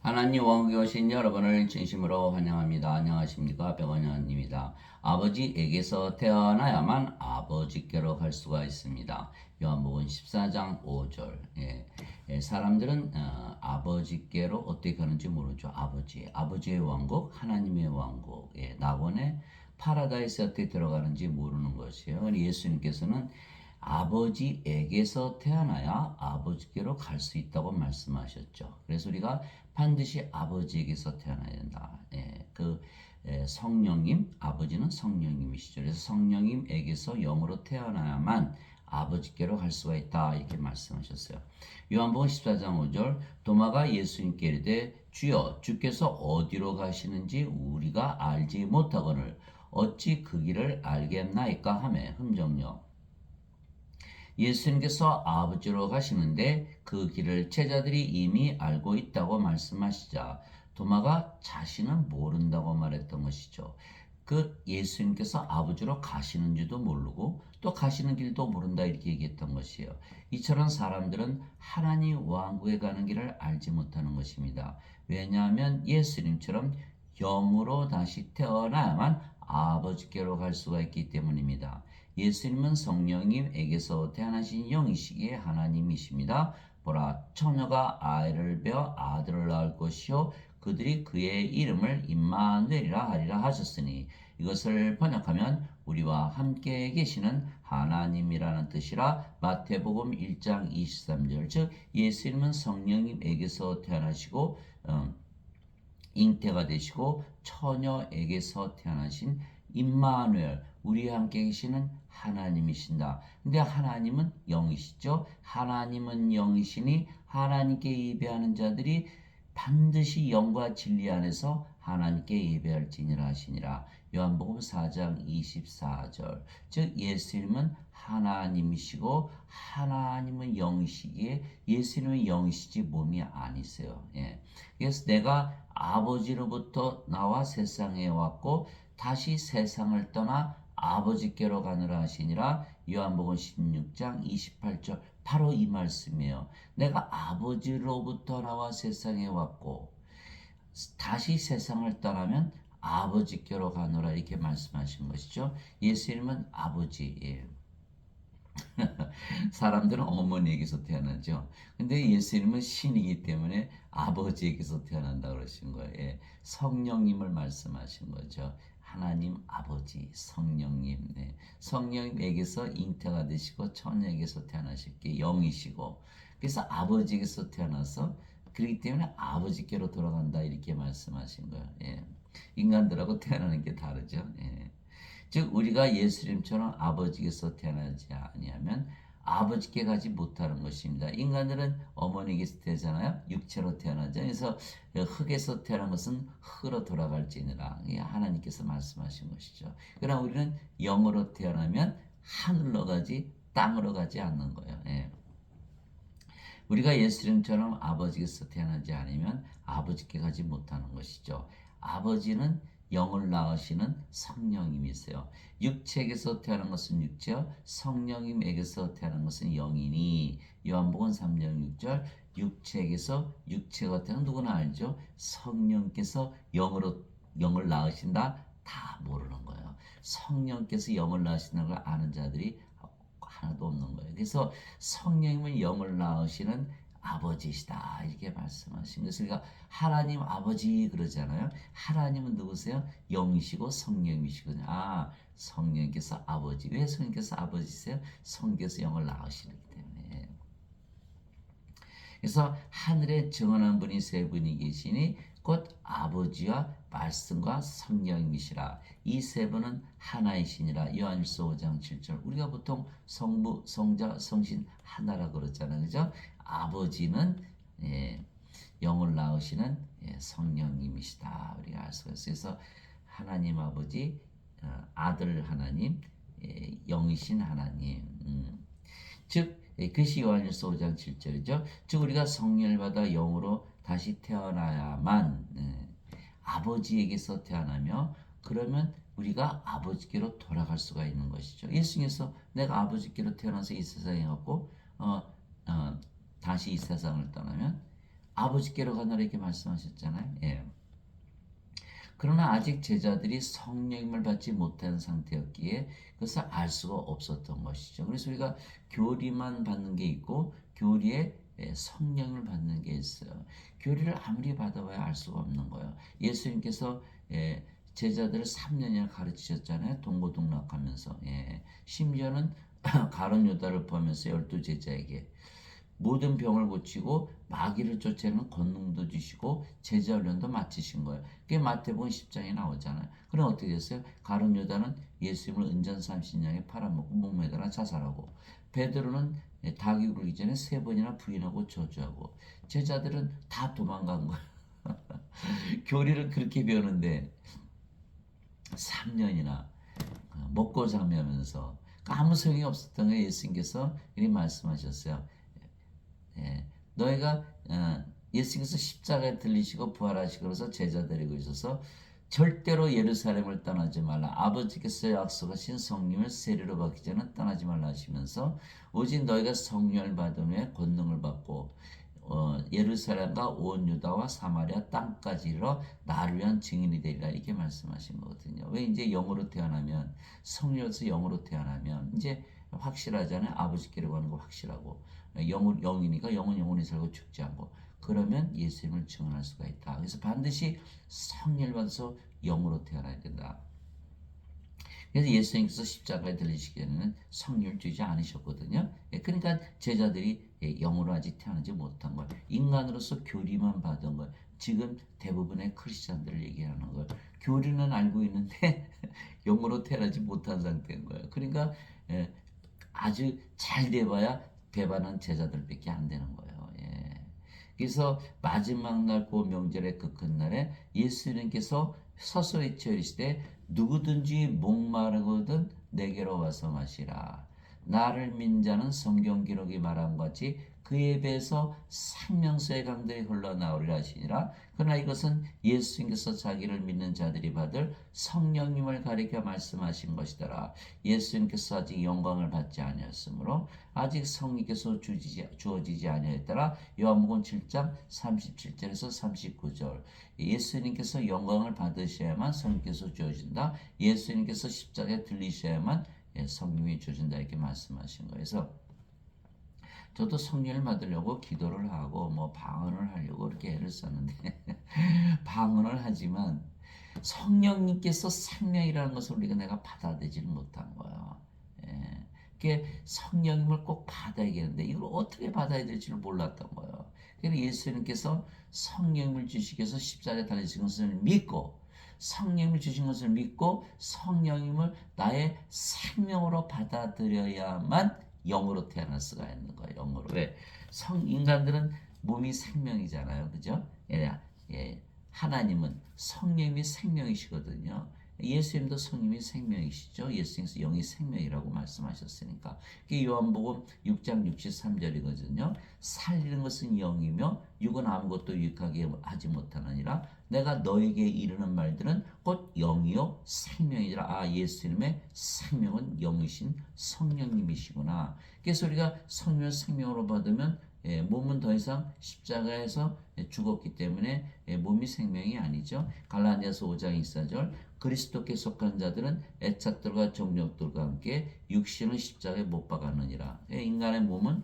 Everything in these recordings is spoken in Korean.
하나님 왕국에 오신 여러분을 진심으로 환영합니다. 안녕하십니까? 백원현입니다. 아버지에게서 태어나야만 아버지께로 갈 수가 있습니다. 요한복음 14장 5절. 사람들은 아버지께로 어떻게 가는지 모르죠. 아버지의 왕국, 하나님의 왕국, 낙원의 파라다이스에 어떻게 들어가는지 모르는 것이에요. 예수님께서는 아버지에게서 태어나야 아버지께로 갈 수 있다고 말씀하셨죠. 그래서 우리가 반드시 아버지에게서 태어나야 된다. 성령님, 아버지는 성령님이시죠. 그래서 성령님에게서 영으로 태어나야만 아버지께로 갈 수가 있다. 이렇게 말씀하셨어요. 요한복음 14장 5절, 도마가 예수님께 이르되 주여, 주께서 어디로 가시는지 우리가 알지 못하거늘 어찌 그 길을 알겠나이까 하매 흠정요. 예수님께서 아버지로 가시는데 그 길을 제자들이 이미 알고 있다고 말씀하시자 도마가 자신은 모른다고 말했던 것이죠. 그 예수님께서 아버지로 가시는지도 모르고 또 가시는 길도 모른다 이렇게 얘기했던 것이에요. 이처럼 사람들은 하나님 왕국에 가는 길을 알지 못하는 것입니다. 왜냐하면 예수님처럼 영으로 다시 태어나야만 아버지께로 갈 수가 있기 때문입니다. 예수님은 성령님에게서 태어나신 영이시기에 하나님이십니다. 보라, 처녀가 아이를 베어 아들을 낳을 것이요 그들이 그의 이름을 임마누엘이라 하리라 하셨으니 이것을 번역하면 우리와 함께 계시는 하나님이라는 뜻이라. 마태복음 1장 23절. 즉 예수님은 성령님에게서 태어나시고 잉태가 되시고 처녀에게서 태어나신 임마누엘, 우리와 함께 계시는 하나님이신다. 근데 하나님은 영이시죠. 하나님은 영이시니 하나님께 예배하는 자들이 반드시 영과 진리 안에서 하나님께 예배할지니라 하시니라. 요한복음 4장 24절. 즉 예수님은 하나님이시고 하나님은 영이시기에 예수님은 영이시지 몸이 아니세요. 그래서 내가 아버지로부터 나와 세상에 왔고 다시 세상을 떠나 아버지께로 가느라 하시니라. 요한복음 16장 28절. 바로 이 말씀이에요. 내가 아버지로부터 나와 세상에 왔고 다시 세상을 떠나면 아버지께로 가노라 이렇게 말씀하신 것이죠. 예수님은 아버지. 사람들은 어머니에게서 태어나죠. 근데 예수님은 신이기 때문에 아버지에게서 태어난다 그러신 거예요. 성령님을 말씀하신 거죠. 하나님 아버지 성령님. 성령님에게서 잉태가 되시고 처녀에게서 태어나셨기에 영이시고 그래서 아버지에게서 태어나서 그렇기 때문에 아버지께로 돌아간다 이렇게 말씀하신 거예요. 인간들하고 태어나는 게 다르죠. 즉 우리가 예수님처럼 아버지께서 태어나지 아니하면 아버지께 가지 못하는 것입니다. 인간들은 어머니에게서 태어나잖아요. 육체로 태어나죠. 그래서 흙에서 태어난 것은 흙으로 돌아갈지니라. 하나님께서 말씀하신 것이죠. 그러나 우리는 영으로 태어나면 하늘로 가지 땅으로 가지 않는 거예요. 우리가 예수님처럼 아버지께서 태어나지 않으면 아버지께 가지 못하는 것이죠. 아버지는 영을 낳으시는 성령님이세요. 육체에게서 태어난 것은 육체요, 성령님에게서 태어난 것은 영이니. 요한복음 3장 6절. 육체에게서 육체가 태어난 누구나 알죠. 성령께서 영을 낳으신다 다 모르는 거예요. 성령께서 영을 낳으신다는 걸 아는 자들이 하나도 없는 거예요. 그래서 성령님은 영을 낳으시는 아버지시다 이렇게 말씀하신 것을 그러니까 하나님 아버지 그러잖아요. 하나님은 누구세요? 영이시고 성령이시거든요. 성령께서 아버지. 왜 성령께서 아버지세요? 성령께서 영을 낳으시기 때문에. 그래서 하늘에 정언한 분이 세 분이 계시니 곧 아버지와 말씀과 성령이시라. 이 세 분은 하나이시니라. 요한일서 5장 7절. 우리가 보통 성부, 성자, 성신 하나라 그러잖아요. 그죠? 아버지는 영을 낳으시는 성령님이시다. 우리가 알 수가 있어요. 그래서 하나님 아버지, 아들 하나님, 영이신 하나님. 즉 그것이 요한일서 5장 7절이죠. 즉 우리가 성령을 받아 영으로 다시 태어나야만 아버지에게서 태어나며 그러면 우리가 아버지께로 돌아갈 수가 있는 것이죠. 예수님께서 내가 아버지께로 태어나서 이 세상에 왔고 다시 이 세상을 떠나면 아버지께로 가노라 이렇게 말씀하셨잖아요. 예. 그러나 아직 제자들이 성령님을 받지 못한 상태였기에 그것을 알 수가 없었던 것이죠. 그래서 우리가 교리만 받는 게 있고 교리에 성령을 받는 게 있어요. 교리를 아무리 받아봐야 알 수가 없는 거예요. 예수님께서 제자들을 3년이나 가르치셨잖아요. 동고동락하면서. 심지어는 가룟 유다를 포함해서 12제자에게 모든 병을 고치고 마귀를 쫓아내는 권능도 주시고 제자 훈련도 마치신 거예요. 그게 마태복음 10장에 나오잖아요. 그럼 어떻게 됐어요? 가룟 유다는 예수님을 은전 30년에 팔아먹고 목매달아 자살하고, 베드로는 닭이 굴기 전에 3번이나 부인하고 저주하고, 제자들은 다 도망간 거예요. 교리를 그렇게 배우는데 3년이나 먹고 자면서 아무 소용이 없었던 거예요. 예수님께서 이렇게 말씀하셨어요. 너희가 예수님께서 십자가에 들리시고 부활하시고 그래서 제자 데리고 있어서 절대로 예루살렘을 떠나지 말라. 아버지께서 약속하신 성령을 세례로 받기 전에 떠나지 말라 하시면서 오직 너희가 성령을 받은 후에 권능을 받고 예루살렘과 온 유다와 사마리아 땅까지 이르러 나를 위한 증인이 되리라 이렇게 말씀하신 거거든요. 왜 이제 영으로 태어나면 성령에서 영으로 태어나면 이제 확실하잖아요. 아버지께로 가는 거 확실하고 영이니까 영은 영원히 살고 죽지 않고 그러면 예수님을 증언할 수가 있다. 그래서 반드시 성령을 받아서 영으로 태어나야 된다. 그래서 예수님께서 십자가에 들리시기 전에는 성령을 주지 않으셨거든요. 그러니까 제자들이 영으로 아직 태어나지 못한 거예요. 인간으로서 교리만 받은 거예요. 지금 대부분의 크리스찬들을 얘기하는 거예요. 교리는 알고 있는데 영으로 태어나지 못한 상태인 거예요. 그러니까 아주 잘 돼봐야 배반한 제자들밖에 안 되는 거예요. 그래서 마지막 날 그 명절의 그 큰 날에 예수님께서 서서 외쳐 이르시되 누구든지 목마르거든 내게로 와서 마시라. 나를 믿는 자는 성경 기록이 말한 것 같이 그의 배에서 생명수의 강들이 흘러나오리라 하시니라. 그러나 이것은 예수님께서 자기를 믿는 자들이 받을 성령님을 가리켜 말씀하신 것이더라. 예수님께서 아직 영광을 받지 아니하였으므로 아직 성령께서 주어지지 아니하였더라. 요한복음 7장 37절에서 39절. 예수님께서 영광을 받으셔야만 성령께서 주어진다. 예수님께서 십자가에 들리셔야만 성령이 주어진다 이렇게 말씀하신 거예요. 그래서 저도 성령을 받으려고 기도를 하고 뭐 방언을 하려고 그렇게 애를 썼는데 방언을 하지만 성령님께서 생명이라는 것을 우리가 내가 받아들이지를 못한 거예요. 그게 성령님을 꼭 받아야겠는데 이걸 어떻게 받아야 될지를 몰랐던 거예요. 그래서 예수님께서 성령을 주시기 위해서 십자가에 달리신 것을 믿고 성령을 주신 것을 믿고 성령님을 나의 생명으로 받아들여야만 영으로 태어날 수가 있는 거예요. 영으로. 왜? 인간들은 몸이 생명이잖아요. 그죠? 하나님은 성령이 생명이시거든요. 예수님도 성령이 생명이시죠. 예수님께서 영이 생명이라고 말씀하셨으니까. 그게 요한복음 6장 63절이거든요. 살리는 것은 영이며 육은 아무것도 유익하게 하지 못하느니라. 내가 너에게 이르는 말들은 곧 영이요 생명이라. 아, 예수님의 생명은 영이신 성령님이시구나. 그래서 우리가 성령을 생명으로 받으면 몸은 더 이상 십자가에서 죽었기 때문에 몸이 생명이 아니죠. 갈라디아서 5장 24절 그리스도께 속한 자들은 애착들과 정욕들과 함께 육신을 십자가에 못 박았느니라. 인간의 몸은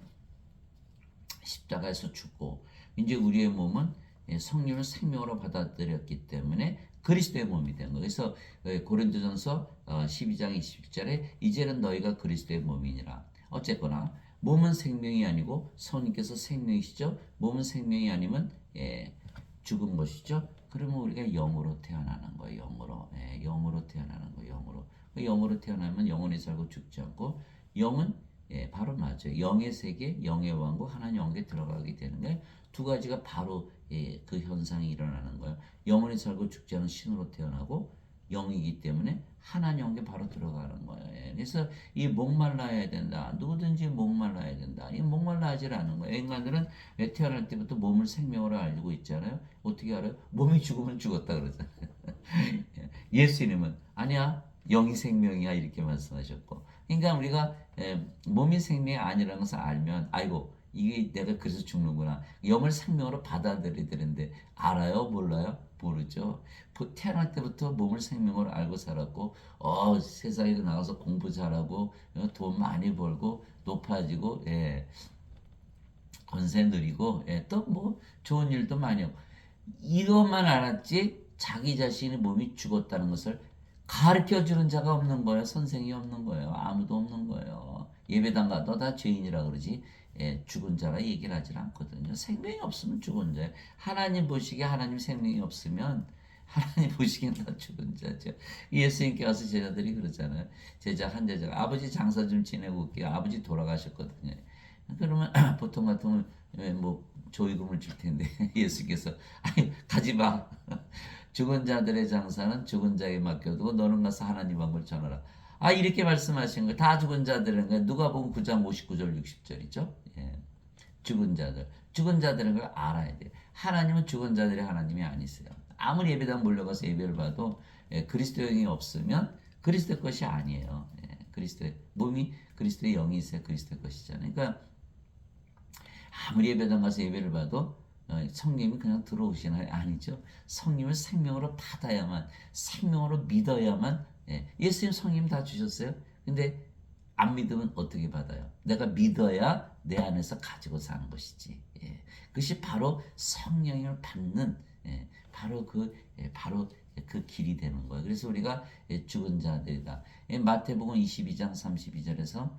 십자가에서 죽고 이제 우리의 몸은 성령을 생명으로 받아들였기 때문에 그리스도의 몸이 된 거예요. 그래서 고린도전서 12장 20절에 이제는 너희가 그리스도의 몸이니라. 어쨌거나 몸은 생명이 아니고 성령께서 생명이시죠. 몸은 생명이 아니면 죽은 것이죠. 그러면 우리가 영으로 태어나는 거예요. 영으로 태어나는 거예요. 영으로 태어나면 영원히 살고 죽지 않고 영은 바로 맞아요. 영의 세계, 영의 왕국, 하나님 영에 들어가게 되는 거예요. 두 가지가 바로 그 현상이 일어나는 거예요. 영원히 살고 죽지 않은 신으로 태어나고 영이기 때문에 하나님 영에 바로 들어가는 거예요. 그래서 이 목말라야 된다. 누구든지 목말라야 된다. 이 목말라하지 않은 거예요. 인간들은 태어날 때부터 몸을 생명으로 알고 있잖아요. 어떻게 알아요? 몸이 죽으면 죽었다 그러잖아요. 예수님은 아니야. 영이 생명이야 이렇게 말씀하셨고. 그러니까 우리가 몸이 생명이 아니라는 것을 알면 아이고 이게 내가 그래서 죽는구나. 영을 생명으로 받아들여야 되는데 알아요? 몰라요? 모르죠. 태어날 때부터 몸을 생명으로 알고 살았고 세상에 나가서 공부 잘하고 돈 많이 벌고 높아지고 권세 누리고 또 뭐 좋은 일도 많이 하고 이것만 알았지 자기 자신의 몸이 죽었다는 것을 가르쳐 주는 자가 없는 거예요. 선생이 없는 거예요. 아무도 없는 거예요. 예배당 가도 다 죄인이라 그러지 죽은 자가 얘기를 하질 않거든요. 생명이 없으면 죽은 자예요. 하나님 보시기에 하나님 생명이 없으면 하나님 보시기엔 다 죽은 자죠. 예수님께 와서 제자들이 그러잖아요. 한 제자가 아버지 장사 좀 지내고 올게요. 아버지 돌아가셨거든요. 그러면 보통 같으면 뭐 조의금을 줄 텐데 예수께서 아니 가지 마. 죽은 자들의 장사는 죽은 자에게 맡겨두고 너는 가서 하나님 한걸 전하라. 이렇게 말씀하신 거예요. 다 죽은 자들은 거예요. 누가복음 9장 59절 60절이죠. 죽은 자들. 죽은 자들은 걸 알아야 돼요. 하나님은 죽은 자들의 하나님이 아니세요. 아무리 예배당 몰려가서 예배를 봐도 그리스도의 영이 없으면 그리스도의 것이 아니에요. 그리스도의 몸이 그리스도의 영이 있어야 그리스도의 것이잖아요. 그러니까 아무리 예배당 가서 예배를 봐도 성령님이 그냥 들어오시나요? 아니죠. 성령을 생명으로 받아야만, 생명으로 믿어야만, 예수님 성령 다 주셨어요. 근데 안 믿으면 어떻게 받아요? 내가 믿어야 내 안에서 가지고 사는 것이지. 그것이 바로 성령을 받는 바로 그 길이 되는 거예요. 그래서 우리가 죽은 자들이다. 마태복음 22장 32절에서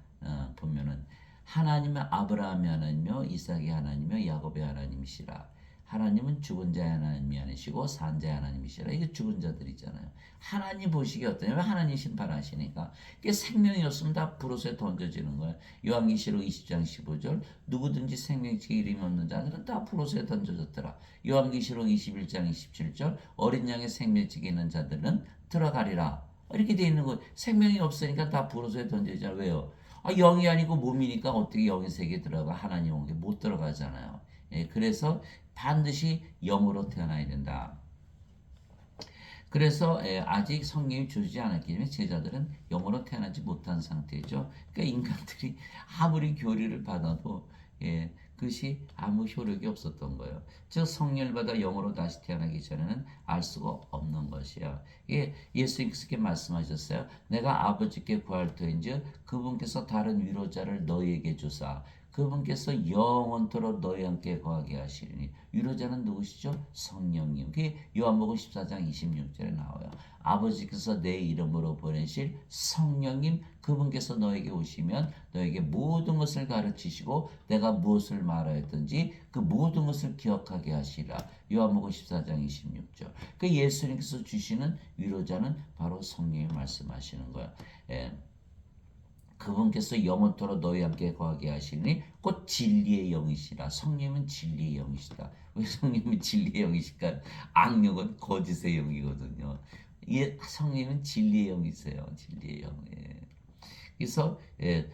보면은 하나님은 아브라함의 하나님이며 이삭의 하나님이며 야곱의 하나님이시라. 하나님은 죽은 자의 하나님이 아니시고 산 자의 하나님이시라. 이게 죽은 자들이잖아요. 하나님 보시기에 어떠냐면 하나님 심판하시니까 이게 생명이 없으면 다 불옷에 던져지는 거예요. 요한계시록 20장 15절 누구든지 생명책에 이름이 없는 자들은 다 불옷에 던져졌더라. 요한계시록 21장 27절 어린 양의 생명책에 있는 자들은 들어가리라. 이렇게 돼 있는 거 생명이 없으니까 다 불옷에 던져지잖아요. 왜요? 영이 아니고 몸이니까 어떻게 영의 세계에 들어가 하나님 온 게 못 들어가잖아요. 그래서 반드시 영으로 태어나야 된다. 그래서 아직 성령이 주지 않았기 때문에 제자들은 영으로 태어나지 못한 상태죠. 그러니까 인간들이 아무리 교리를 받아도 그것이 아무 효력이 없었던 거예요. 즉 성령을 받아 영으로 다시 태어나기 전에는 알 수가 없는 것이야. 예수님께서 이렇게 말씀하셨어요. 내가 아버지께 구할 터인즉 그분께서 다른 위로자를 너희에게 주사 그분께서 영원토록 너희 함께 거하게 하시리니 위로자는 누구시죠? 성령님. 그게 요한복음 14장 26절에 나와요. 아버지께서 내 이름으로 보내실 성령님 그분께서 너에게 오시면 너에게 모든 것을 가르치시고 내가 무엇을 말하였든지 그 모든 것을 기억하게 하시라. 요한복음 14장 26절. 그 예수님께서 주시는 위로자는 바로 성령이 말씀하시는 거예요. 그분께서 영원토록 너희 함께 거하게 하시니 곧 진리의 영이시라. 성령은 진리의 영이시다. 왜 성령이 진리의 영이실까? 악령은 거짓의 영이거든요. 성령은 진리의 영이세요. 진리의 영. 그래서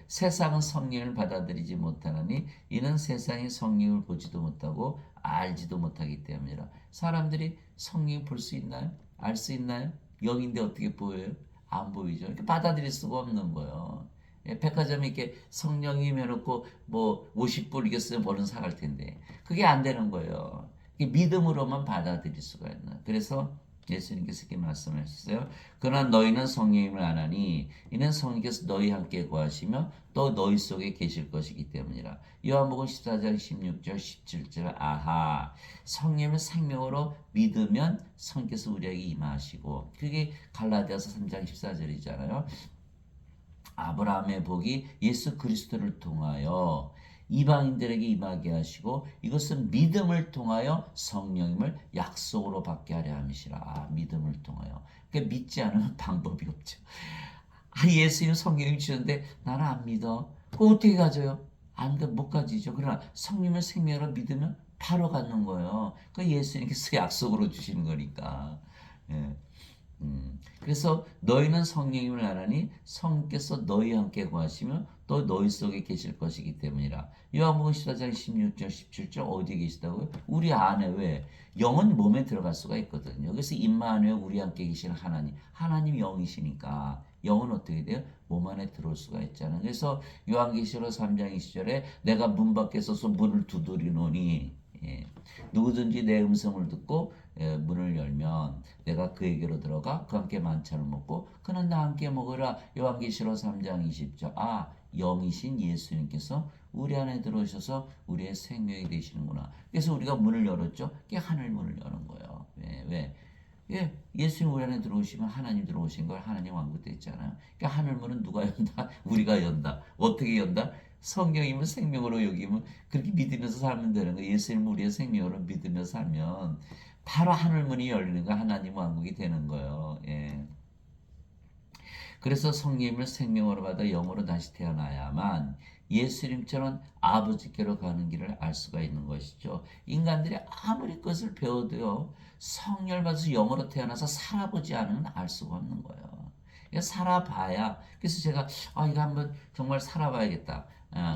세상은 성령을 받아들이지 못하느니 이는 세상이 성령을 보지도 못하고 알지도 못하기 때문이라. 사람들이 성령을 볼 수 있나요? 알 수 있나요? 영인데 어떻게 보여요? 안 보이죠. 이렇게 받아들일 수가 없는 거예요. 백화점에 이렇게 성령님 해놓고 뭐 50불 이게 쓰면 버는 사갈 텐데 그게 안 되는 거예요. 믿음으로만 받아들일 수가 있나. 그래서 예수님께서 이렇게 말씀하셨어요. 그러나 너희는 성령님을 안 하니 이는 성령께서 너희 함께 거하시며 또 너희 속에 계실 것이기 때문이라. 요한복음 14장 16절 17절 아하 성령을 생명으로 믿으면 성령께서 우리에게 임하시고 그게 갈라디아서 3장 14절이잖아요. 아브라함의 복이 예수 그리스도를 통하여 이방인들에게 임하게 하시고 이것은 믿음을 통하여 성령님을 약속으로 받게 하려 함이시라. 믿음을 통하여. 그러니까 믿지 않으면 방법이 없죠. 예수님 성령님 주셨는데 나는 안 믿어. 그거 어떻게 가져요? 못 가지죠. 그러나 성령을 생명으로 믿으면 바로 갖는 거예요. 그 예수님께서 약속으로 주시는 거니까. 그래서 너희는 성령님을 알아니 성께서 너희와 함께 거하시며 또 너희 속에 계실 것이기 때문이라. 요한복음 14장 16절 17절 어디에 계시다고요? 우리 안에. 왜? 영은 몸에 들어갈 수가 있거든요. 그래서 임마누엘 우리 함께 계시는 하나님 영이시니까 영은 어떻게 돼요? 몸 안에 들어올 수가 있잖아요. 그래서 요한계시록 3장 20절에 내가 문 밖에 서서 문을 두드리노니 예, 누구든지 내 음성을 듣고 문을 열면 내가 그에게로 들어가 그와 함께 만찬을 먹고 그는 나와 함께 먹으라. 요한계시록 3장 20절. 영이신 예수님께서 우리 안에 들어오셔서 우리의 생명이 되시는구나. 그래서 우리가 문을 열었죠. 그게 하늘 문을 여는 거예요. 왜? 예, 예수님 우리 안에 들어오시면 하나님 들어오신 걸 하나님 왕국 때 있잖아요. 그러니까 하늘문은 누가 연다? 우리가 연다. 어떻게 연다? 성령임을 생명으로 여기면 그렇게 믿으면서 살면 되는 거예요. 예수님을 우리의 생명으로 믿으면서 살면 바로 하늘문이 열리는 거 하나님 왕국이 되는 거예요. 예. 그래서 성령님을 생명으로 받아 영으로 다시 태어나야만 예수님처럼 아버지께로 가는 길을 알 수가 있는 것이죠. 인간들이 아무리 것을 배워도요, 성령을 받아서 영으로 태어나서 살아보지 않으면 알 수가 없는 거예요. 그러니까 살아봐야, 그래서 제가, 이거 한번 정말 살아봐야겠다.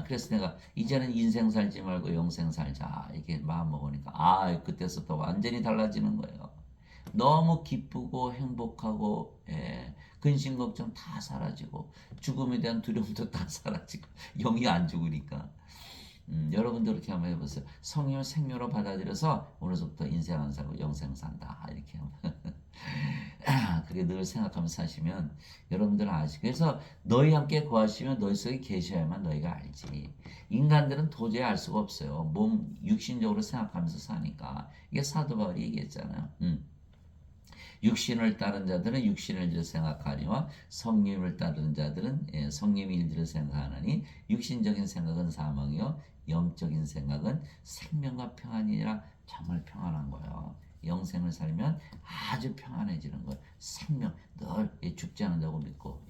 그래서 내가 이제는 인생 살지 말고 영생 살자. 이렇게 마음 먹으니까, 그때서부터 완전히 달라지는 거예요. 너무 기쁘고 행복하고, 근심 걱정 다 사라지고 죽음에 대한 두려움도 다 사라지고 영이 안 죽으니까 여러분도 그렇게 한번 해보세요. 성령을 생명으로 받아들여서 오늘부터 인생 안 살고 영생 산다 이렇게 그게 늘 생각하면서 사시면 여러분들은 아시고 그래서 너희 함께 거하시면 너희 속에 계셔야만 너희가 알지. 인간들은 도저히 알 수가 없어요. 몸 육신적으로 생각하면서 사니까. 이게 사도 바울이 얘기했잖아요. 육신을 따른 자들은 육신의 일을 생각하니와 성령을 따르는 자들은 성령의 일들을 생각하느니 육신적인 생각은 사망이요 영적인 생각은 생명과 평안이라. 정말 평안한 거예요. 영생을 살면 아주 평안해지는 거예요. 생명 늘 죽지 않는다고 믿고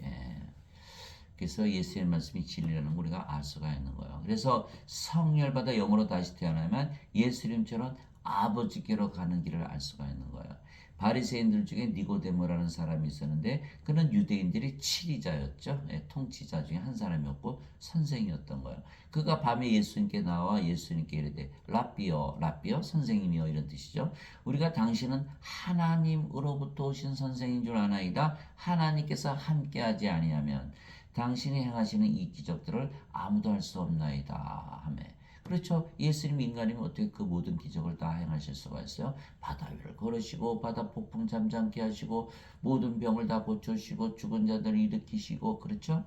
그래서 예수의 말씀이 진리라는 걸 우리가 알 수가 있는 거예요. 그래서 성령을 받아 영으로 다시 태어나면 예수님처럼 아버지께로 가는 길을 알 수가 있는 거예요. 바리새인들 중에 니고데모라는 사람이 있었는데 그는 유대인들이 치리자였죠. 통치자 중에 한 사람이었고 선생이었던 거예요. 그가 밤에 예수님께 나와 예수님께 이르되 라삐어 선생님이여 이런 뜻이죠. 우리가 당신은 하나님으로부터 오신 선생인 줄 아나이다. 하나님께서 함께하지 아니하면 당신이 행하시는 이 기적들을 아무도 할 수 없나이다 하며. 그렇죠. 예수님 인간이면 어떻게 그 모든 기적을 다 행하실 수가 있어요? 바다 위를 걸으시고 바다 폭풍 잠잠케 하시고 모든 병을 다 고쳐주시고 죽은 자들을 일으키시고 그렇죠.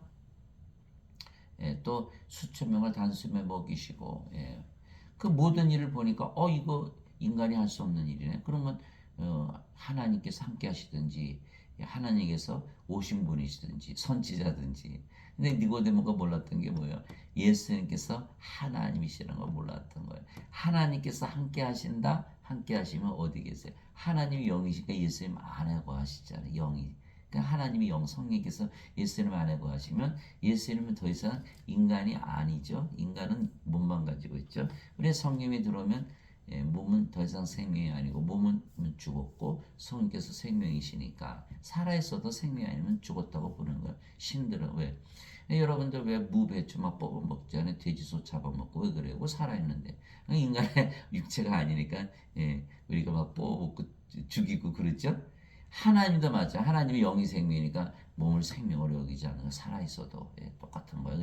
또 수천 명을 단숨에 먹이시고 그 모든 일을 보니까 이거 인간이 할 수 없는 일이네. 그러면 하나님께서 함께 하시든지 하나님께서 오신 분이시든지 선지자든지. 근데 니고데모가 몰랐던 게 뭐예요? 예수님께서 하나님이시라는 걸 몰랐던 거예요. 하나님께서 함께 하신다. 함께 하시면 어디 계세요? 하나님이 영이시니까 예수님 안에 거하시잖아요. 영이. 그러니까 하나님이 영 성령께서 예수님 안에 거하시면 예수님은 더 이상 인간이 아니죠. 인간은 몸만 가지고 있죠. 우리 성령이 들어오면 몸은 더 이상 생명이 아니고 몸은 죽었고 성령께서 생명이시니까 살아있어도 생명이 아니면 죽었다고 보는 거예요. 신들은 왜? 여러분들 왜 무배추 막 뽑아 먹지 않아요? 돼지소 잡아먹고 왜 그래요? 뭐 살아있는데 인간의 육체가 아니니까 우리가 막 뽑아먹고 죽이고 그러죠? 하나님도 맞아. 하나님이 영이 생명이니까 몸을 생명으로 여기지 않는 거 살아있어도 똑같은 거예요.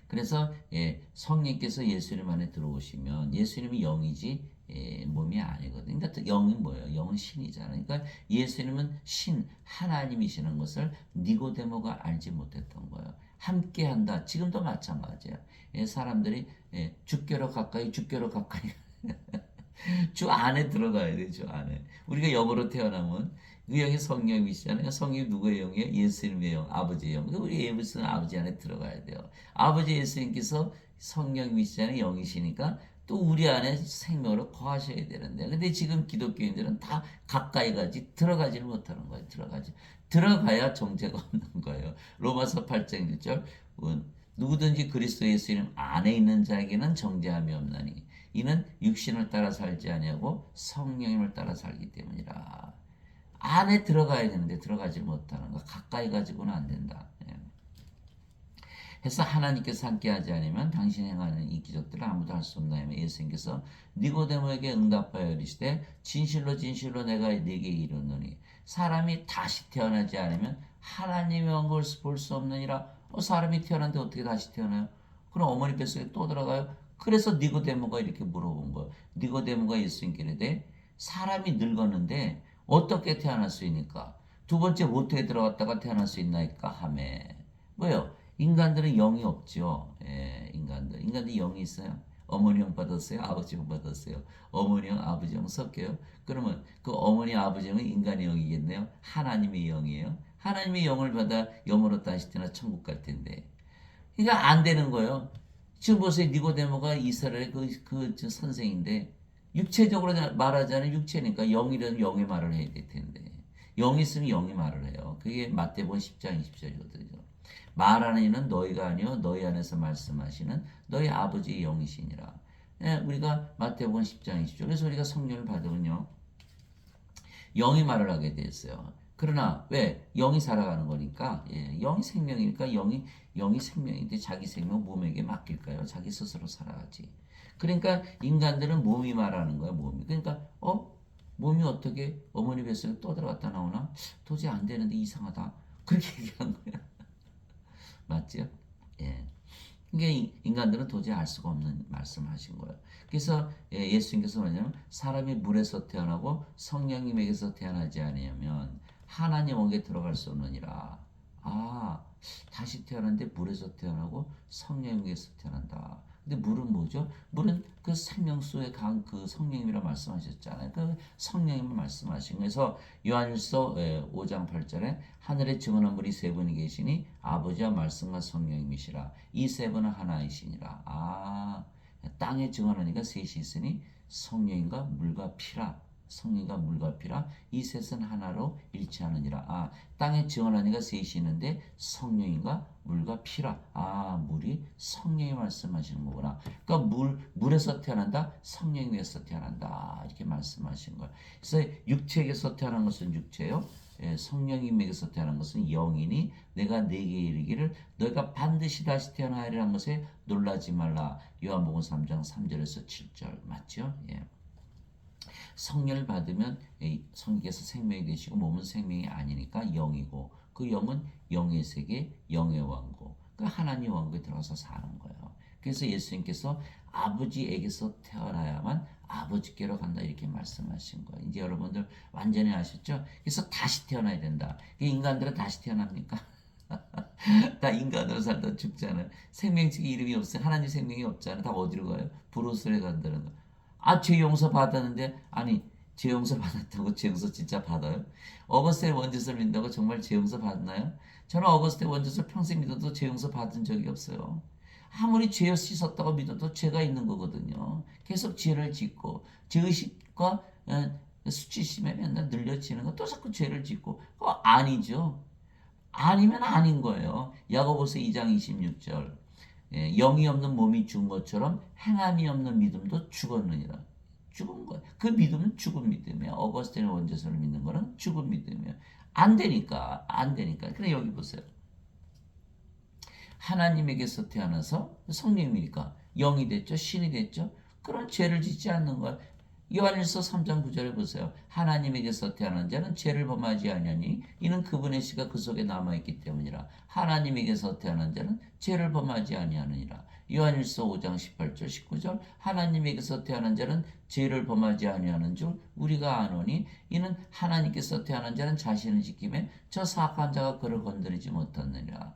그래서 성령께서 예수님 안에 들어오시면 예수님이 영이지 몸이 아니거든요. 그러니까 영이 뭐예요? 영은 신이잖아요. 그러니까 예수님은 신 하나님이시는 것을 니고데모가 알지 못했던 거예요. 함께한다. 지금도 마찬가지예요. 사람들이 주께로 가까이 주 안에 들어가야 돼. 주 안에. 우리가 영으로 태어나면 그 영이 성령이시잖아요. 성령이 누구의 영이에요? 예수님의 영, 아버지의 영. 우리 예수는 아버지 안에 들어가야 돼요. 아버지 예수님께서 성령이시잖아요. 영이시니까 또 우리 안에 생명으로 거하셔야 되는데. 근데 지금 기독교인들은 다 가까이 가지 들어가지를 못하는 거예요. 들어가야 정죄가 없는 거예요. 로마서 8장 1절 누구든지 그리스도 예수님 안에 있는 자에게는 정죄함이 없나니 이는 육신을 따라 살지 아니하고 성령님을 따라 살기 때문이라. 안에 들어가야 되는데 들어가지 못하는 거. 가까이 가지고는 안 된다. 해서 하나님께서 함께하지 않으면 당신이 행하는 이 기적들을 아무도 할 수 없나이며 예수님께서 니고데모에게 응답하여 이르시되 진실로 진실로 내가 네게 이르노니 사람이 다시 태어나지 않으면 하나님의 영광을 볼 수 없느니라. 사람이 태어났는데 어떻게 다시 태어나요? 그럼 어머니 뱃속에 또 들어가요? 그래서 니고데모가 이렇게 물어본 거예요. 니고데모가 예수님께 이르되 사람이 늙었는데 어떻게 태어날 수 있니까? 두 번째 모태에 들어갔다가 태어날 수 있나이까 하매. 뭐요? 인간들은 영이 없죠. 예, 인간들 영이 있어요. 어머니 영 받았어요? 아버지 영 받았어요? 어머니 영, 아버지 영 섞여요? 그러면 그 어머니, 아버지 영은 인간의 영이겠네요? 하나님의 영이에요? 하나님의 영을 받아 영으로 다시 태어나 천국 갈 텐데. 그러니까 안 되는 거예요. 지금 보세요. 니고데모가 이스라엘의 저 선생인데 육체적으로 말하자면 육체니까 영이라는 영의 말을 해야 될 텐데 영이 있으면 영이 말을 해요. 그게 마태복음 10장 20절이거든요. 말하는 이는 너희가 아니요 너희 안에서 말씀하시는 너희 아버지의 영이시니라. 예, 우리가 마태복음 10장 20절. 그래서 우리가 성령을 받으면요 영이 말을 하게 됐어요. 그러나 왜 영이 살아가는 거니까 예, 영이 생명이니까 영이 생명인데 자기 생명 몸에게 맡길까요? 자기 스스로 살아가지. 그러니까 인간들은 몸이 말하는 거야 몸이. 그러니까 몸이 어떻게 어머니 뱃속에 또 들어갔다 나오나? 도저히 안 되는데 이상하다. 그렇게 얘기한 거야. 맞죠? 예. 이게 인간들은 도저히 알 수가 없는 말씀을 하신 거예요. 그래서 예수님께서 뭐냐면 사람이 물에서 태어나고 성령님에게서 태어나지 아니하면 하나님 영에 들어갈 수 없느니라. 아, 다시 태어났는데 물에서 태어나고 성령님에게서 태어난다. 근데 물은 뭐죠? 물은 그 생명수의 강 그 성령님이라 말씀하셨잖아요. 그 성령님을 말씀하신 그래서 요한일서 5장 8절에 하늘에 증언한 분이 세 분이 계시니 아버지와 말씀과 성령님이시라. 이 세 분은 하나이시니라. 아, 땅에 증언하니까 셋이 있으니 성령과 물과 피라. 성령과 물과 피라 이 셋은 하나로 일치하느니라. 아, 땅에 증언하니까 셋이 있는데 성령과 물과 피라. 아, 물이 성령이 말씀하시는 거구나. 그러니까 물에서 태어난다. 성령에서 태어난다. 이렇게 말씀하신 거예요. 그래서 육체에게서 태어난 것은 육체요. 성령님에게서 태어난 것은 영이니 내가 네게 이르기를 너희가 반드시 다시 태어나리라는 것에 놀라지 말라. 요한복음 3장 3절에서 7절 맞죠? 예. 성령을 받으면 성령께서 생명이 되시고 몸은 생명이 아니니까 영이고 그 영은 영의 세계, 영의 왕국, 그 하나님 왕국에 들어가서 사는 거예요. 그래서 예수님께서 아버지에게서 태어나야만 아버지께로 간다 이렇게 말씀하신 거예요. 이제 여러분들 완전히 아셨죠? 그래서 다시 태어나야 된다. 인간들은 다시 태어납니까? 다 인간으로 살다 죽잖아요. 생명책이 이름이 없어요. 하나님 생명이 없잖아요. 다 어디로 가요? 불옷으로 간다는 거. 아, 죄 용서 받았는데, 아니, 죄 용서 받았다고 죄 용서 진짜 받아요? 어거스틴 원죄서를 믿는다고 정말 죄 용서 받나요? 저는 어거스틴 원죄서 평생 믿어도 죄 용서 받은 적이 없어요. 아무리 죄 씻었다고 믿어도 죄가 있는 거거든요. 계속 죄를 짓고, 죄의식과 수치심에 맨날 늘려지는 거, 또 자꾸 죄를 짓고, 그거 아니죠. 아니면 아닌 거예요. 야고보서 2장 26절. 영이 없는 몸이 죽은 것처럼 행함이 없는 믿음도 죽었느니라. 죽은 거야. 그 믿음은 죽은 믿음이야. 어거스틴의 원죄서를 믿는 거는 죽은 믿음이야. 안 되니까. 그래 여기 보세요. 하나님에게서 태어나서 성령이니까 영이 됐죠. 신이 됐죠. 그런 죄를 짓지 않는 거야. 요한일서 3장 9절에 보세요. 하나님에게서 태어난 자는 죄를 범하지 아니하니 이는 그분의 씨가 그 속에 남아있기 때문이라. 하나님에게서 태어난 자는 죄를 범하지 아니하느니라. 요한일서 5장 18절 19절 하나님에게서 태어난 자는 죄를 범하지 아니하는 줄 우리가 아노니 이는 하나님께서 태어난 자는 자신을 지킴에 저 사악한 자가 그를 건드리지 못하느니라.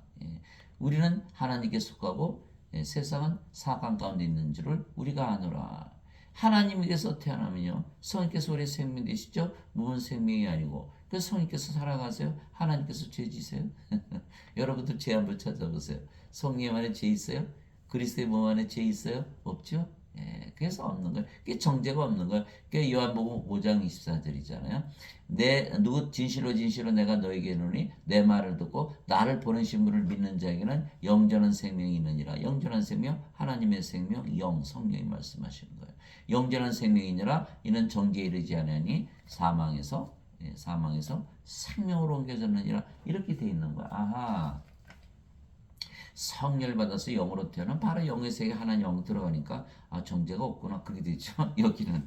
우리는 하나님께 속하고 세상은 사악한 가운데 있는 줄을 우리가 아노라. 하나님에게서 태어나면요 성령께서 우리 생명 되시죠. 몸은 생명이 아니고 그 성령께서 살아가세요. 하나님께서 죄 지세요. 여러분들 죄 한번 찾아보세요. 성령 안에 죄 있어요? 그리스도의 몸 안에 죄 있어요? 없죠? 그래서 없는 거예요. 그게 정죄가 없는 거예요. 그게 요한복음 5장 24절이잖아요. 진실로 내가 너에게 이르노니 내 말을 듣고 나를 보내신 분을 믿는 자에게는 영전한 생명이 있느니라. 영전한 생명, 하나님의 생명, 영, 성령이 말씀하시는 거예요. 영전한 생명이니라. 이는 정죄에 이르지 아니하니 사망에서 생명으로 옮겨졌느니라. 이렇게 돼 있는 거야. 아하. 성령을 받아서 영으로 태어난 바로 영의 세계 하나님 영 들어가니까 정죄가 없구나 그렇게 되죠. 여기는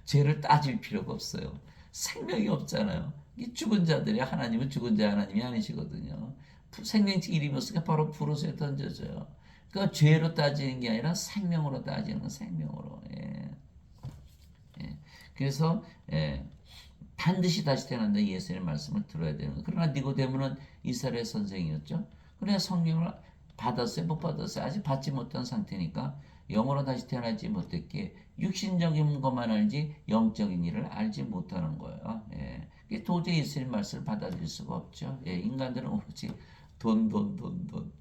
죄를 따질 필요가 없어요. 생명이 없잖아요. 이 죽은 자들이 하나님은 죽은 자 하나님이 아니시거든요. 생명책 이름이 없으니까 바로 불옷에 던져져요. 그러니까 죄로 따지는 게 아니라 생명으로 따지는 거 생명으로. 예. 예. 그래서 예. 반드시 다시 태어난다 예수님의 말씀을 들어야 되는 거예요. 그러나 니고데모는 이스라엘 선생이었죠. 그래 성령을 받았어요? 못 받았어요? 아직 받지 못한 상태니까 영으로 다시 태어나지 못했기에 육신적인 것만 알지 영적인 일을 알지 못하는 거예요. 예. 도저히 예수님 말씀을 받아들일 수가 없죠. 예. 인간들은 오로지 돈.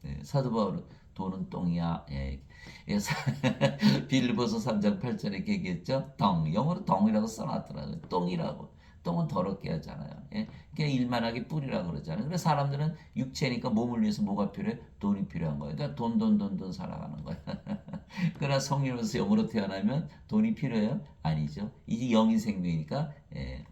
예. 사도 바울은 돈은 똥이야. 예. 예. 빌립보서 3장 8절에 얘기했죠. 덩. 영어로 덩이라고 써놨더라고요. 똥이라고. 똥은 더럽게 하잖아요. 예? 그러니까 일만하게 뿌리라 그러잖아요. 그래서 사람들은 육체니까 몸을 위해서 뭐가 필요해? 돈이 필요한 거예요. 그러니까 돈 살아가는 거야. 그러나 성령으로서 영으로 태어나면 돈이 필요해요? 아니죠. 이제 영이 생명이니까 예,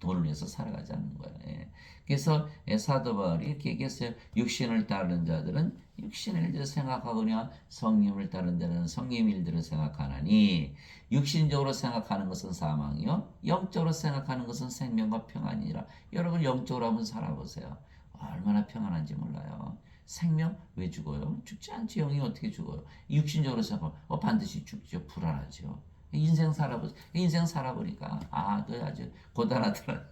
돈을 위해서 살아가지 않는 거예요. 예. 그래서 사도 바울이 이렇게 얘기했어요. 육신을 따르는 자들은 육신의 일들을 생각하거나 성령을 따르는 자는 성령의 일들을 생각하나니 육신적으로 생각하는 것은 사망이요 영적으로 생각하는 것은 생명과 평안이라. 여러분 영적으로 한번 살아보세요. 얼마나 평안한지 몰라요. 생명 왜 죽어요? 죽지 않지. 영이 어떻게 죽어요? 육신적으로 생각하면 반드시 죽죠. 불안하죠. 인생 살아보니까 그 아주 고단하더라.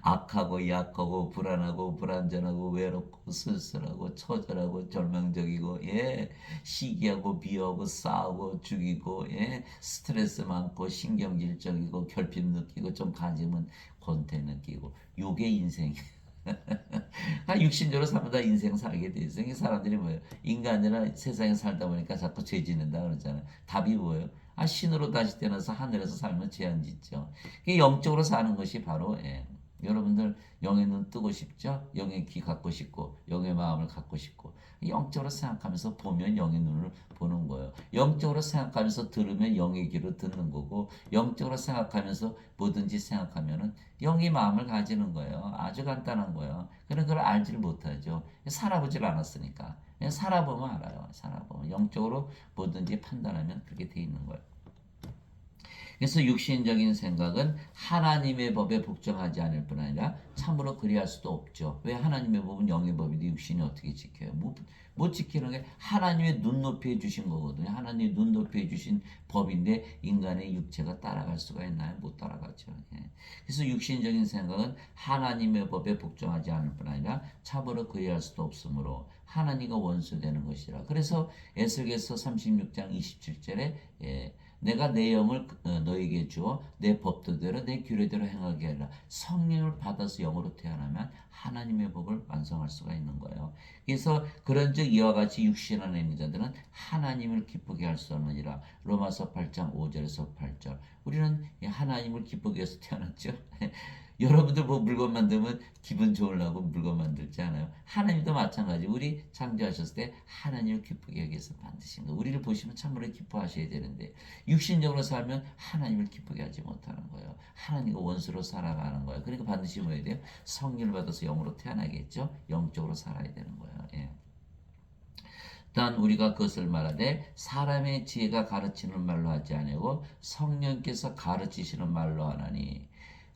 악하고 약하고 불안하고 불안전하고 외롭고 쓸쓸하고 처절하고 절망적이고 예 시기하고 비하고 싸우고 죽이고 예 스트레스 많고 신경질적이고 결핍 느끼고 좀 가지면 권태 느끼고 요게 인생. 육신적으로 살다 인생 살게 돼 있어요. 이 사람들이 뭐예요? 인간이나 세상에 살다 보니까 자꾸 죄 짓는다 그러잖아요. 답이 뭐예요? 신으로 다시 태어나서 하늘에서 살면 죄 안 짓죠. 영적으로 사는 것이 바로 예. 여러분들 영의 눈 뜨고 싶죠? 영의 귀 갖고 싶고 영의 마음을 갖고 싶고 영적으로 생각하면서 보면 영의 눈을 보는 거예요. 영적으로 생각하면서 들으면 영의 귀로 듣는 거고 영적으로 생각하면서 뭐든지 생각하면은 영의 마음을 가지는 거예요. 아주 간단한 거예요. 그런 걸 알지를 못하죠. 살아보질 않았으니까. 살아보면 알아요. 살아보면 영적으로 뭐든지 판단하면 그렇게 돼 있는 거예요. 그래서 육신적인 생각은 하나님의 법에 복종하지 않을 뿐 아니라 참으로 그리할 수도 없죠. 왜 하나님의 법은 영의 법인데 육신이 어떻게 지켜요? 못 지키는 게 하나님의 눈높이에 주신 거거든요. 하나님의 눈높이에 주신 법인데 인간의 육체가 따라갈 수가 있나요? 못 따라가죠. 예. 그래서 육신적인 생각은 하나님의 법에 복종하지 않을 뿐 아니라 참으로 그리할 수도 없으므로 하나님과 원수되는 것이라. 그래서 에스겔서 36장 27절에 내가 내 영을 너에게 주어 내 법도대로 내 규례대로 행하게 하라. 성령을 받아서 영으로 태어나면 하나님의 법을 완성할 수가 있는 거예요. 그래서 그런즉 이와 같이 육신 안에 있는 자들은 하나님을 기쁘게 할 수 없느니라. 로마서 8장 5절에서 8절. 우리는 하나님을 기쁘게 해서 태어났죠. 여러분들 뭐 물건 만들면 기분 좋으려고 물건 만들지 않아요? 하나님도 마찬가지. 우리 창조하셨을 때 하나님을 기쁘게 하기 위해서 만드신 거. 우리를 보시면 참으로 기뻐하셔야 되는데 육신적으로 살면 하나님을 기쁘게 하지 못하는 거예요. 하나님과 원수로 살아가는 거예요. 그러니까 반드시 뭐 해야 돼요? 성령을 받아서 영으로 태어나겠죠? 영적으로 살아야 되는 거예요. 예. 단 우리가 그것을 말하되 사람의 지혜가 가르치는 말로 하지 아니하고 성령께서 가르치시는 말로 하나니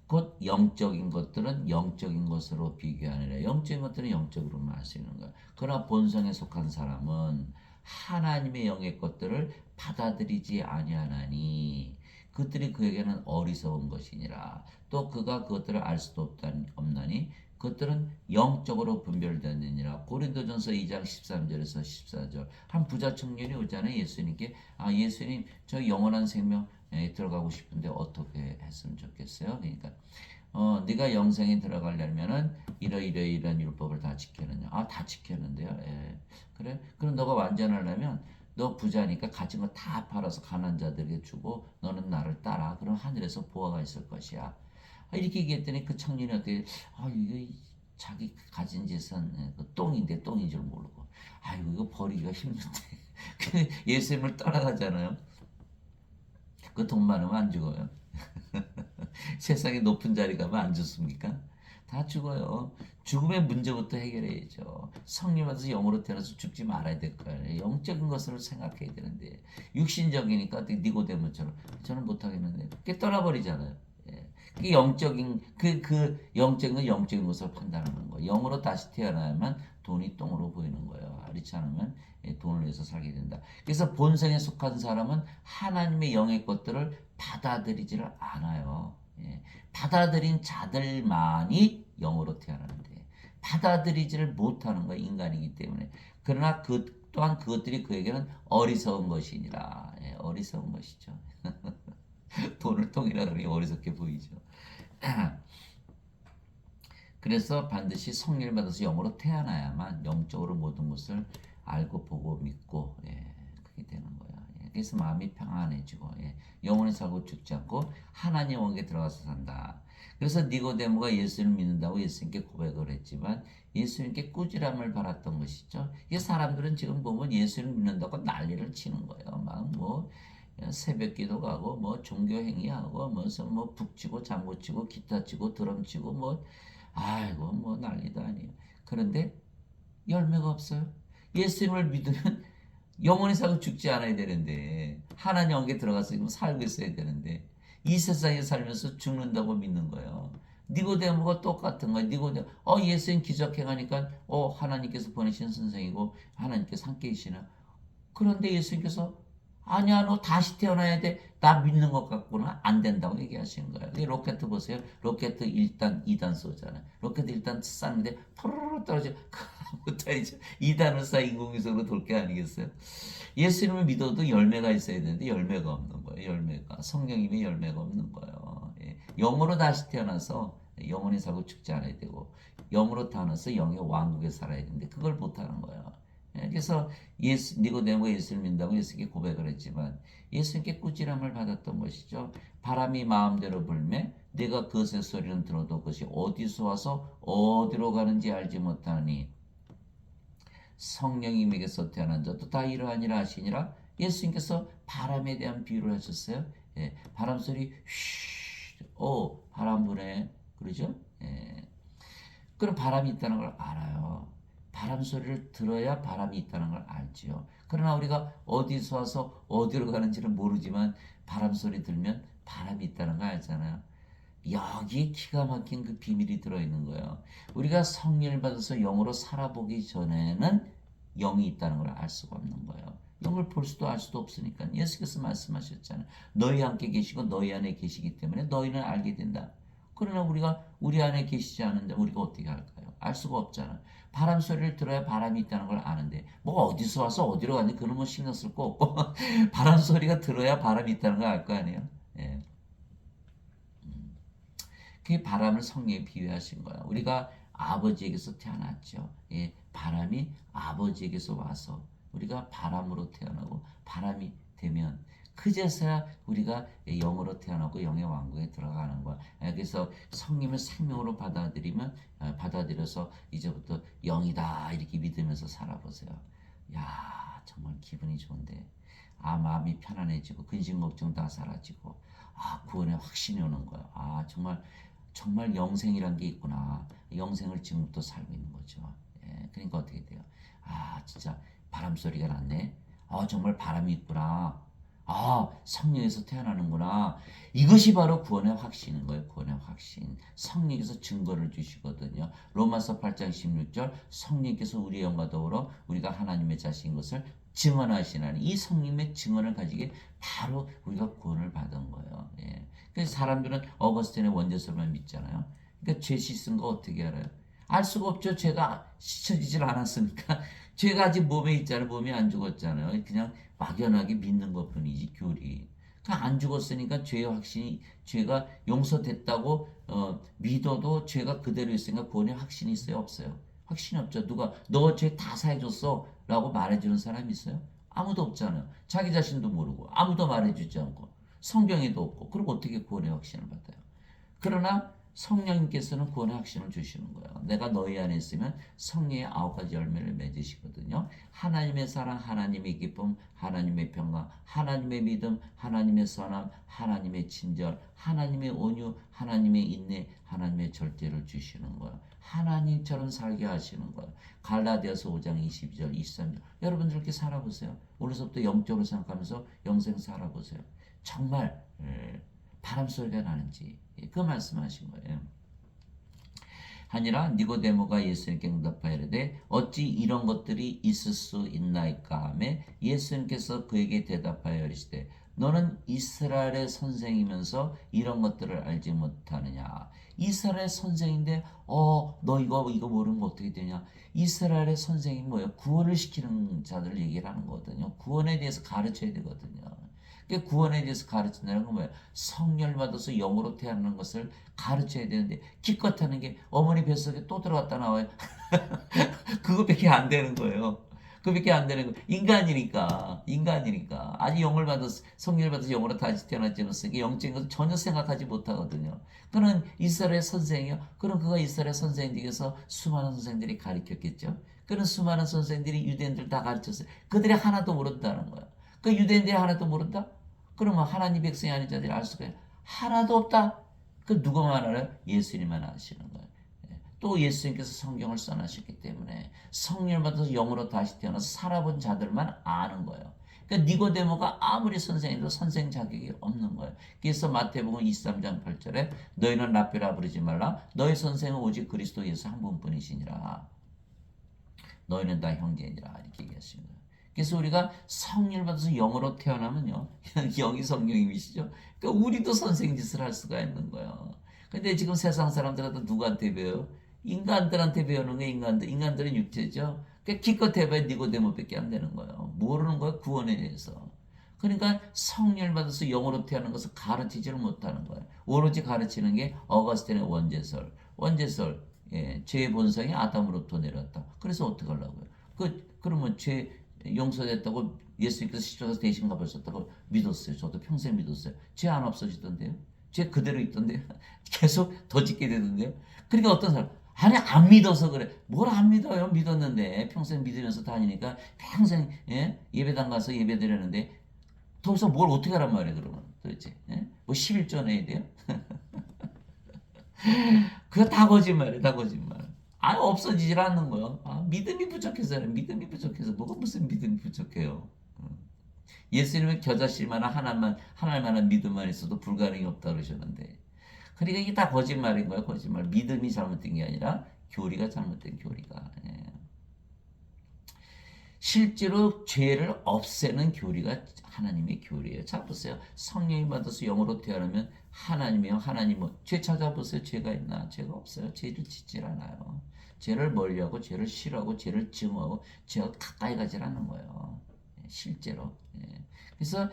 곧 영적인 것들은 영적인 것으로 비교하느라. 영적인 것들은 영적으로만 할 수 있는 거야. 그러나 본성에 속한 사람은 하나님의 영의 것들을 받아들이지 아니하나니 그들이 그에게는 어리석은 것이니라. 또 그가 그것들을 알 수도 없나니 그것들은 영적으로 분별되느니라. 고린도전서 2장 13절에서 14절. 한 부자 청년이 오잖아요. 예수님께. 예수님 저 영원한 생명 들어가고 싶은데 어떻게 했으면 좋겠어요? 그러니까 네가 영생에 들어가려면은 이런 율법을 다 지켰느냐? 다 지켰는데요. 예. 그래? 그럼 너가 완전하려면 너 부자니까 가진 거 다 팔아서 가난한 자들에게 주고 너는 나를 따라. 그럼 하늘에서 보화가 있을 것이야. 이렇게 얘기했더니 그 청년이 어떻게 이거 자기 가진 재산 그 똥인데 똥인 줄 모르고 아이고 이거 버리기가 힘든데 예수님을 떠나가잖아요. 그 돈 많으면 안 죽어요. 세상에 높은 자리 가면 안 죽습니까? 다 죽어요. 죽음의 문제부터 해결해야죠. 성령 받아서 영으로 태어나서 죽지 말아야 될 거예요. 영적인 것을 생각해야 되는데 육신적이니까 니고데모처럼 저는 못하겠는데 그게 떠나버리잖아요. 예. 그 영적인 그 영적인 건 영적인 것을 판단하는 거예요. 영으로 다시 태어나야만 돈이 똥으로 보이는 거예요. 그렇지 않으면 돈을 위해서 살게 된다. 그래서 본성에 속한 사람은 하나님의 영의 것들을 받아들이지를 않아요. 예. 받아들인 자들만이 영으로 태어나는데 받아들이지를 못하는 거예요. 인간이기 때문에. 그러나 그 또한 그것들이 그에게는 어리석은 것이니라. 예, 어리석은 것이죠. 돈을 똥이라 그러니 어리석게 보이죠. 그래서 반드시 성령을 받아서 영으로 태어나야만 영적으로 모든 것을 알고 보고 믿고 그게 되는 거야. 그래서 마음이 평안해지고 영원히 살고 죽지 않고 하나님 영역에 들어가서 산다. 그래서 니고데모가 예수를 믿는다고 예수님께 고백을 했지만 예수님께 꾸지람을 받았던 것이죠. 이 사람들은 지금 보면 예수를 믿는다고 난리를 치는 거예요. 막 뭐 새벽기도 가고 뭐 종교 행위하고 뭐 북치고 장구치고 기타 치고 드럼 치고 뭐 아이고 뭐 난리도 아니에요. 그런데 열매가 없어요. 예수님을 믿으면 영원히 살고 죽지 않아야 되는데 하나님 영에 들어가서 살고 있어야 되는데 이 세상에 살면서 죽는다고 믿는 거예요. 니고데모가 똑같은 거예요. 니고데모 예수님 기적 행하니까 하나님께서 보내신 선생이고 하나님께서 함께 계시나. 그런데 예수님께서 아니야 너 다시 태어나야 돼. 나 믿는 것 같구나. 안 된다고 얘기하시는 거예요. 이 로켓 보세요. 로켓 1단 2단 쏘잖아요. 로켓 1단 쐈는데 푸르르 떨어져. 그다음부터 이제 2단을 쏴 인공위성으로 돌 게 아니겠어요. 예수님을 믿어도 열매가 있어야 되는데 열매가 없는 거예요. 열매가 성령님의 열매가 없는 거예요. 영으로 다시 태어나서 영원히 살고 죽지 않아야 되고 영으로 태어나서 영의 왕국에 살아야 되는데 그걸 못하는 거예요. 그래서 니고데모가 예수를 믿는다고 예수님께 고백을 했지만 예수님께 꾸지람을 받았던 것이죠. 바람이 마음대로 불매 내가 그것의 소리는 들어도 그것이 어디서 와서 어디로 가는지 알지 못하니 성령님에게서 태어난 자도 다 이러하니라 하시니라. 예수님께서 바람에 대한 비유를 하셨어요. 바람 소리 바람 부네 그러죠. 그럼 바람이 있다는 걸 알아요. 바람 소리를 들어야 바람이 있다는 걸 알지요. 그러나 우리가 어디서 와서 어디로 가는지는 모르지만 바람 소리 들면 바람이 있다는 걸 알잖아요. 여기에 기가 막힌 그 비밀이 들어있는 거예요. 우리가 성령을 받아서 영으로 살아보기 전에는 영이 있다는 걸 알 수가 없는 거예요. 영을 볼 수도 알 수도 없으니까 예수께서 말씀하셨잖아요. 너희 함께 계시고 너희 안에 계시기 때문에 너희는 알게 된다. 그러나 우리가 우리 안에 계시지 않은데 우리가 어떻게 할까요? 알 수가 없잖아. 바람 소리를 들어야 바람이 있다는 걸 아는데 뭐 어디서 와서 어디로 가는지 그런 거 신경 쓸 거 없고 바람 소리가 들어야 바람이 있다는 걸 알 거 아니에요. 예. 그 바람을 성령에 비유하신 거야. 우리가 아버지에게서 태어났죠. 바람이 아버지에게서 와서 우리가 바람으로 태어나고 바람이 되면 그제서야 우리가 영으로 태어나고 영의 왕국에 들어가는 거야. 그래서 성령을 생명으로 받아들여서 이제부터 영이다 이렇게 믿으면서 살아보세요. 야 정말 기분이 좋은데 마음이 편안해지고 근심 걱정 다 사라지고 구원의 확신이 오는 거야. 정말 영생이란 게 있구나. 영생을 지금부터 살고 있는 거죠. 그러니까 어떻게 돼요? 진짜 바람 소리가 났네. 정말 바람이 있구나. 성령에서 태어나는구나. 이것이 바로 구원의 확신인 거예요. 구원의 확신. 성령께서 증거를 주시거든요. 로마서 8장 16절 성령께서 우리의 영과 더불어 우리가 하나님의 자식인 것을 증언하시나니 이 성령의 증언을 가지게 바로 우리가 구원을 받은 거예요. 그래서 사람들은 어거스틴의 원죄설만 믿잖아요. 그러니까 죄 씻은 거 어떻게 알아요? 알 수가 없죠. 죄가 씻어지질 않았으니까. 죄가 아직 몸에 있잖아요. 몸이 안 죽었잖아요. 그냥 막연하게 믿는 것뿐이지 교리. 그러니까 안 죽었으니까 죄의 확신이 죄가 용서됐다고 믿어도 죄가 그대로 있으니까 구원의 확신이 있어요? 없어요? 확신이 없죠. 누가 너 죄 다 사해줬어 라고 말해주는 사람이 있어요? 아무도 없잖아요. 자기 자신도 모르고 아무도 말해주지 않고 성경에도 없고 그리고 어떻게 구원의 확신을 받아요? 그러나 성령님께서는 구원의 확신을 주시는 거예요. 내가 너희 안에 있으면 성령의 9가지 열매를 맺으시거든요. 하나님의 사랑, 하나님의 기쁨, 하나님의 평강, 하나님의 믿음, 하나님의 선함, 하나님의 친절, 하나님의 온유, 하나님의 인내, 하나님의 절제를 주시는 거예요. 하나님처럼 살게 하시는 거예요. 갈라디아서 5장 22절, 23절. 여러분들 이렇게 살아보세요. 오늘서부터 영적으로 생각하면서 영생 살아보세요. 정말 바람 소리가 나는지 그 말씀하신 거예요. 하니라 니고데모가 예수님께 응답하여 이르되 어찌 이런 것들이 있을 수 있나이까 하며 예수님께서 그에게 대답하여 이르시되 너는 이스라엘의 선생이면서 이런 것들을 알지 못하느냐. 이스라엘의 선생인데 너 이거 모르는 거 어떻게 되냐. 이스라엘의 선생이 뭐예요? 구원을 시키는 자들을 얘기를 하는 거거든요. 구원에 대해서 가르쳐야 되거든요. 구원에 대해서 가르친다는 건 뭐예요? 성령을 받아서 영으로 태어나는 것을 가르쳐야 되는데 기껏 하는 게 어머니 뱃속에 또 들어갔다 나와요. 그거밖에 안 되는 거예요. 그밖에 안 되는 거. 인간이니까 아직 영을 받아서 성령을 받아서 영으로 다시 태어났지 않았으니까 영적인 것을 전혀 생각하지 못하거든요. 그는 이스라엘 선생이요. 그럼 그가 이스라엘 선생님에게서 수많은 선생들이 가르쳤겠죠. 그런 수많은 선생들이 유대인들 다 가르쳤어요. 그들이 하나도 모른다는 거야. 그 유대인들이 하나도 모른다? 그러면 하나님 백성이 아닌 자들이 알 수가 하나도 없다. 그 누구만 알아요? 예수님만 아시는 거예요. 또 예수님께서 성경을 써나셨기 때문에 성령을 받아서 영으로 다시 태어나서 살아본 자들만 아는 거예요. 그러니까 니고데모가 아무리 선생님도 선생 자격이 없는 거예요. 그래서 마태복음 23장 8절에 너희는 랍비라 부르지 말라. 너희 선생은 오직 그리스도 예수 한 분뿐이시니라. 너희는 다 형제니라. 이렇게 얘기하신 거예요. 그래서 우리가 성령을 받아서 영으로 태어나면요. 영이 성령님이시죠. 그러니까 우리도 선생 짓을 할 수가 있는 거예요. 근데 지금 세상 사람들한테 누구한테 배워요? 인간들한테 배우는 게 인간들은 육체죠. 그러니까 기껏 해봐야 니고데모밖에 안 되는 거예요. 모르는 거예요. 구원에 대해서. 그러니까 성령을 받아서 영으로 태어나는 것을 가르치지를 못하는 거예요. 오로지 가르치는 게 어거스틴의 원죄설. 죄의 본성이 아담으로부터 내려왔다. 그래서 어떻게 하려고요? 그러면 죄 용서됐다고 예수님께서 십자가에서 대신 갚으셨다고 믿었어요. 저도 평생 믿었어요. 죄 안 없어지던데요. 죄 그대로 있던데요. 계속 더 짓게 되던데요. 그러니까 어떤 사람 아니 안 믿어서 그래. 뭘 안 믿어요? 믿었는데 평생 믿으면서 다니니까 평생 예배당 가서 예배 드렸는데 더 이상 뭘 어떻게 하란 말이에요. 그러면 도대체 뭐 11조 내야 돼요? 그거 다 거짓말이에요. 다 거짓말. 없어지질 않는 거요. 믿음이 부족해서 믿음이 부족해서 뭐가 무슨 믿음이 부족해요. 예수님은 겨자씨만한 하나만한 믿음만 있어도 불가능이 없다 그러셨는데 그러니까 이게 다 거짓말인 거예요. 거짓말. 믿음이 잘못된 게 아니라 교리가 잘못된 교리가. 실제로 죄를 없애는 교리가 하나님의 교리예요. 자 보세요. 성령이 받아서 영으로 태어나면 하나님이요. 하나님은 죄 찾아보세요. 죄가 있나? 죄가 없어요. 죄를 짓질 않아요. 죄를 멀리하고 죄를 싫어하고 죄를 증오하고 죄와 가까이 가질 않는 거예요. 실제로. 그래서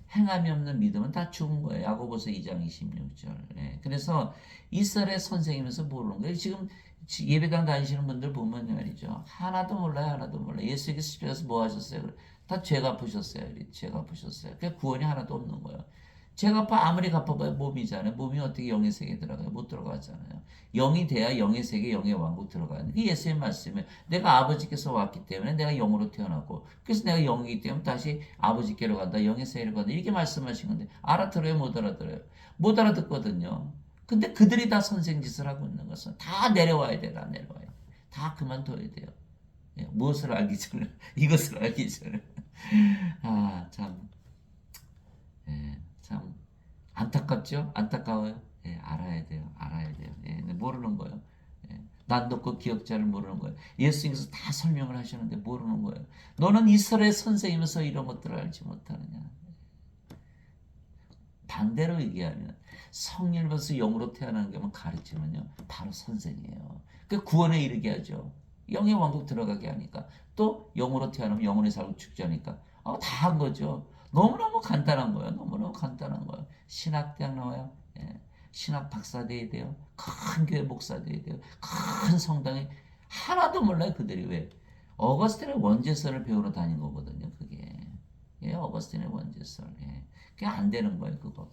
행함이 없는 믿음은 다 죽은 거예요. 야고보서 2장 26절. 그래서 이스라엘 선생이면서 모르는 거예요. 지금 예배당 다니시는 분들 보면 말이죠. 하나도 몰라요. 하나도 몰라요. 예수님께서 십자가에서 뭐 하셨어요? 다 죄 갚으셨어요. 죄 갚으셨어요. 그러니까 구원이 하나도 없는 거예요. 죄 갚아 아무리 갚아봐야 몸이잖아요. 몸이 어떻게 영의 세계에 들어가요? 못 들어가잖아요. 영이 돼야 영의 세계, 영의 왕국 들어가요. 그게 예수의 말씀이에요. 내가 아버지께서 왔기 때문에 내가 영으로 태어났고 그래서 내가 영이기 때문에 다시 아버지께로 간다. 영의 세계로 간다. 이렇게 말씀하신 건데 알아들어요? 못 알아들어요? 못 알아듣거든요. 근데 그들이 다 선생짓을 하고 있는 것은 다 내려와야 돼요. 다 내려와요. 다 그만둬야 돼요. 무엇을 알기 전에 이것을 알기 전에 참 참 안타깝죠? 안타까워요. 알아야 돼요. 알아야 돼요. 모르는 거예요. 난 놓고 기억자를 모르는 거예요. 예수님께서 다 설명을 하셨는데 모르는 거예요. 너는 이스라엘 선생이면서 이런 것들을 알지 못하느냐. 반대로 얘기하면 성령을 받아서 영으로 태어나는 것만 가르치면요. 바로 선생이에요. 그 구원에 이르게 하죠. 영의 왕국 들어가게 하니까 또 영으로 태어나면 영혼의 삶을 죽지 하니까 다 한 거죠. 너무너무 간단한 거예요. 너무너무 간단한 거예요. 신학대학 나와요. 신학 박사 돼야 돼요. 큰 교회 목사 돼야 돼요. 큰 성당에 하나도 몰라요. 그들이 왜? 어거스틴의 원죄설을 배우러 다닌 거거든요. 그게. 어거스틴의 원죄설. 그게 안 되는 거예요. 그거.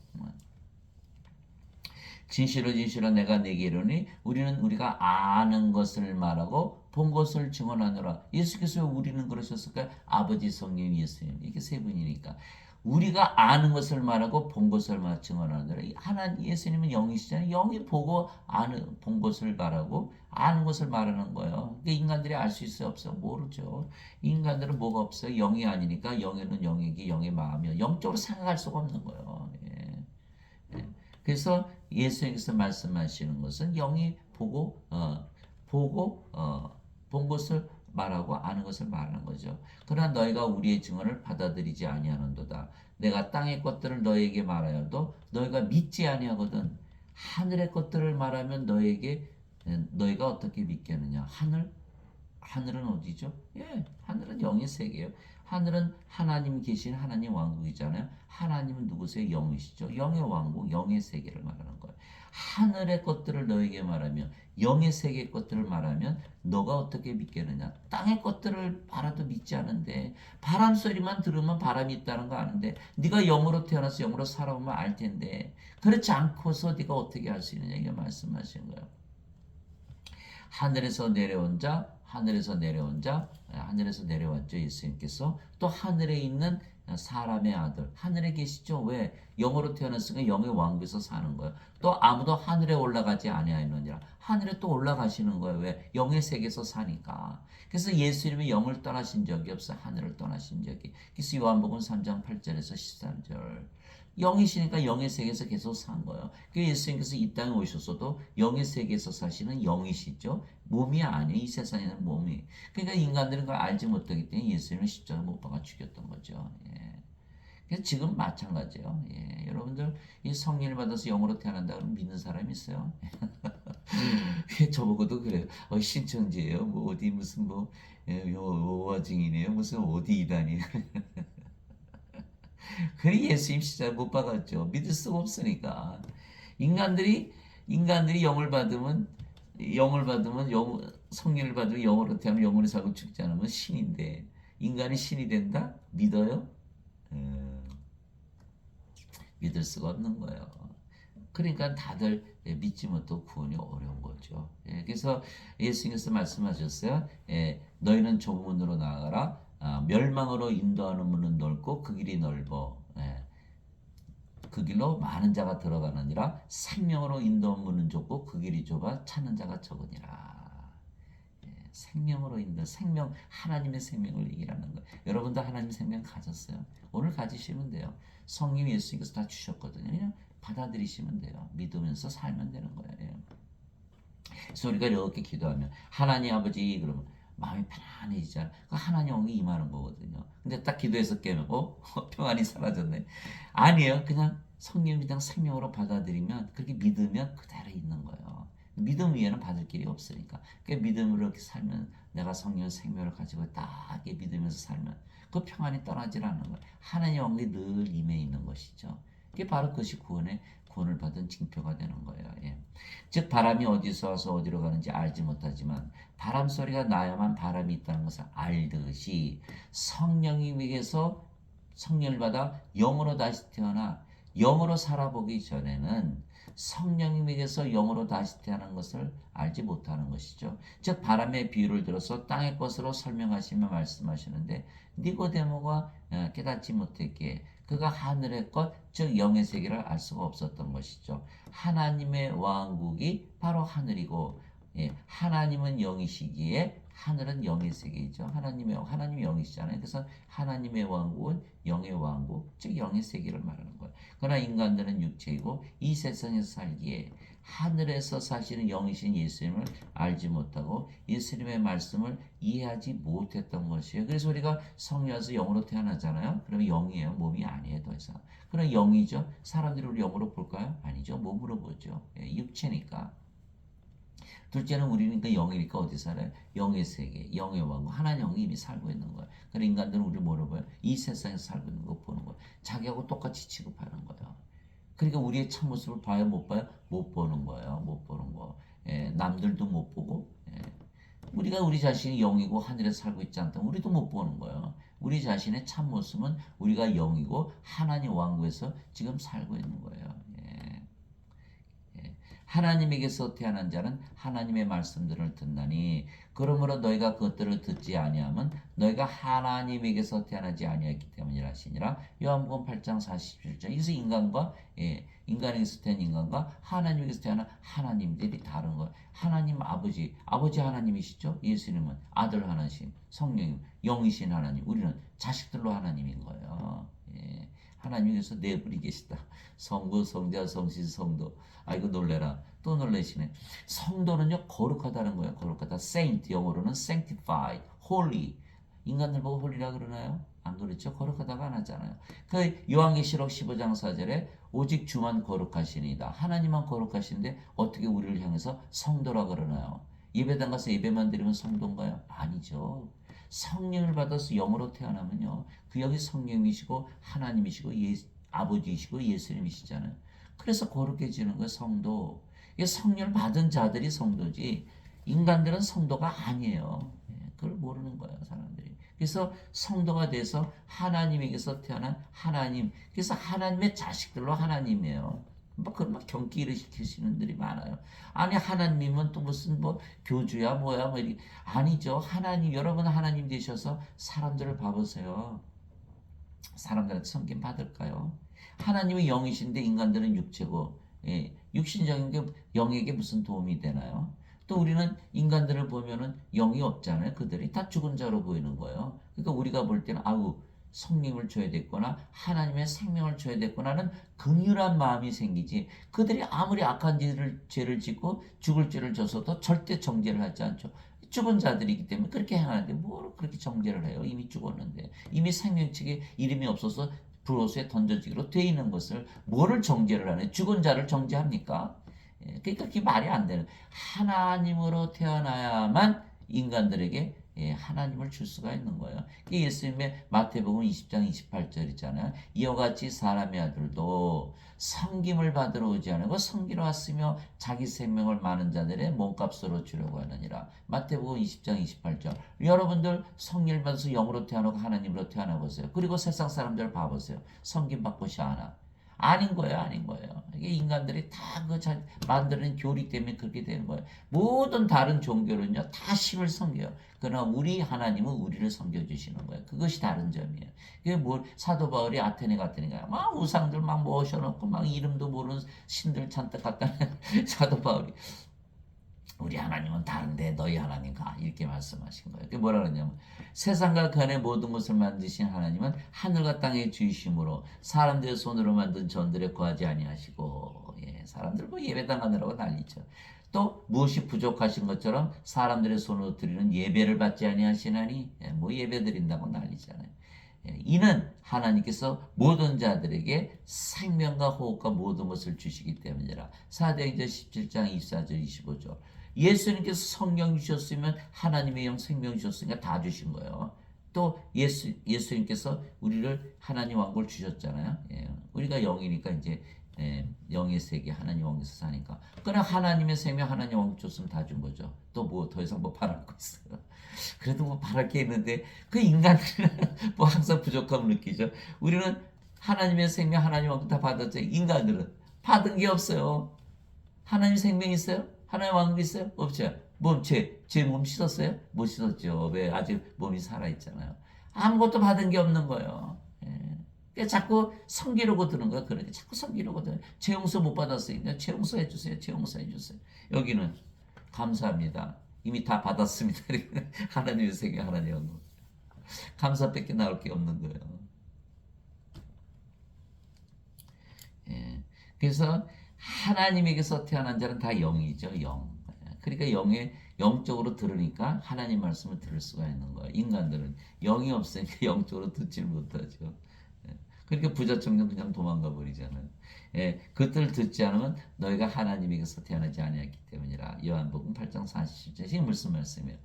진실로 진실로 내가 내게 이르니 우리는 우리가 아는 것을 말하고 본 것을 증언하노라. 예수께서 우리는 그러셨을까요? 아버지, 성령, 예수님. 이게 세 분이니까. 우리가 아는 것을 말하고 본 것을 증언하노라. 하나님 예수님은 영이시잖아요. 영이 보고 본 것을 말하고 아는 것을 말하는 거예요. 그러니까 인간들이 알 수 있어요? 없어요? 모르죠. 인간들은 뭐가 없어요? 영이 아니니까 영에는 영이기 영의 마음이요. 영적으로 생각할 수가 없는 거예요. 그래서 예수님께서 말씀하시는 것은 영이 보고 본 것을 말하고 아는 것을 말하는 거죠. 그러나 너희가 우리의 증언을 받아들이지 아니하는도다. 내가 땅의 것들을 너희에게 말하여도 너희가 믿지 아니하거든. 하늘의 것들을 말하면 너희가 어떻게 믿겠느냐? 하늘은 어디죠? 예, 하늘은 영의 세계예요. 하늘은 하나님 계신 하나님 왕국이잖아요. 하나님은 누구세요? 영이시죠. 영의 왕국, 영의 세계를 말하는 거예요. 하늘의 것들을 너에게 말하면, 영의 세계의 것들을 말하면 너가 어떻게 믿겠느냐? 땅의 것들을 말아도 믿지 않은데 바람 소리만 들으면 바람이 있다는 거 아는데 네가 영으로 태어나서 영으로 살아오면 알 텐데 그렇지 않고서 네가 어떻게 할 수 있느냐 이게 말씀하신 거예요. 하늘에서 내려온 자, 하늘에서 내려왔죠. 예수님께서 또 하늘에 있는 사람의 아들, 하늘에 계시죠. 왜? 영으로 태어났으니까 영의 왕국에서 사는 거예요. 또 아무도 하늘에 올라가지 아니하느니라. 하늘에 또 올라가시는 거예요. 왜? 영의 세계에서 사니까. 그래서 예수님이 영을 떠나신 적이 없어요. 하늘을 떠나신 적이. 그래서 요한복음 3장 8절에서 13절. 영이시니까 영의 세계에서 계속 산 거예요. 그 예수님께서 이 땅에 오셨어도 영의 세계에서 사시는 영이시죠. 몸이 아니에요. 이 세상에는 몸이. 그러니까 인간들은 그걸 알지 못하기 때문에 예수님은 십자가 못 박아 죽였던 거죠. 예. 그래서 지금 마찬가지예요. 예. 여러분들 이 성령을 받아서 영으로 태어난다 그러면 믿는 사람이 있어요. 저보고도 그래요. 신천지예요. 뭐 어디 무슨 뭐 요화증이네요. 무슨 어디 이단이에요. 그래 예수님 십자가 못 박았죠. 믿을 수가 없으니까. 인간들이 영을 받으면 성령을 받으면 영으로 태어나면 영으로 살고 죽지 않으면 신인데 인간이 신이 된다? 믿어요? 믿을 수가 없는 거예요. 그러니까 다들 믿지 못하고 구원이 어려운 거죠. 그래서 예수님께서 말씀하셨어요. 너희는 좁은 문으로 나아가라. 멸망으로 인도하는 문은 넓고 그 길이 넓어. 그 길로 많은 자가 들어가느니라. 생명으로 인도하는 문은 좁고 그 길이 좁아 찾는 자가 적으니라. 생명으로 생명, 하나님의 생명을 얘기하는 거예요. 여러분도 하나님의 생명 가졌어요. 오늘 가지시면 돼요. 성령 예수님께서 다 주셨거든요. 그냥 받아들이시면 돼요. 믿으면서 살면 되는 거예요. 그래서 우리가 이렇게 기도하면 하나님 아버지 그러면 마음이 편안해지잖아. 그 하나님 영이 임하는 거거든요. 근데 딱 기도해서 깨면 평안이 사라졌네. 아니에요. 그냥 성령 그냥 생명으로 받아들이면 그렇게 믿으면 그대로 있는 거예요. 믿음 위에는 받을 길이 없으니까. 그 믿음으로 이렇게 살면 내가 성령 생명을 가지고 딱 믿으면서 살면 그 평안이 떠나질 않는 거예요. 하나님 영이 늘 임해 있는 것이죠. 그게 바로 그것이 구원을 받은 징표가 되는 거예요. 예. 즉 바람이 어디서 와서 어디로 가는지 알지 못하지만 바람 소리가 나야만 바람이 있다는 것을 알듯이 성령님에게서 성령을 받아 영으로 다시 태어나 영으로 살아보기 전에는 성령님에게서 영으로 다시 태어난 것을 알지 못하는 것이죠. 즉 바람의 비유를 들어서 땅의 것으로 설명하시며 말씀하시는데 니고데모가 깨닫지 못했기에 그가 하늘의 것, 즉 영의 세계를 알 수가 없었던 것이죠. 하나님의 왕국이 바로 하늘이고 하나님은 영이시기에 하늘은 영의 세계이죠. 하나님 영이시잖아요. 그래서 하나님의 왕국은 영의 왕국, 즉 영의 세계를 말하는 거예요. 그러나 인간들은 육체이고 이 세상에서 살기에 하늘에서 사시는 영이신 예수님을 알지 못하고 예수님의 말씀을 이해하지 못했던 것이에요. 그래서 우리가 성령에서 영으로 태어나잖아요. 그러면 영이에요. 몸이 아니에요. 더 이상. 그럼 영이죠. 사람들이 우리 영으로 볼까요? 아니죠. 몸으로 보죠. 육체니까. 둘째는 우리는 그 영이니까 어디 살아요? 영의 세계, 영의 왕국, 하나님 영이 이미 살고 있는 거예요. 그래서 인간들은 우리를 뭐로 봐요? 이 세상에서 살고 있는 거 보는 거예요. 자기하고 똑같이 취급하는 거예요. 그러니까 우리의 참모습을 봐요? 못 봐요? 못 보는 거예요. 못 보는 거. 남들도 못 보고 우리가 우리 자신이 영이고 하늘에 살고 있지 않다면 우리도 못 보는 거예요. 우리 자신의 참모습은 우리가 영이고 하나님 왕국에서 지금 살고 있는 거예요. 하나님에게서 태어난 자는 하나님의 말씀들을 듣나니 그러므로 너희가 그것들을 듣지 아니하면 너희가 하나님에게서 태어나지 아니했기 때문이라 하시니라. 요한복음 8장 47절. 그래서 인간에게서 태어난 인간과 하나님에게서 태어난 하나님들이 다른 거예요. 하나님 아버지 하나님이시죠. 예수님은 아들 하나님, 성령님, 영이신 하나님. 우리는 자식들로 하나님인 거예요. 하나님께서 네 분이 계시다. 성부, 성자, 성신, 성도. 아이고 놀래라. 또 놀래시네. 성도는요 거룩하다는 거예요. 거룩하다. saint 영어로는 sanctified, holy. 인간들 보고 홀리라 그러나요? 안 그렇죠. 거룩하다고 안 하잖아요. 그 요한계시록 15장 4절에 오직 주만 거룩하시니이다. 하나님만 거룩하신데 어떻게 우리를 향해서 성도라 그러나요? 예배당 가서 예배만 드리면 성도인가요? 아니죠. 성령을 받아서 영으로 태어나면요. 그 여기 성령이시고 하나님이시고 아버지이시고 예수님이시잖아요. 그래서 거룩해지는 거예요. 성도. 이게 성령을 받은 자들이 성도지 인간들은 성도가 아니에요. 그걸 모르는 거예요. 사람들이. 그래서 성도가 돼서 하나님에게서 태어난 하나님. 그래서 하나님의 자식들로 하나님이에요. 뭐 그런 막 경기를 시키시는 분들이 많아요. 아니 하나님이면 또 무슨 뭐 교주야 뭐야 뭐 이렇게 아니죠. 하나님 여러분 하나님 되셔서 사람들을 봐보세요. 사람들한테 섬김 받을까요? 하나님은 영이신데 인간들은 육체고 예, 육신적인 게 영에게 무슨 도움이 되나요? 또 우리는 인간들을 보면은 영이 없잖아요. 그들이 다 죽은 자로 보이는 거예요. 그러니까 우리가 볼 때는 아우 성령을 줘야 됐거나 하나님의 생명을 줘야 됐거나는 긍휼한 마음이 생기지. 그들이 아무리 악한 죄를 짓고 죽을 죄를 져서도 절대 정죄를 하지 않죠. 죽은 자들이기 때문에 그렇게 행하는데 뭘 그렇게 정죄를 해요? 이미 죽었는데 이미 생명책에 이름이 없어서 불호수에 던져지기로 돼 있는 것을 뭐를 정죄를 하네? 죽은 자를 정죄합니까? 그러니까 그게 말이 안 되는. 하나님으로 태어나야만 인간들에게 하나님을 줄 수가 있는 거예요. 이게 예수님의 마태복음 20장 28절이잖아요. 이와 같이 사람의 아들도 섬김을 받으러 오지 않고 섬기러 왔으며 자기 생명을 많은 자들의 몸값으로 주려고 하느니라. 마태복음 20장 28절. 여러분들 성령 받아서 영으로 태어나고 하나님으로 태어나 보세요. 그리고 세상 사람들 봐보세요. 섬김 받고 샤나. 아닌 거예요, 아닌 거예요. 이게 인간들이 다 그 만드는 교리 때문에 그렇게 되는 거예요. 모든 다른 종교는요, 다 신을 섬겨요. 그러나 우리 하나님은 우리를 섬겨주시는 거예요. 그것이 다른 점이에요. 그게 뭘, 사도 바울이 아테네 갔더니까 막 우상들 막 모셔놓고 막 이름도 모르는 신들 잔뜩 갖다 사도 바울이. 우리 하나님은 다른데 너희 하나님과 이렇게 말씀하신 거예요. 그게 뭐라 그러냐면 세상과 그 안에 모든 것을 만드신 하나님은 하늘과 땅의 주이심으로 사람들의 손으로 만든 전들에 거하지 아니하시고 사람들 뭐 예배당 가느라고 난리죠. 또 무엇이 부족하신 것처럼 사람들의 손으로 드리는 예배를 받지 아니하시나니 뭐 예배 드린다고 난리잖아요. 이는 하나님께서 모든 자들에게 생명과 호흡과 모든 것을 주시기 때문이라. 사도행전 17장 24절 25절. 예수님께서 성령 주셨으면 하나님의 영 생명 주셨으니까 다 주신 거예요. 또 예수님께서 우리를 하나님 왕국을 주셨잖아요. 우리가 영이니까 이제 영의 세계 하나님 왕국에서 사니까. 그러나 하나님의 생명 하나님 왕국 줬으면 다 준 거죠. 또 뭐 더 이상 뭐 바랄 거 있어요. 그래도 뭐 바랄 게 있는데 그 인간들은 뭐 항상 부족함을 느끼죠. 우리는 하나님의 생명 하나님 왕국 다 받았죠. 인간들은 받은 게 없어요. 하나님 생명 있어요? 하나님 왕국 있어요? 없죠. 제 몸 씻었어요? 못 씻었죠. 왜? 아직 몸이 살아있잖아요. 아무것도 받은 게 없는 거예요. 그러니까 자꾸 섬기려고 드는 거야. 그러니까 자꾸 섬기려고 드는 거야. 재용서 못 받았어요. 재용서 해주세요. 재용서 해주세요. 여기는 감사합니다. 이미 다 받았습니다. 하나님의 생명 하나님 왕국. 감사밖에 나올 게 없는 거예요. 그래서 하나님에게서 태어난 자는 다 영이죠, 영. 그러니까 영적으로 들으니까 하나님 말씀을 들을 수가 있는 거예요. 인간들은 영이 없으니까 영적으로 듣질 못하죠. 그러니까 부자 청년 그냥 도망가 버리잖아요. 그것들을 듣지 않으면 너희가 하나님에게서 태어나지 아니했기 때문이라. 요한복음 8장 40절 무슨 말씀이에요?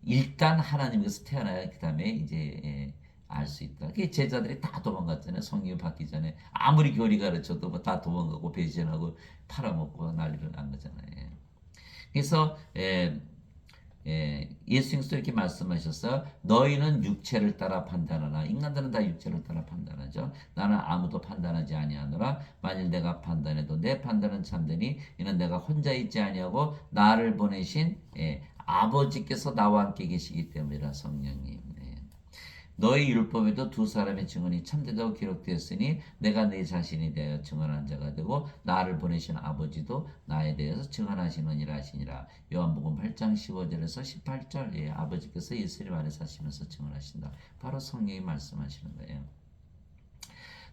일단 하나님에게서 태어나야 그 다음에 이제 알 수 있다. 그 제자들이 다 도망갔잖아요. 성령이 받기 전에 아무리 교리 가르쳐도 뭐 다 도망가고 배신하고 팔아먹고 난리를 난 거잖아요. 그래서 예수님께서 이렇게 말씀하셔서 너희는 육체를 따라 판단하나. 인간들은 다 육체를 따라 판단하죠. 나는 아무도 판단하지 아니하노라. 만일 내가 판단해도 내 판단은 참되니 이는 내가 혼자 있지 아니하고 나를 보내신 아버지께서 나와 함께 계시기 때문이라. 성령님. 너희 율법에도 두 사람의 증언이 참되다고 기록되었으니 내가 내 자신에 대하여 증언한 자가 되고 나를 보내신 아버지도 나에 대해서 증언하시느니라 하시니라. 요한복음 8장 15절에서 18절. 아버지께서 예수님 안에 사시면서 증언하신다. 바로 성령이 말씀하시는 거예요.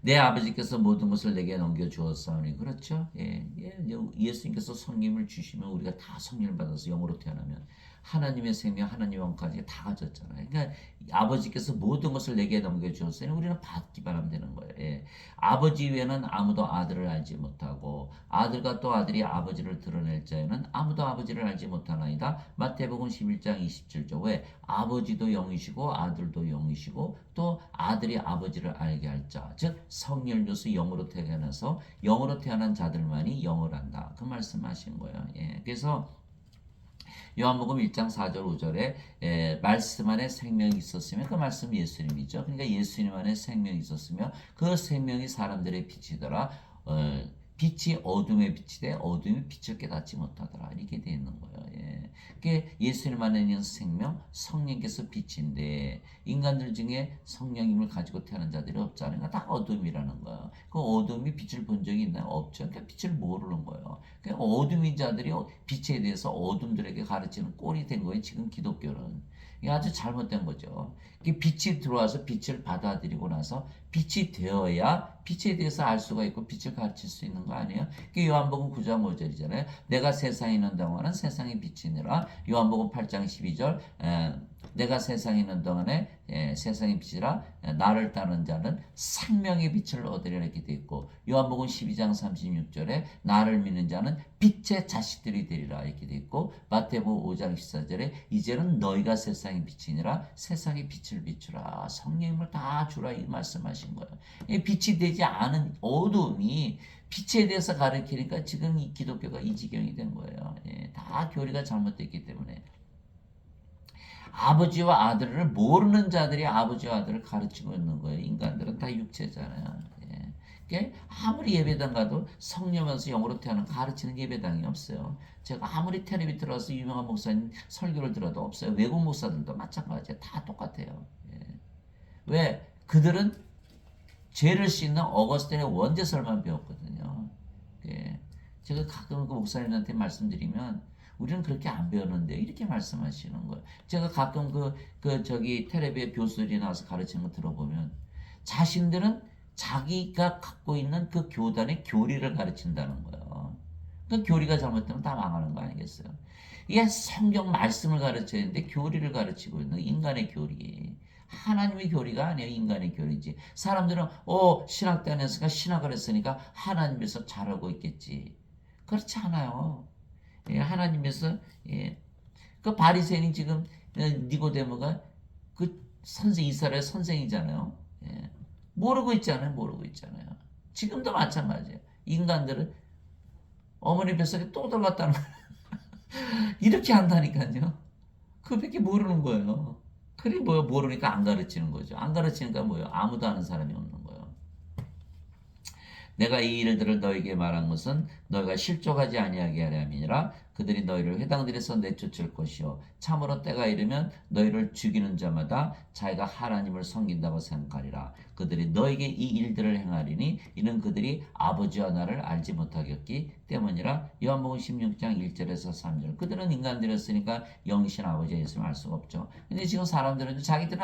내 아버지께서 모든 것을 내게 넘겨주었사오니 그렇죠? 예수님께서 성령을 주시면 우리가 다 성령을 받아서 영으로 태어나면 하나님의 생명, 하나님의 영까지 다 가졌잖아요. 그러니까 아버지께서 모든 것을 내게 넘겨주었으니 우리는 받기만 하면 되는 거예요. 아버지 외에는 아무도 아들을 알지 못하고 아들과 또 아들이 아버지를 드러낼 자에는 아무도 아버지를 알지 못하나이다. 마태복음 11장 27절. 왜? 아버지도 영이시고 아들도 영이시고 또 아들이 아버지를 알게 할 자, 즉 성령을 줘서 영으로 태어나서 영으로 태어난 자들만이 영을 안다. 그 말씀하신 거예요. 그래서 요한복음 1장 4절 5절에 말씀 안에 생명이 있었으며 그 말씀이 예수님이죠. 그러니까 예수님 안에 생명이 있었으며 그 생명이 사람들의 빛이더라. 빛이 어둠의 빛이 돼 어둠이 빛을 깨닫지 못하더라. 이렇게 되어 있는 거예요. 그게 예수님 안에 있는 생명, 성령께서 빛인데 인간들 중에 성령님을 가지고 태어난 자들이 없잖아요. 그러니까 다 어둠이라는 거예요. 그 어둠이 빛을 본 적이 있나요? 없죠. 그러니까 빛을 모르는 거예요. 그러니까 어둠인 자들이 빛에 대해서 어둠들에게 가르치는 꼴이 된 거예요. 지금 기독교는. 이게 아주 잘못된 거죠. 빛이 들어와서 빛을 받아들이고 나서 빛이 되어야 빛에 대해서 알 수가 있고 빛을 가르칠 수 있는 거 아니에요? 요한복음 9장 5절이잖아요. 내가 세상에 있는 동안은 세상의 빛이니라. 요한복음 8장 12절 내가 세상에 있는 동안에 세상의 빛이라 나를 따르는 자는 생명의 빛을 얻으리라 이렇게 되어 있고 요한복음 12장 36절에 나를 믿는 자는 빛의 자식들이 되리라 이렇게 되어 있고 마태복음 5장 14절에 이제는 너희가 세상의 빛이니라 세상의 빛을 비추라 성령님을 다 주라 이 말씀하신 거예요. 빛이 되지 않은 어둠이 빛에 대해서 가르치니까 지금 이 기독교가 이 지경이 된 거예요. 다 교리가 잘못됐기 때문에 아버지와 아들을 모르는 자들이 아버지와 아들을 가르치고 있는 거예요. 인간들은 다 육체잖아요. 아무리 예배당 가도 성령면서 영으로 태어나는 가르치는 예배당이 없어요. 제가 아무리 텔레비 들어서 유명한 목사님 설교를 들어도 없어요. 외국 목사들도 마찬가지예요. 다 똑같아요. 왜? 그들은 죄를 씻는 어거스틴의 원죄설만 배웠거든요. 제가 가끔 그 목사님한테 말씀드리면 우리는 그렇게 안 배웠는데 이렇게 말씀하시는 거예요. 제가 가끔 저기 텔레비에 교수들이 나와서 가르치는 거 들어보면 자신들은 자기가 갖고 있는 그 교단의 교리를 가르친다는 거예요. 그 교리가 잘못되면 다 망하는 거 아니겠어요? 이게 성경 말씀을 가르쳐야 되는데 교리를 가르치고 있는 인간의 교리. 하나님의 교리가 아니에요. 인간의 교리지. 사람들은 신학 다녔으니까 신학을 했으니까 하나님에서 잘하고 있겠지. 그렇지 않아요. 하나님에서 그 바리새인이 지금 니고데모가 그 이스라엘 선생이잖아요. 모르고 있잖아요. 지금도 마찬가지예요. 인간들은 어머니 뱃속에 또 들어갔다는 이렇게 한다니까요. 그밖에 모르는 거예요. 그게 뭐예요? 모르니까 안 가르치는 거죠. 안 가르치니까 뭐예요? 아무도 아는 사람이 없는 거예요. 내가 이 일들을 너에게 말한 것은 너희가 실족하지 아니하게 하려 함이니라. 그들이 너희를 회당들에서 내쫓을 것이요 참으로 때가 이르면 너희를 죽이는 자마다 자기가 하나님을 섬긴다고 생각하리라. 그들이 너에게 이 일들을 행하리니 이는 그들이 아버지와 나를 알지 못하겠기 때문이라. 요한복음 16장 1절에서 3절. 그들은 인간들이었으니까 영이신 아버지 예수님을 알 수가 없죠. 근데 지금 사람들은 자기들은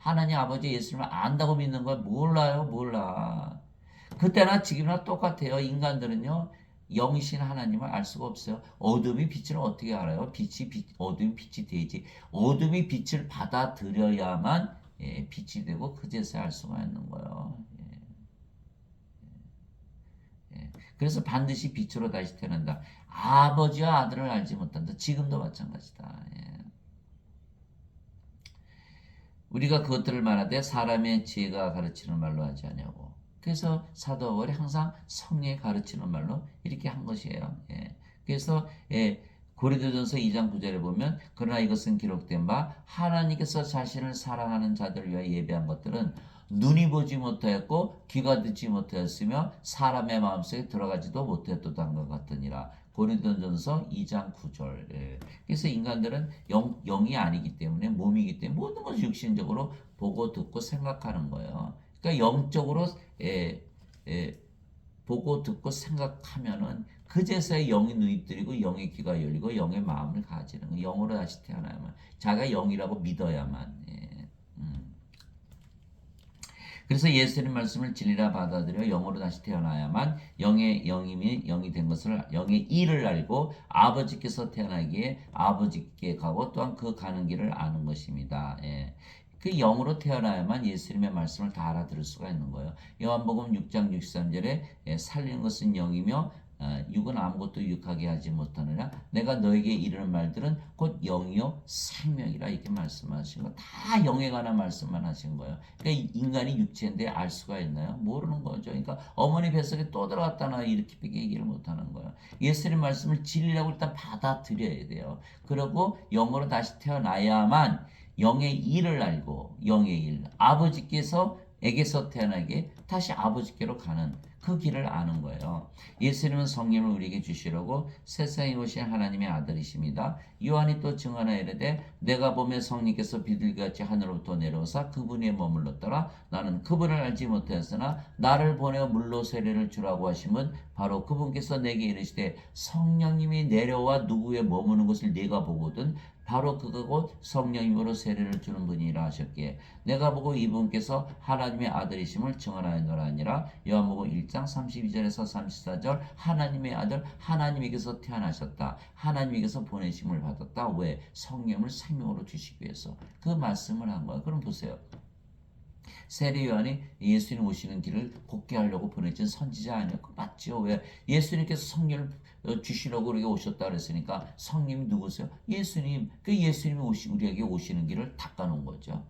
하나님 아버지 예수님을 안다고 믿는 걸 몰라. 그때나 지금이나 똑같아요. 인간들은요. 영이신 하나님을 알 수가 없어요. 어둠이 빛을 어떻게 알아요? 어둠이 빛이 되지. 어둠이 빛을 받아들여야만 빛이 되고 그제서야 알 수가 있는 거예요. 그래서 반드시 빛으로 다시 태어난다. 아버지와 아들을 알지 못한다. 지금도 마찬가지다. 우리가 그것들을 말하되 사람의 지혜가 가르치는 말로 하지 아니하고 그래서 사도 바울이 항상 성령이 가르치는 말로 이렇게 한 것이에요. 그래서 고린도전서 2장 9절에 보면 그러나 이것은 기록된 바 하나님께서 자신을 사랑하는 자들을 위하여 예배한 것들은 눈이 보지 못하였고 귀가 듣지 못하였으며 사람의 마음속에 들어가지도 못하였도다 한 것 같으니라. 고린도전서 2장 9절. 그래서 인간들은 영이 아니기 때문에 몸이기 때문에 모든 것을 육신적으로 보고 듣고 생각하는 거예요. 그러니까 영적으로 보고 듣고 생각하면은 그제서야 영의 눈이 뜨이고 영의 귀가 열리고 영의 마음을 가지는 거예요. 영으로 다시 태어나야만 자기가 영이라고 믿어야만. 그래서 예수님 말씀을 진리라 받아들여 영으로 다시 태어나야만 영의 영임이 영이 된 것을 영의 일을 알고 아버지께서 태어나기에 아버지께 가고 또한 그 가는 길을 아는 것입니다. 예. 그 영으로 태어나야만 예수님의 말씀을 다 알아들을 수가 있는 거예요. 요한복음 6장 63절에 살리는 것은 영이며 육은 아무것도 유익하게 하지 못하느냐 내가 너에게 이르는 말들은 곧 영이요 생명이라 이렇게 말씀하신 거 다 영에 관한 말씀만 하신 거예요. 그러니까 인간이 육체인데 알 수가 있나요? 모르는 거죠. 그러니까 어머니 뱃속에 또 들어갔다나 이렇게 얘기를 못하는 거예요. 예수님 말씀을 진리라고 일단 받아들여야 돼요. 그리고 영으로 다시 태어나야만 영의 일을 알고 영의 일 아버지께서 에게서 태어나게 다시 아버지께로 가는 그 길을 아는 거예요. 예수님은 성령을 우리에게 주시려고 세상에 오신 하나님의 아들이십니다. 요한이 또 증언하여 이르되 내가 보매 성령께서 비둘기같이 하늘로부터 내려오사 그분 위에 머물렀더라. 나는 그분을 알지 못하였으나 나를 보내어 물로 세례를 주라고 하심은 바로 그분께서 내게 이르시되 성령님이 내려와 누구 위에 머무는 것을 네가 보거든 바로 그가 곧 성령님으로 세례를 주는 분이라 하셨기에 내가 보고 이분께서 하나님의 아들이심을 증언하였노라 하니라. 요한복음 1장 32절에서 34절 하나님의 아들 하나님에게서 태어나셨다. 하나님에게서 보내심을 받았다. 왜? 성령을 생명으로 주시기 위해서 그 말씀을 한 거야. 그럼 보세요. 세례 요한이 예수님 오시는 길을 곱게 하려고 보내진 선지자 아니에요? 맞죠? 왜? 예수님께서 성령을 주시려고 우리에게 오셨다 그랬으니까 성령이 누구세요? 예수님. 그 예수님이 우리에게 오시는 길을 닦아놓은 거죠.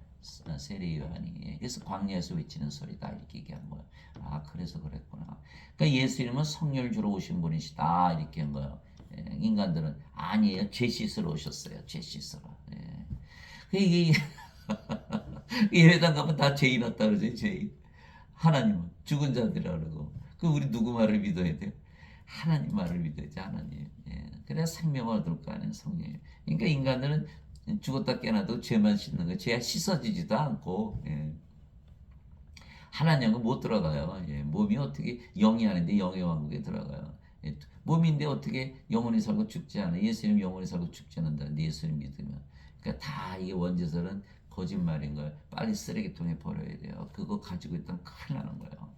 세례 요한이. 그래서 광야에서 외치는 소리다 이렇게 얘기한 거예요. 아 그래서 그랬구나. 그러니까 예수님은 성령을 주러 오신 분이시다 이렇게 한 거예요. 인간들은 아니에요. 죄 씻으러 오셨어요. 죄 씻으러. 이게 예배당 가면 다 죄인 왔다 그러죠. 죄인. 하나님은 죽은 자들이라 그러고 그 우리 누구 말을 믿어야 돼요? 하나님 말을 믿어야지. 하나님. 그래야 생명을 얻을 거 아니에요. 성령. 그러니까 인간들은 죽었다 깨어나도 죄만 씻는 거예요. 죄가 씻어지지도 않고 하나님은 못 들어가요. 몸이 어떻게 영이 아닌데 영의 왕국에 들어가요. 몸인데 어떻게 영원히 살고 죽지 않아요. 예수님 영원히 살고 죽지 않는다는데 예수님 믿으면. 그러니까 다 이게 원죄설은 거짓말인 거예요. 빨리 쓰레기통에 버려야 돼요. 그거 가지고 있다면 큰일 나는 거예요.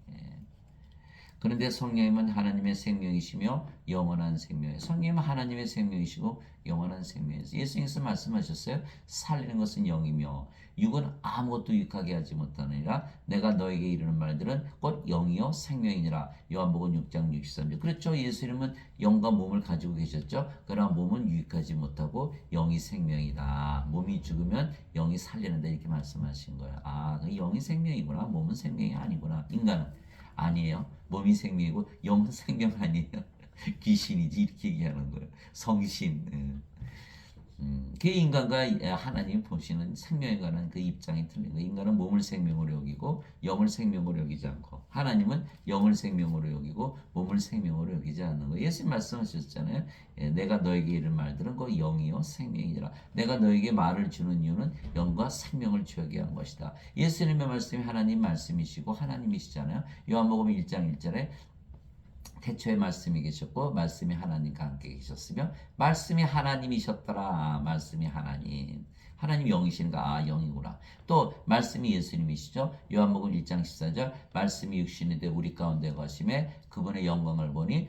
그런데 성령님은 하나님의 생명이시며 영원한 생명이에요. 성령님은 하나님의 생명이시고 영원한 생명이에요. 예수님께서 말씀하셨어요. 살리는 것은 영이며 육은 아무것도 유익하게 하지 못하느니라. 내가 너에게 이르는 말들은 곧 영이요 생명이니라. 요한복음 6장 63절. 그렇죠. 예수님은 영과 몸을 가지고 계셨죠. 그러나 몸은 유익하지 못하고 영이 생명이다. 몸이 죽으면 영이 살리는다 이렇게 말씀하신 거예요. 아, 영이 생명이구나. 몸은 생명이 아니구나. 인간은 아니에요. 몸이 생명이고 영은 생명 아니에요. 귀신이지 이렇게 얘기하는 거예요. 성신. 그 인간과 하나님 보시는 생명에 관한 그 입장이 틀린 거예요. 인간은 몸을 생명으로 여기고 영을 생명으로 여기지 않고 하나님은 영을 생명으로 여기고 몸을 생명으로 여기지 않는 거예요. 예수님 말씀하셨잖아요. 내가 너에게 이른 말들은 그 영이요 생명이니라. 내가 너에게 말을 주는 이유는 영과 생명을 주게 한 것이다. 예수님의 말씀이 하나님 말씀이시고 하나님이시잖아요. 요한복음 1장 1절에 태초에 말씀이 계셨고 말씀이 하나님과 함께 계셨으며 말씀이 하나님이셨더라. 말씀이 하나님. 하나님 영이신가? 아 영이구나. 또 말씀이 예수님이시죠. 요한복음 1장 14절 말씀이 육신이 되 우리 가운데 거심에 그분의 영광을 보니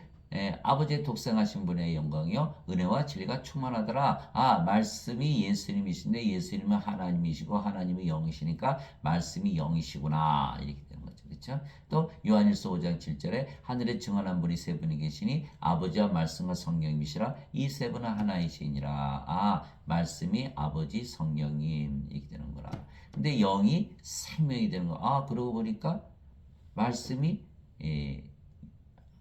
아버지의 독생하신 분의 영광이요 은혜와 진리가 충만하더라. 아 말씀이 예수님이신데 예수님은 하나님이시고 하나님이 영이시니까 말씀이 영이시구나. 이렇게 되는 거죠. 그렇죠? 또 요한일서 5장 7절에 하늘에 증언한 분이 세 분이 계시니 아버지와 말씀과 성령님이시라. 이 세 분은 하나이시니라. 아 말씀이 아버지 성령님 이렇게 되는 거라. 근데 영이 생명이 되는 거. 아 그러고 보니까 말씀이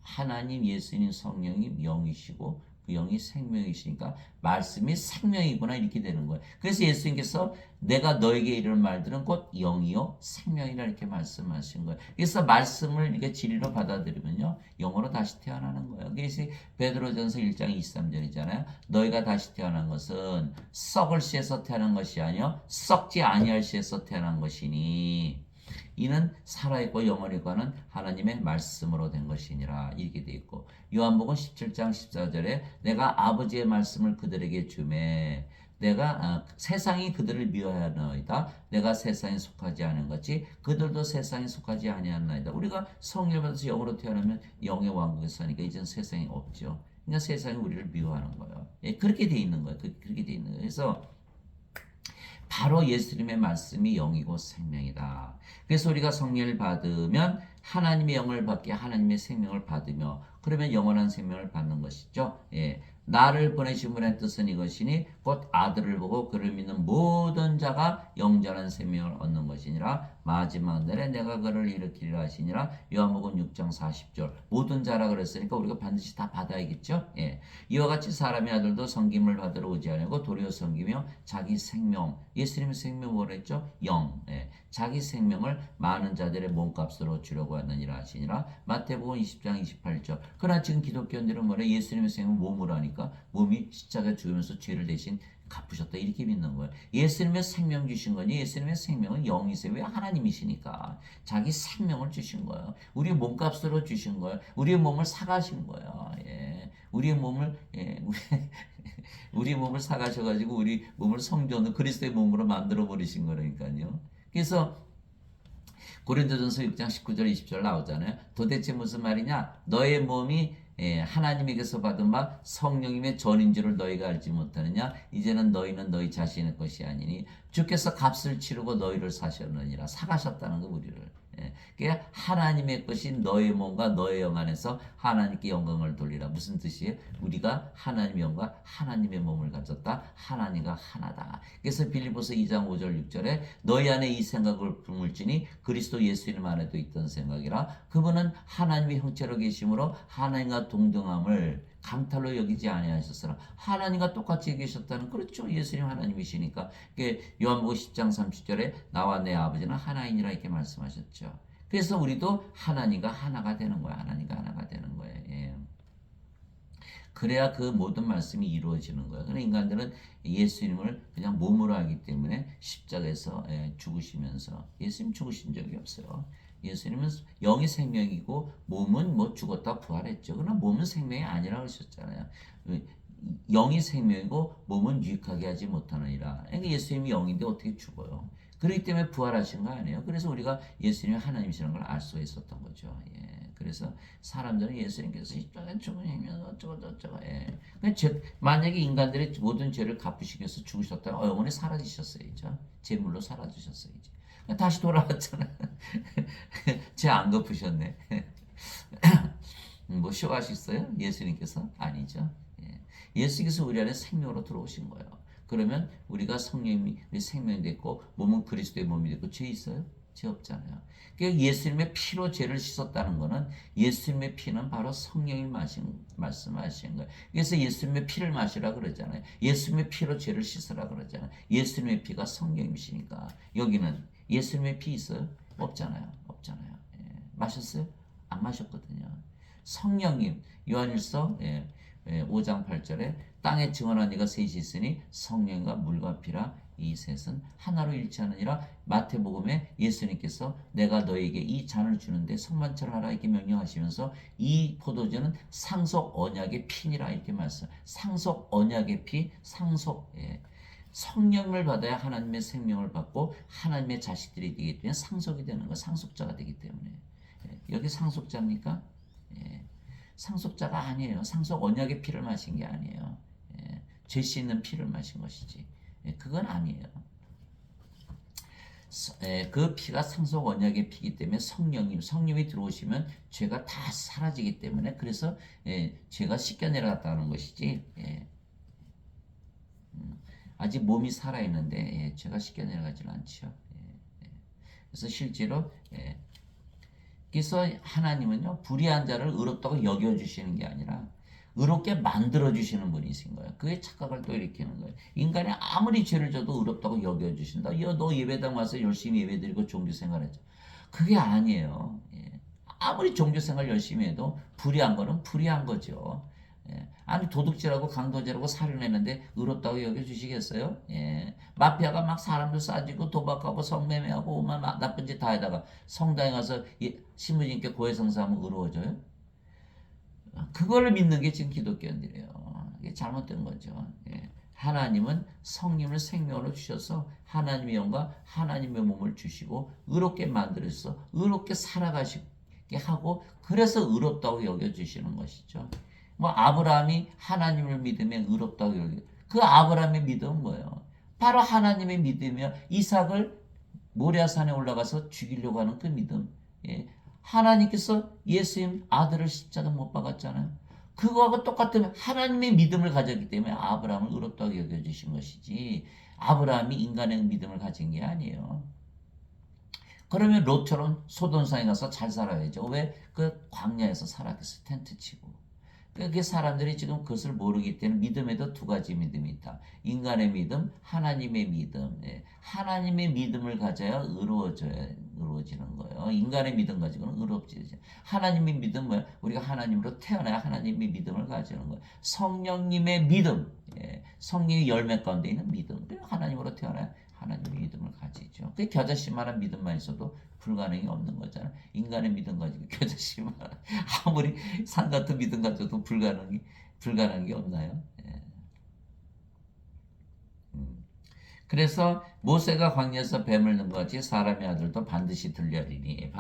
하나님 예수님 성령님 영이시고 그 영이 생명이시니까 말씀이 생명이구나 이렇게 되는 거예요. 그래서 예수님께서 내가 너에게 이르는 말들은 곧 영이요 생명이라 이렇게 말씀하신 거예요. 그래서 말씀을 이렇게 진리로 받아들이면요 영으로 다시 태어나는 거예요. 그래서 베드로전서 1장 23절이잖아요. 너희가 다시 태어난 것은 썩을 씨에서 태어난 것이 아니요 썩지 아니할 씨에서 태어난 것이니 이는 살아있고 영원히 가는 하나님의 말씀으로 된 것이니라 이렇게 되어 있고 요한복음 17장 14절에 내가 아버지의 말씀을 그들에게 주매 내가 세상이 그들을 미워하나이다. 내가 세상에 속하지 않은 것이 그들도 세상에 속하지 아니하나이다. 우리가 성령을 받아서 영으로 태어나면 영의 왕국에 사니까 이제는 세상이 없죠. 그러니까 세상이 우리를 미워하는 거예요. 예, 그렇게 돼 있는 거예요. 그렇게 돼 있는 거예요. 그래서 바로 예수님의 말씀이 영이고 생명이다. 그래서 우리가 성령을 받으면 하나님의 영을 받게 하나님의 생명을 받으며 그러면 영원한 생명을 받는 것이죠. 예. 나를 보내신 분의 뜻은 이것이니 곧 아들을 보고 그를 믿는 모든 자가 영원한 생명을 얻는 것이니라. 마지막 날에 내가 그를 일으키리라 하시니라. 요한복음 6장 40절. 모든 자라 그랬으니까 우리가 반드시 다 받아야겠죠. 예. 이와 같이 사람의 아들도 섬김을 받으러 오지 아니하고 도리어 섬기며 자기 생명, 예수님의 생명 뭐라 했죠? 영. 예. 자기 생명을 많은 자들의 몸값으로 주려고 하느니라 하시니라. 마태복음 20장 28절. 그러나 지금 기독교인들은 뭐래? 예수님의 생명 몸으로 하니까 몸이 십자가에 죽으면서 죄를 대신 갚으셨다 이렇게 믿는 거예요. 예수님의 생명 주신 거니 예수님의 생명은 영이세요. 왜? 하나님이시니까 자기 생명을 주신 거예요. 우리 몸값으로 주신 거예요. 우리의 몸을 사가신 거예요. 예. 우리의 몸을 우리 몸을 사가셔가지고 우리 몸을 성전으로 그리스도의 몸으로 만들어 버리신 거라니까요. 그래서 고린도전서 6장 19절 20절 나오잖아요. 도대체 무슨 말이냐? 너의 몸이 하나님에게서 받은 바 성령님의 전인 줄을 너희가 알지 못하느냐? 이제는 너희는 너희 자신의 것이 아니니 주께서 값을 치르고 너희를 사셨느니라. 사가셨다는 거 우리를. 그러니까 하나님의 것이 너의 몸과 너의 영 안에서 하나님께 영광을 돌리라. 무슨 뜻이에요? 우리가 하나님의 영과 하나님의 몸을 가졌다. 하나님과 하나다. 그래서 빌립보서 2장 5절 6절에 너희 안에 이 생각을 품을지니 그리스도 예수님 안에도 있던 생각이라. 그분은 하나님의 형체로 계심으로 하나님과 동등함을 강탈로 여기지 아니하셨으나 하나님과 똑같이 계셨다는 그렇죠. 예수님 하나님이시니까. 요한복음 10장 30절에 나와 내 아버지는 하나이니라 이렇게 말씀하셨죠. 그래서 우리도 하나님과 하나가 되는 거야. 하나님과 하나가 되는 거예요. 예. 그래야 그 모든 말씀이 이루어지는 거예요. 그러나 인간들은 예수님을 그냥 몸으로 하기 때문에 십자가에서 죽으시면서 예수님 죽으신 적이 없어요. 예수님은 영이 생명이고 몸은 뭐 죽었다 부활했죠. 그러나 몸은 생명이 아니라고 하셨잖아요. 영이 생명이고 몸은 유익하게 하지 못하느니라. 그러니까 예수님이 영인데 어떻게 죽어요? 그렇기 때문에 부활하신 거 아니에요. 그래서 우리가 예수님이 하나님이시라는 걸 알 수가 있었던 거죠. 예. 그래서 사람들은 예수님께서 십자가에 죽으시면서 어쩌고. 예. 만약에 인간들의 모든 죄를 갚으시기 위해서 죽으셨다면 영원히 사라지셨어야죠. 제물로 사라지셨어야죠. 다시 돌아왔잖아. 죄 안 갚으셨네. 뭐 쇼하셨어요? 예수님께서? 아니죠. 예. 예수께서 우리 안에 생명으로 들어오신 거예요. 그러면 우리가 성령이 생명이 됐고 몸은 그리스도의 몸이 됐고 죄 있어요? 죄 없잖아요. 그러니까 예수님의 피로 죄를 씻었다는 것은 예수님의 피는 바로 성령이 말씀하신 거예요. 그래서 예수님의 피를 마시라 그러잖아요. 예수님의 피로 죄를 씻으라 그러잖아요. 예수님의 피가 성령이시니까. 여기는 예수님의 피 있어요? 없잖아요. 없잖아요. 예. 마셨어요? 안 마셨거든요. 성령님 요한일서 5장 8절에 땅에 증언한 이가 셋이 있으니 성령과 물과 피라 이 셋은 하나로 일치하느니라. 마태복음에 예수님께서 내가 너에게 이 잔을 주는데 성만찬을 하라 이렇게 명령하시면서 이 포도주는 상속 언약의 피니라 이렇게 말씀. 상속 언약의 피, 상속. 성령을 받아야 하나님의 생명을 받고 하나님의 자식들이 되기 때문에 상속이 되는 거, 상속자가 되기 때문에. 여기 상속자입니까? 상속자가 아니에요. 상속 언약의 피를 마신 게 아니에요. 죄 씻는 피를 마신 것이지. 그건 아니에요. 그 피가 상속 언약의 피이기 때문에 성령이 들어오시면 죄가 다 사라지기 때문에 그래서 죄가 씻겨 내려갔다는 것이지. 아직 몸이 살아있는데 죄가 씻겨 내려가지는 않죠. 그래서 실제로 그래서 하나님은요 불의한 자를 의롭다고 여겨주시는 게 아니라 의롭게 만들어주시는 분이신 거예요. 그게 착각을 또 일으키는 거예요. 인간이 아무리 죄를 져도 의롭다고 여겨주신다. 너 예배당 와서 열심히 예배드리고 종교생활했죠. 그게 아니에요. 아무리 종교생활 열심히 해도 불의한 거는 불의한 거죠. 아니 도둑질하고 강도질하고 살인했는데 의롭다고 여겨주시겠어요? 마피아가 막 사람들 싸지고 도박하고 성매매하고 오만 나쁜 짓 다 해다가 성당에 가서 신부님께 고해성사하면 의로워져요? 그걸 믿는 게 지금 기독교인들이에요. 이게 잘못된 거죠. 하나님은 성령을 생명으로 주셔서 하나님의 영과 하나님의 몸을 주시고 의롭게 만들어서 의롭게 살아가시게 하고 그래서 의롭다고 여겨주시는 것이죠. 뭐 아브라함이 하나님을 믿으면 의롭다고 여겨. 그 아브라함의 믿음은 뭐예요? 바로 하나님의 믿음이며 이삭을 모리아산에 올라가서 죽이려고 하는 그 믿음. 예. 하나님께서 예수님 아들을 십자가 못 박았잖아요. 그거하고 똑같은 하나님의 믿음을 가졌기 때문에 아브라함을 의롭다고 여겨주신 것이지 아브라함이 인간의 믿음을 가진 게 아니에요. 그러면 롯처럼 소돔상에 가서 잘 살아야죠. 왜? 그 광야에서 살았겠어. 텐트 치고. 그게 사람들이 지금 그것을 모르기 때문에 믿음에도 두 가지 믿음이 있다. 인간의 믿음, 하나님의 믿음. 예. 하나님의 믿음을 가져야 의로워지는 거예요. 인간의 믿음 가지고는 의롭지. 하나님의 믿음 뭐야? 우리가 하나님으로 태어나야 하나님의 믿음을 가지는 거예요. 성령님의 믿음, 예. 성령의 열매 가운데 있는 믿음. 하나님으로 태어나야 하나님의 믿음을 가지죠. 그 겨자씨만한 믿음만 있어도 불가능이 없는 거잖아. 인간의 믿음 가지고 겨자씨만 아무리 산 같은 믿음 가져도 불가능한 게 없나요? 예. 그래서 모세가 광야에서 뱀을 넣은 것 같이 사람의 아들도 반드시 들려리니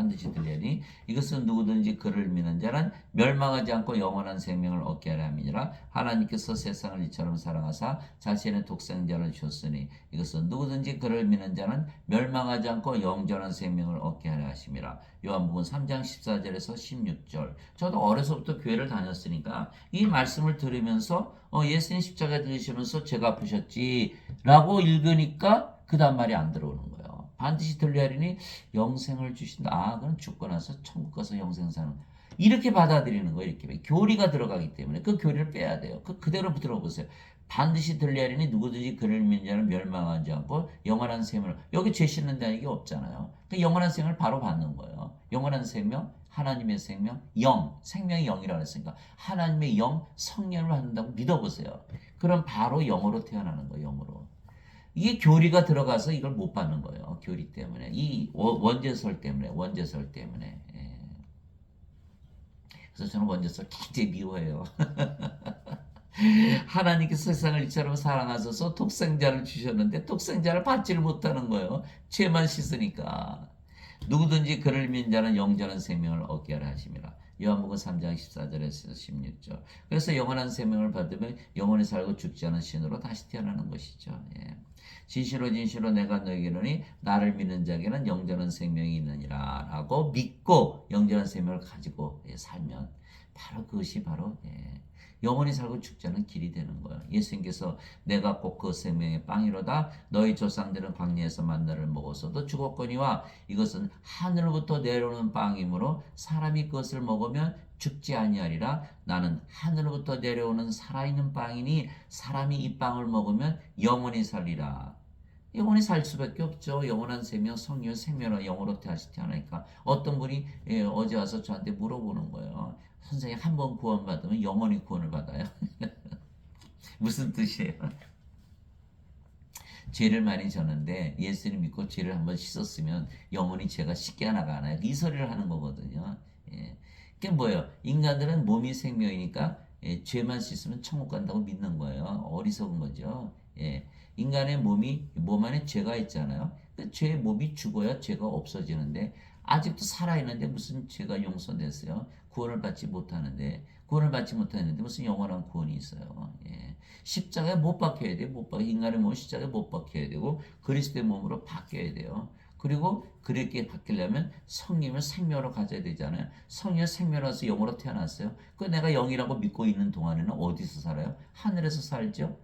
이것은 누구든지 그를 믿는 자는 멸망하지 않고 영원한 생명을 얻게 하려 함이니라. 하나님께서 세상을 이처럼 사랑하사 자신의 독생자를 주셨으니 이것은 누구든지 그를 믿는 자는 멸망하지 않고 영원한 생명을 얻게 하려 하심이라. 요한복음 3장 14절에서 16절. 저도 어려서부터 교회를 다녔으니까 이 말씀을 들으면서 예수님 십자가 들으시면서 죄가 아프셨지라고 읽으니까 그 다음 말이 안 들어오는 거예요. 반드시 들려야 하리니 영생을 주신다. 아, 그럼 죽고 나서 천국 가서 영생 사는. 이렇게 받아들이는 거예요. 이렇게 교리가 들어가기 때문에 그 교리를 빼야 돼요. 그대로 들어보세요. 반드시 들려야 하리니 누구든지 그를 믿는 자는 멸망하지 않고 영원한 생명을. 여기 죄 씻는다는 게 없잖아요. 그 영원한 생명을 바로 받는 거예요. 영원한 생명, 하나님의 생명, 생명의 영이라고 했으니까 하나님의 영, 성령을 받는다고 믿어보세요. 그럼 바로 영으로 태어나는 거예요. 영으로. 이게 교리가 들어가서 이걸 못 받는 거예요. 교리 때문에. 이 원죄설 때문에. 예. 그래서 저는 원죄설 굉장히 미워해요. 하나님께서 세상을 이처럼 사랑하셔서 독생자를 주셨는데 독생자를 받지를 못하는 거예요. 죄만 씻으니까. 누구든지 그를 믿는 자는 영원한 생명을 얻게 하라 하심이라. 요한복음 3장 14절에서 16절. 그래서 영원한 생명을 받으면 영원히 살고 죽지 않은 신으로 다시 태어나는 것이죠. 예. 진실로 내가 너에게 이르노니 나를 믿는 자에게는 영원한 생명이 있느니라 라고 믿고 영원한 생명을 가지고 살면 바로 그것이 바로 영원히 살고 죽지 않은 길이 되는 거예요. 예수님께서 내가 곧 그 생명의 빵이로다. 너희 조상들은 광야에서 만나를 먹었어도 죽었거니와 이것은 하늘로부터 내려오는 빵이므로 사람이 그것을 먹으면 죽지 아니하리라. 나는 하늘로부터 내려오는 살아있는 빵이니 사람이 이 빵을 먹으면 영원히 살리라. 영원히 살 수밖에 없죠. 영원한 생명, 성령, 생명은 영으로 다시 태어나니까. 어떤 분이 어제 와서 저한테 물어보는 거예요. 선생님, 한 번 구원받으면 영원히 구원을 받아요? 무슨 뜻이에요? 죄를 많이 졌는데 예수님 믿고 죄를 한번 씻었으면 영원히 죄가 씻겨 나가나요? 이 소리를 하는 거거든요. 예. 그게 뭐예요? 인간들은 몸이 생명이니까 죄만 씻으면 천국 간다고 믿는 거예요. 어리석은 거죠. 예. 인간의 몸 안에 죄가 있잖아요. 그 죄의 몸이 죽어야 죄가 없어지는데 아직도 살아있는데 무슨 죄가 용서됐어요? 구원을 받지 못하는데 무슨 영원한 구원이 있어요? 예. 십자가에 못 박혀야 돼요. 인간의 몸은 십자가에 못 박혀야 되고 그리스도의 몸으로 바뀌어야 돼요. 그리고 그렇게 바뀌려면 성령을 생명으로 가져야 되잖아요. 성령을 생명으로서 영으로 태어났어요. 그 내가 영이라고 믿고 있는 동안에는 어디서 살아요? 하늘에서 살죠.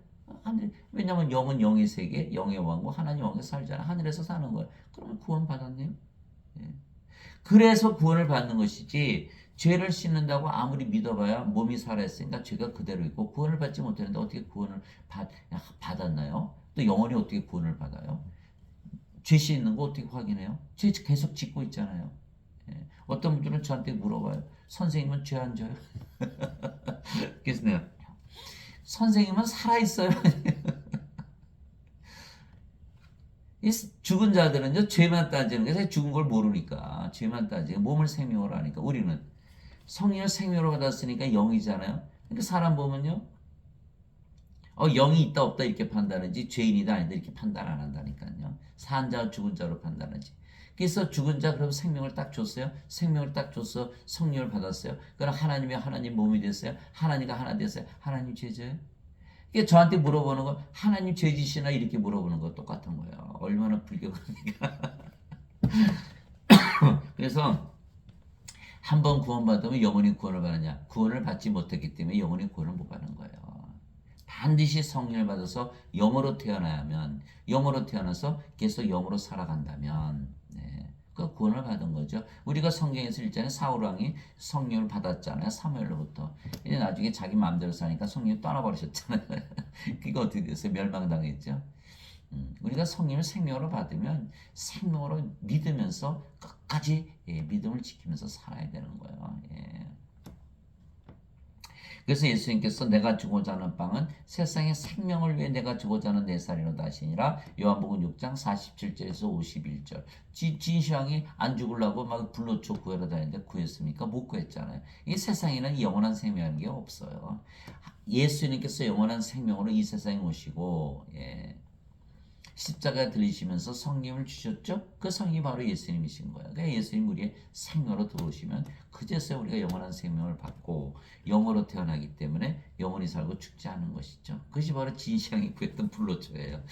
왜냐하면 영은 영의 세계, 영의 왕국, 하나님 왕국에 살잖아. 하늘에서 사는 거예요. 그러면 구원 받았네요. 예. 그래서 구원을 받는 것이지 죄를 씻는다고 아무리 믿어봐야 몸이 살아있으니까 죄가 그대로 있고 구원을 받지 못했는데 어떻게 구원을 받았나요? 또 영원히 어떻게 구원을 받아요? 죄 씻는 거 어떻게 확인해요? 죄 계속 짓고 있잖아요. 예. 어떤 분들은 저한테 물어봐요. 선생님은 죄 안 져요? 그래서 내가 선생님은 살아있어요. 이 죽은 자들은요, 죄만 따지는 거예요. 죽은 걸 모르니까. 죄만 따지고, 몸을 생명으로 하니까. 우리는 성령을 생명으로 받았으니까 영이잖아요. 그러니까 사람 보면요, 영이 있다 없다 이렇게 판단하지 죄인이다 아니다 이렇게 판단 안 한다니까요. 산 자 죽은 자로 판단하지. 그래서 죽은 자 그럼 생명을 딱 줬어요. 생명을 딱 줘서 성령을 받았어요. 그럼 하나님이 하나님 몸이 됐어요. 하나님과 하나 됐어요. 하나님 죄져요? 이게 저한테 물어보는 거 하나님 죄지시나 이렇게 물어보는 거 똑같은 거예요. 얼마나 불교합니까? 그래서 한 번 구원받으면 영원히 구원을 받느냐? 구원을 받지 못했기 때문에 영원히 구원을 못 받는 거예요. 반드시 성령을 받아서 영으로 태어나야면 영으로 태어나서 계속 영으로 살아간다면 네, 그 구원을 받은 거죠. 우리가 성경에서 읽잖아요. 사울 왕이 성령을 받았잖아요. 사무엘로부터. 이제 나중에 자기 마음대로 사니까 성령이 떠나버리셨잖아요. 그게 어떻게 됐어요? 멸망당했죠. 우리가 성령을 생명으로 받으면 생명으로 믿으면서 끝까지 믿음을 지키면서 살아야 되는 거예요. 예. 그래서 예수님께서 내가 주고자 하는 빵은 세상의 생명을 위해 내가 주고자 하는 내 살이로다 하시니라. 요한복음 6장 47절에서 51절. 진시황이 안 죽으려고 막 불로초 구하러 다니는데 구했습니까? 못 구했잖아요. 이 세상에는 영원한 생명이라는 게 없어요. 예수님께서 영원한 생명으로 이 세상에 오시고 십자가 들리시면서 성령을 주셨죠? 그 성령이 바로 예수님이신 거예요. 그러니까 예수님 우리의 생명으로 들어오시면 그제서야 우리가 영원한 생명을 받고 영으로 태어나기 때문에 영원히 살고 죽지 않은 것이죠. 그것이 바로 진시황이 구했던 불로초예요.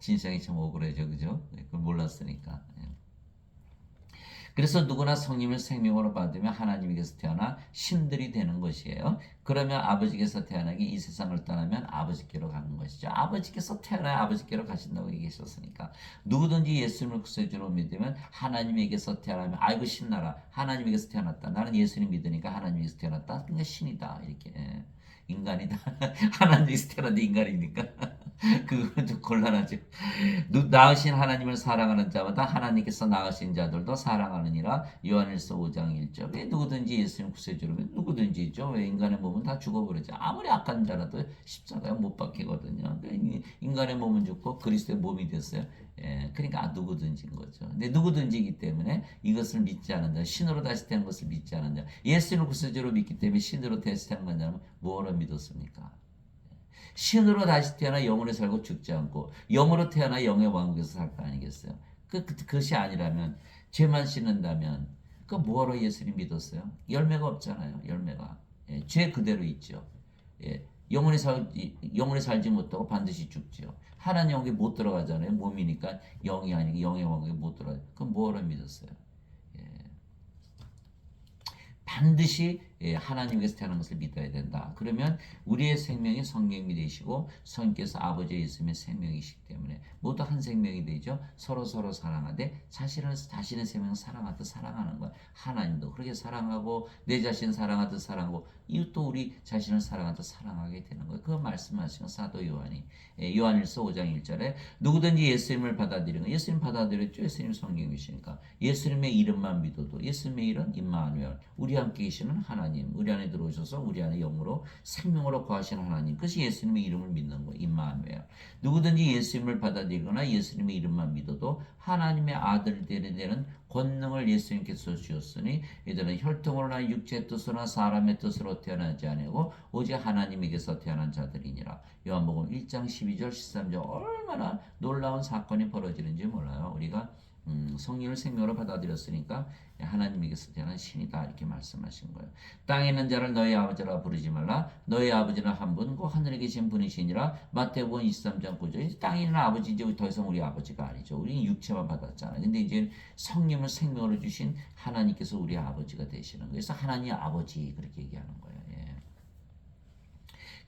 진시황이 참 억울해져, 그죠? 그걸 몰랐으니까. 그래서 누구나 성령을 생명으로 받으면 하나님께서 태어나 신들이 되는 것이에요. 그러면 아버지께서 태어나기 이 세상을 떠나면 아버지께로 가는 것이죠. 아버지께서 태어나야 아버지께로 가신다고 얘기하셨으니까 누구든지 예수님을 구세주로 믿으면 하나님에게서 태어나면 아이고 신나라. 하나님에게서 태어났다. 나는 예수님 믿으니까 하나님에게서 태어났다. 그러니까 신이다. 이렇게. 인간이다. 하나님에게서 태어났는데 인간이니까. 그거는 좀 곤란하죠. 낳으신 하나님을 사랑하는 자마다 하나님께서 낳으신 자들도 사랑하느니라. 요한일서 5장 1절. 왜 누구든지 예수님 구세주로 누구든지죠. 왜 인간의 몸은 다 죽어버리죠. 아무리 악한 자라도 십자가에 못 박히거든요. 인간의 몸은 죽고 그리스도의 몸이 됐어요. 그러니까 누구든지인 거죠. 근데 누구든지이기 때문에 이것을 믿지 않은 자, 신으로 다시 태어난 것을 믿지 않은 자, 예수님을 구세주로 믿기 때문에 신으로 다시 태어난 자는 뭐로 믿었습니까? 신으로 다시 태어나 영으로 살고 죽지 않고 영으로 태어나 영의 왕국에서 살 거 아니겠어요? 그것이 아니라면 죄만 씻는다면 그 뭐하러 예수님 믿었어요? 열매가 없잖아요. 열매가. 죄 그대로 있죠. 영원히 살지 못하고 반드시 죽지요. 하나님 영에 못 들어가잖아요. 몸이니까 영이 아니고 영의 왕국에 못 들어가요. 그럼 뭐하러 믿었어요? 반드시 하나님께서 태어난 것을 믿어야 된다. 그러면 우리의 생명이 성령이 되시고 성령께서 아버지 예수님의 생명이시기 때문에 모두 한 생명이 되죠. 서로 사랑하되 자신의 생명을 사랑하듯 사랑하는 거야. 하나님도 그렇게 사랑하고 내 자신 사랑하듯 사랑하고 이웃도 우리 자신을 사랑하듯 사랑하게 되는 거예요. 그 말씀하시는 사도 요한이 요한일서 5장 1절에 누구든지 예수님을 받아들이는 예수님 받아들였죠. 예수님 성령이시니까 예수님의 이름만 믿어도 예수님의 이름 임마누엘 우리 함께 계시는 하나님 우리 안에 들어오셔서 우리 안에 영으로 생명으로 거하시는 하나님 그것이 예수님의 이름을 믿는 거예요. 임마누엘 누구든지 예수님을 받아들이거나 예수님의 이름만 믿어도 하나님의 아들들이 되는 권능을 예수님께서 주셨으니 이들은 혈통으로나 육체의 뜻으로나 사람의 뜻으로 태어나지 아니고 오직 하나님에게서 태어난 자들이니라. 요한복음 1장 12절 13절 얼마나 놀라운 사건이 벌어지는지 몰라요. 우리가 성령을 생명으로 받아들였으니까 하나님에게서 태어난 신이다 이렇게 말씀하신 거예요. 땅에 있는 자를 너희 아버지라 부르지 말라. 너희 아버지는 한 분 곧 하늘에 계신 분이시니라. 마태복음 23장 9절. 땅에 있는 아버지 이제 더 이상 우리 아버지가 아니죠. 우리는 육체만 받았잖아요. 근데 이제 성령을 생명으로 주신 하나님께서 우리 아버지가 되시는 거예요. 그래서 하나님 아버지 그렇게 얘기하는 거예요.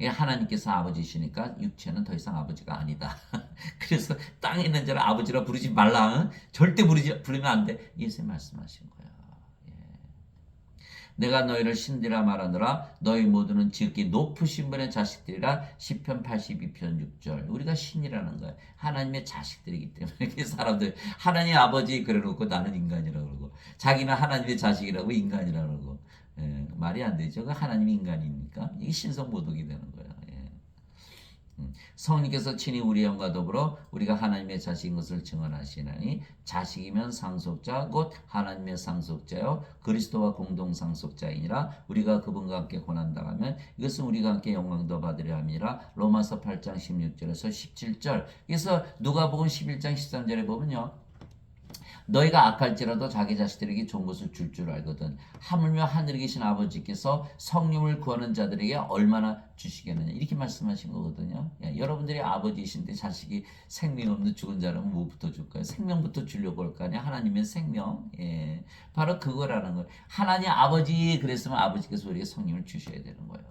하나님께서 아버지시니까 육체는 더 이상 아버지가 아니다. 그래서 땅에 있는 자를 아버지라 부르지 말라. 절대 부르면 안 돼. 예수님 말씀하신 거야. 내가 너희를 신들이라 말하노라. 너희 모두는 지극히 높으신 분의 자식들이라. 시편 82편 6절. 우리가 신이라는 거야. 하나님의 자식들이기 때문에 사람들 하나님 아버지 그래놓고 나는 인간이라고 그러고 자기는 하나님의 자식이라고 인간이라고 그러고 말이 안 되죠. 그 하나님이 인간입니까? 이게 신성모독이 되는 거예요. 성령께서 친히 우리 영과 더불어 우리가 하나님의 자식인 것을 증언하시나니 자식이면 상속자 곧 하나님의 상속자요 그리스도와 공동 상속자이니라. 우리가 그분과 함께 고난당하면 이것은 우리가 함께 영광도 받으려 함이라. 로마서 8장 16절에서 17절. 그래서 누가복음 11장 13절에 보면요, 너희가 악할지라도 자기 자식들에게 좋은 것을 줄 알거든 하물며 하늘에 계신 아버지께서 성령을 구하는 자들에게 얼마나 주시겠느냐 이렇게 말씀하신 거거든요. 예, 여러분들이 아버지이신데 자식이 생명 없는 죽은 자라면 뭐부터 줄까요? 생명부터 주려고 할 거 아니야. 하나님의 생명. 예, 바로 그거라는 거예요. 하나님 아버지 그랬으면 아버지께서 우리에게 성령을 주셔야 되는 거예요.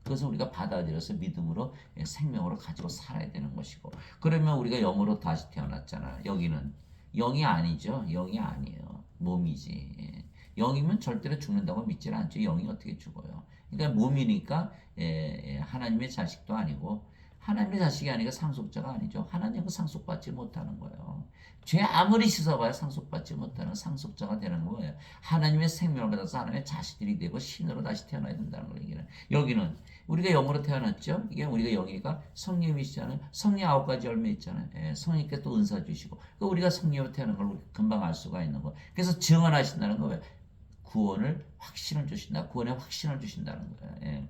그것을 우리가 받아들여서 믿음으로 생명으로 가지고 살아야 되는 것이고, 그러면 우리가 영으로 다시 태어났잖아. 여기는 영이 아니죠. 영이 아니에요. 몸이지. 예. 영이면 절대로 죽는다고 믿질 않죠. 영이 어떻게 죽어요? 그러니까 몸이니까 하나님의 자식도 아니고, 하나님의 자식이 아니라 상속자가 아니죠. 하나님은 상속받지 못하는 거예요. 죄 아무리 씻어봐야 상속받지 못하는 상속자가 되는 거예요. 하나님의 생명을 받아서 하나님의 자식들이 되고 신으로 다시 태어나야 된다는 거예요. 여기는 우리가 영으로 태어났죠. 이게 우리가 영이니까 성령이시잖아요. 성령 9가지 열매 있잖아요. 예, 성령께 또 은사 주시고, 그 우리가 성령으로 태어난 걸 금방 알 수가 있는 거예요. 그래서 증언하신다는 거예요. 구원을 확신을 주신다. 구원의 확신을 주신다는 거예요. 예.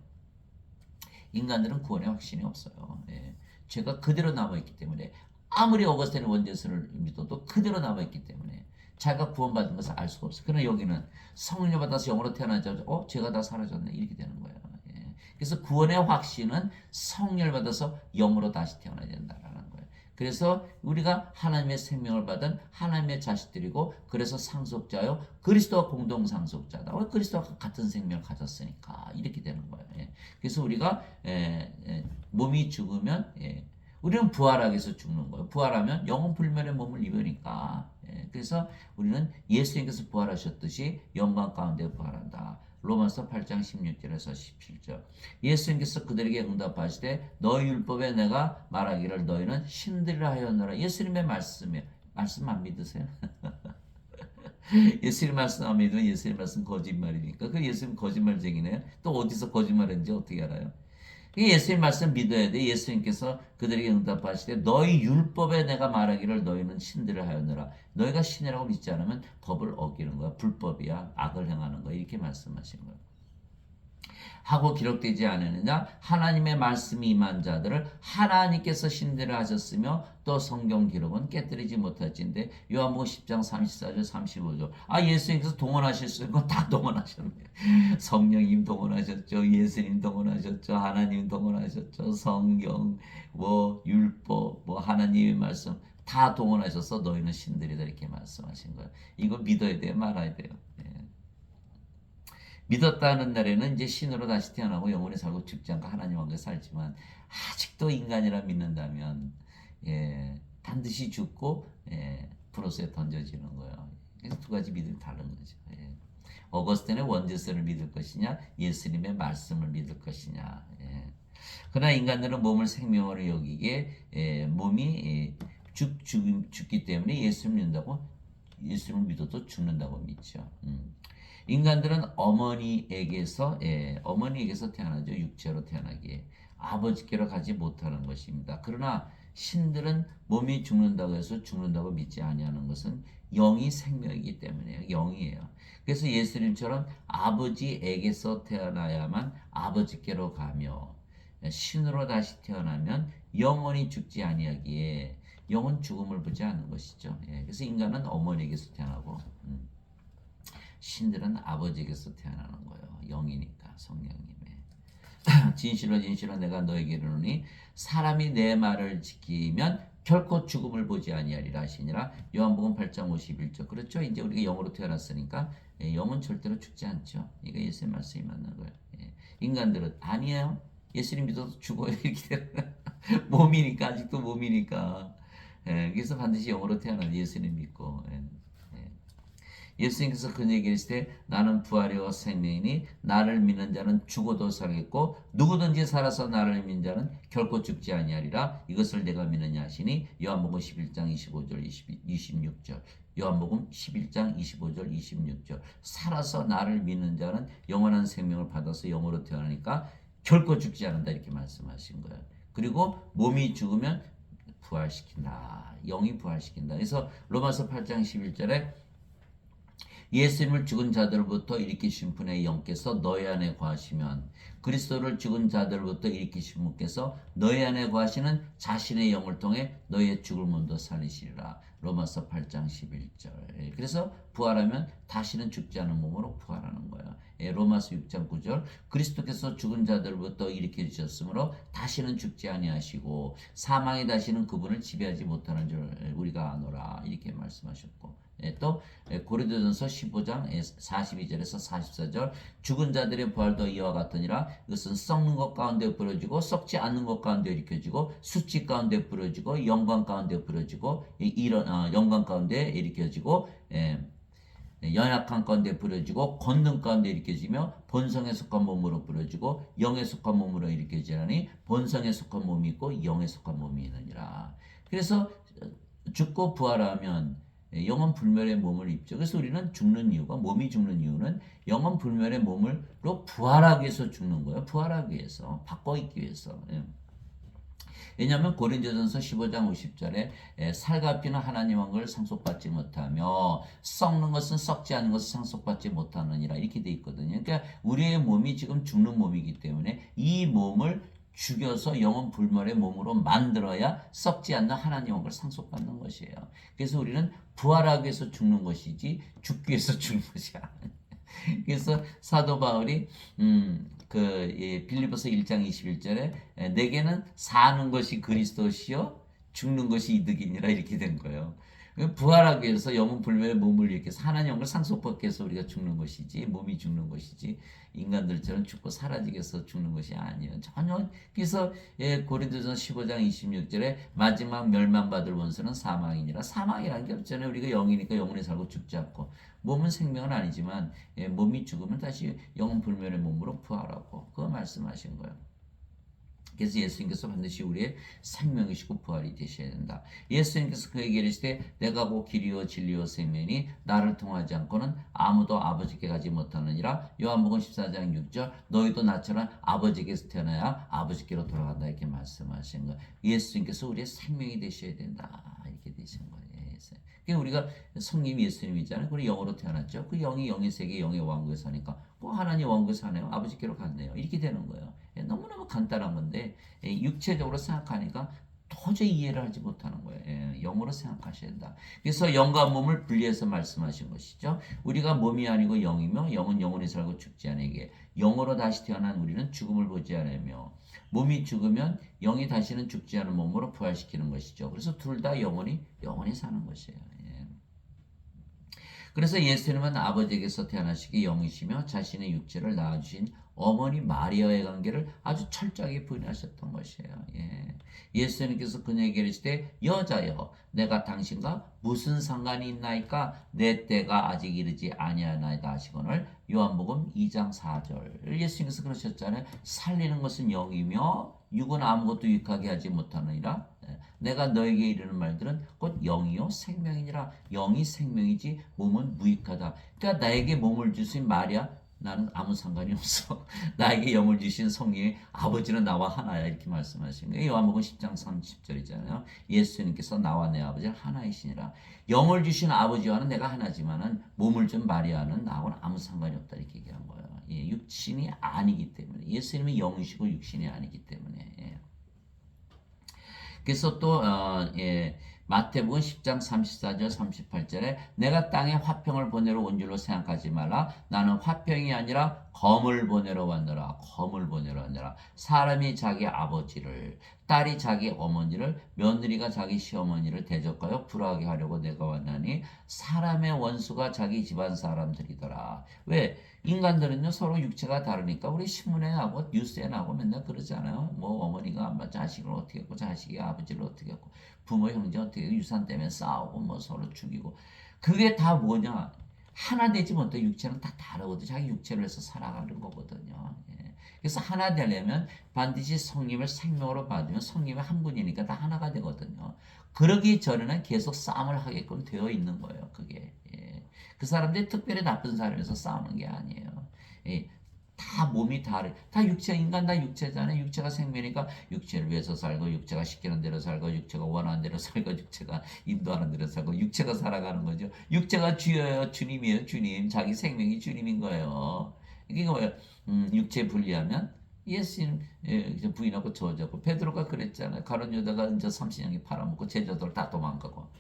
인간들은 구원의 확신이 없어요. 예. 죄가 그대로 남아있기 때문에 아무리 어거스틴의 원죄서를 믿어도 그대로 남아있기 때문에 자기가 구원받은 것을 알 수가 없어요. 그러나 여기는 성령 받아서 영으로 태어나자마자 죄가 다 사라졌네 이렇게 되는 거예요. 예. 그래서 구원의 확신은 성령을 받아서 영으로 다시 태어나야 된다라는 거예요. 그래서 우리가 하나님의 생명을 받은 하나님의 자식들이고, 그래서 상속자요 그리스도와 공동 상속자다. 왜? 그리스도와 같은 생명을 가졌으니까 이렇게 되는 거예요. 예. 그래서 우리가 몸이 죽으면 우리는 부활하기 위해서 죽는 거예요. 부활하면 영혼 불멸의 몸을 입으니까. 예. 그래서 우리는 예수님께서 부활하셨듯이 영광 가운데 부활한다. 로마서 8장 16절에서 17절. 예수님께서 그들에게 응답하시되 너희 율법에 내가 말하기를 너희는 신들이라 하였노라. 예수님의 말씀이에요. 말씀 안 믿으세요? 예수님 말씀 안 믿으면 예수님 말씀 거짓말이니까. 그 예수님 거짓말쟁이네요. 또 어디서 거짓말했는지 어떻게 알아요? 예수님 말씀 믿어야 돼. 예수님께서 그들에게 응답하시되 너희 율법에 내가 말하기를 너희는 신들을 하였느라. 너희가 신이라고 믿지 않으면 법을 어기는 거야. 불법이야. 악을 행하는 거야. 이렇게 말씀하신 거예요. 하고 기록되지 않으느냐? 하나님의 말씀이 임한 자들을 하나님께서 신들을 하셨으며 또 성경 기록은 깨뜨리지 못할진데. 요한복음 10장 34절 35절. 예수님께서 동원하실 수 있는 건 다 동원하셨네. 성령님 동원하셨죠. 예수님 동원하셨죠. 하나님 동원하셨죠. 성경, 율법, 하나님의 말씀 다 동원하셔서 너희는 신들이다 이렇게 말씀하신 거예요. 이거 믿어야 돼요, 말아야 돼요. 믿었다는 날에는 이제 신으로 다시 태어나고 영원히 살고 죽지 않고 하나님 왕국에 살지만, 아직도 인간이라 믿는다면 반드시 죽고 브로스에 던져지는 거예요. 그래서 두 가지 믿음이 다른 거죠. 어거스틴의 원죄서를 믿을 것이냐, 예수님의 말씀을 믿을 것이냐. 그러나 인간들은 몸을 생명으로 여기기에 몸이 죽기 때문에 예수님을 믿는다고, 예수님을 믿어도 죽는다고 믿죠. 인간들은 어머니에게서 태어나죠. 육체로 태어나기에 아버지께로 가지 못하는 것입니다. 그러나 신들은 몸이 죽는다고 해서 죽는다고 믿지 아니하는 것은 영이 생명이기 때문에요. 영이에요. 그래서 예수님처럼 아버지에게서 태어나야만 아버지께로 가며, 신으로 다시 태어나면 영원히 죽지 아니하기에 영은 죽음을 보지 않는 것이죠. 그래서 인간은 어머니에게서 태어나고 신들은 아버지에게서 태어나는 거예요. 영이니까, 성령님의. 진실로 진실로 내가 너에게 이르노니 사람이 내 말을 지키면 결코 죽음을 보지 아니하리라 하시니라. 요한복음 8장 51절. 그렇죠. 이제 우리가 영으로 태어났으니까 영은 절대로 죽지 않죠. 이거 예수의 말씀이 맞는 거예요. 인간들은 아니에요. 예수님 믿어도 죽어요. 이렇게 되는 몸이니까, 아직도 몸이니까. 그래서 반드시 영으로 태어나는 예수님 믿고. 예수님께서 그에게 이르시되 나는 부활이요 생명이니 나를 믿는 자는 죽어도 살겠고 누구든지 살아서 나를 믿는 자는 결코 죽지 아니하리라. 이것을 내가 믿느냐 하시니. 요한복음 11장 25절 26절. 요한복음 11장 25절 26절. 살아서 나를 믿는 자는 영원한 생명을 받아서 영으로 태어나니까 결코 죽지 않는다 이렇게 말씀하신 거예요. 그리고 몸이 죽으면 부활시킨다. 영이 부활시킨다. 그래서 로마서 8장 11절에 예수님을 죽은 자들로부터 일으키신 분의 영께서 너희 안에 거하시면 그리스도를 죽은 자들로부터 일으키신 분께서 너희 안에 거하시는 자신의 영을 통해 너희의 죽을 몸도 살리시리라. 로마서 8장 11절. 그래서 부활하면 다시는 죽지 않은 몸으로 부활하는 거예요. 로마서 6장 9절. 그리스도께서 죽은 자들로부터 일으켜 주셨으므로 다시는 죽지 아니하시고 사망이 다시는 그분을 지배하지 못하는 줄 우리가 아노라. 이렇게 말씀하셨고. 또 고린도전서 15장 42절에서 44절 죽은 자들의 부활도 이와 같으니라 이것은 썩는 것 가운데 부러지고 썩지 않는 것 가운데 일으켜지고 수치 가운데 부러지고 영광 가운데 부러지고 이런 영광 가운데 일으켜지고 연약한 가운데 부러지고 권능 가운데 일으켜지며 본성에 속한 몸으로 부러지고 영에 속한 몸으로 일으켜지라니 본성에 속한 몸이 있고 영에 속한 몸이 있느니라. 그래서 죽고 부활하면 영원 불멸의 몸을 입죠. 그래서 우리는 죽는 이유가 몸이 죽는 이유는 영원 불멸의 몸으로 부활하기 위해서 죽는 거예요. 부활하기 위해서 바꿔 입기 위해서. 왜냐하면 고린도전서 15장 50절에 살갑기는 하나님 왕국을 상속받지 못하며 썩는 것은 썩지 않는 것을 상속받지 못하느니라 이렇게 돼 있거든요. 그러니까 우리의 몸이 지금 죽는 몸이기 때문에 이 몸을 죽여서 영원 불멸의 몸으로 만들어야 썩지 않는 하나님 왕국을 상속받는 것이에요. 그래서 우리는 부활하기 위해서 죽는 것이지 죽기 위해서 죽는 것이 아니에요. 그래서 사도 바울이 빌립보서 1장 21절에 내게는 사는 것이 그리스도시요 죽는 것이 이득이니라 이렇게 된 거예요. 부활하기 위해서 영원 불멸의 몸을 이렇게 하나님 영을 상속받기 위해서 우리가 죽는 것이지 몸이 죽는 것이지 인간들처럼 죽고 사라지기 위해서 죽는 것이 아니에요. 전혀. 그래서 고린도전서 15장 26절에 마지막 멸망받을 원수는 사망이니라. 사망이라는 게 없잖아요. 우리가 영이니까 영원히 살고 죽지 않고 몸은 생명은 아니지만 몸이 죽으면 다시 영원 불멸의 몸으로 부활하고 그거 말씀하신 거예요. 그래서 예수님께서 반드시 우리의 생명이시고 부활이 되셔야 된다. 예수님께서 그에게 이르시되 내가 곧 길이요 진리요 생명이니 나를 통하지 않고는 아무도 아버지께 가지 못하느니라. 요한복음 14장 6절 너희도 나처럼 아버지께서 태어나야 아버지께로 돌아간다 이렇게 말씀하신 거예요. 예수님께서 우리의 생명이 되셔야 된다 이렇게 되신 거예요. 그러니까 우리가 성님 예수님이잖아요. 우리 영으로 태어났죠. 그 영이 영의 세계 영의 왕국에 사니까 하나님 왕국에 사네요. 아버지께로 갔네요. 이렇게 되는 거예요. 너무너무 간단한 건데 육체적으로 생각하니까 도저히 이해를 하지 못하는 거예요. 영으로 생각하셔야 된다. 그래서 영과 몸을 분리해서 말씀하신 것이죠. 우리가 몸이 아니고 영이며 영은 영원히 살고 죽지 않게 영으로 다시 태어난 우리는 죽음을 보지 않으며 몸이 죽으면 영이 다시는 죽지 않은 몸으로 부활시키는 것이죠. 그래서 둘 다 영원히 사는 것이에요. 그래서 예수님은 아버지에게서 태어나시기 영이시며 자신의 육체를 낳아주신 어머니 마리아의 관계를 아주 철저하게 부인하셨던 것이에요. 예수님께서 그녀에게 이르시되 여자여 내가 당신과 무슨 상관이 있나이까 내 때가 아직 이르지 아니하나이다 하시거늘 요한복음 2장 4절 예수님께서 그러셨잖아요. 살리는 것은 영이며 육은 아무것도 유익하게 하지 못하느니라. 내가 너에게 이르는 말들은 곧 영이요 생명이니라. 영이 생명이지 몸은 무익하다. 그러니까 나에게 몸을 주신 마리아 나는 아무 상관이 없어. 나에게 영을 주신 성령의 아버지는 나와 하나야 이렇게 말씀하신 거예요. 요한복음 10장 30절이잖아요. 예수님께서 나와 내 아버지는 하나이시니라. 영을 주신 아버지와는 내가 하나지만은 몸을 준 마리아는 나하고는 아무 상관이 없다 이렇게 얘기한 거예요. 육신이 아니기 때문에 예수님은 영이시고 육신이 아니기 때문에. 그래서 또 마태복음 10장 34절 38절에 내가 땅에 화평을 보내러 온 줄로 생각하지 말라. 나는 화평이 아니라 검을 보내러 왔노라. 검을 보내러 왔노라. 사람이 자기 아버지를 딸이 자기 어머니를 며느리가 자기 시어머니를 대적하여 불화하게 하려고 내가 왔나니 사람의 원수가 자기 집안 사람들이더라. 왜? 인간들은요 서로 육체가 다르니까 우리 신문에 나고 뉴스에 나고 맨날 그러잖아요. 뭐 어머니가 자식을 어떻게 했고 자식이 아버지를 어떻게 했고 부모 형제 어떻게 했고 유산 때문에 싸우고 뭐 서로 죽이고 그게 다 뭐냐 하나 되지 못해. 육체는 다 다르거든요. 자기 육체를 해서 살아가는 거거든요. 그래서 하나 되려면 반드시 성령을 생명으로 받으면 성령이 한 분이니까 다 하나가 되거든요. 그러기 전에는 계속 싸움을 하게끔 되어 있는 거예요. 그게 그 사람들이 특별히 나쁜 사람에서 싸우는 게 아니에요. 다 몸이 다 육체, 인간 다 육체잖아요. 육체가 생명이니까 육체를 위해서 살고, 육체가 시키는 대로 살고, 육체가 원하는 대로 살고, 육체가 인도하는 대로 살고, 육체가 살아가는 거죠. 육체가 주여요. 주님이에요. 주님. 자기 생명이 주님인 거예요. 이게 뭐예요? 육체 분리하면 예수님 부인하고 저어졌고, 베드로가 그랬잖아요. 가룟 유다가 이제 30년이 팔아먹고 제자들 다 도망가고.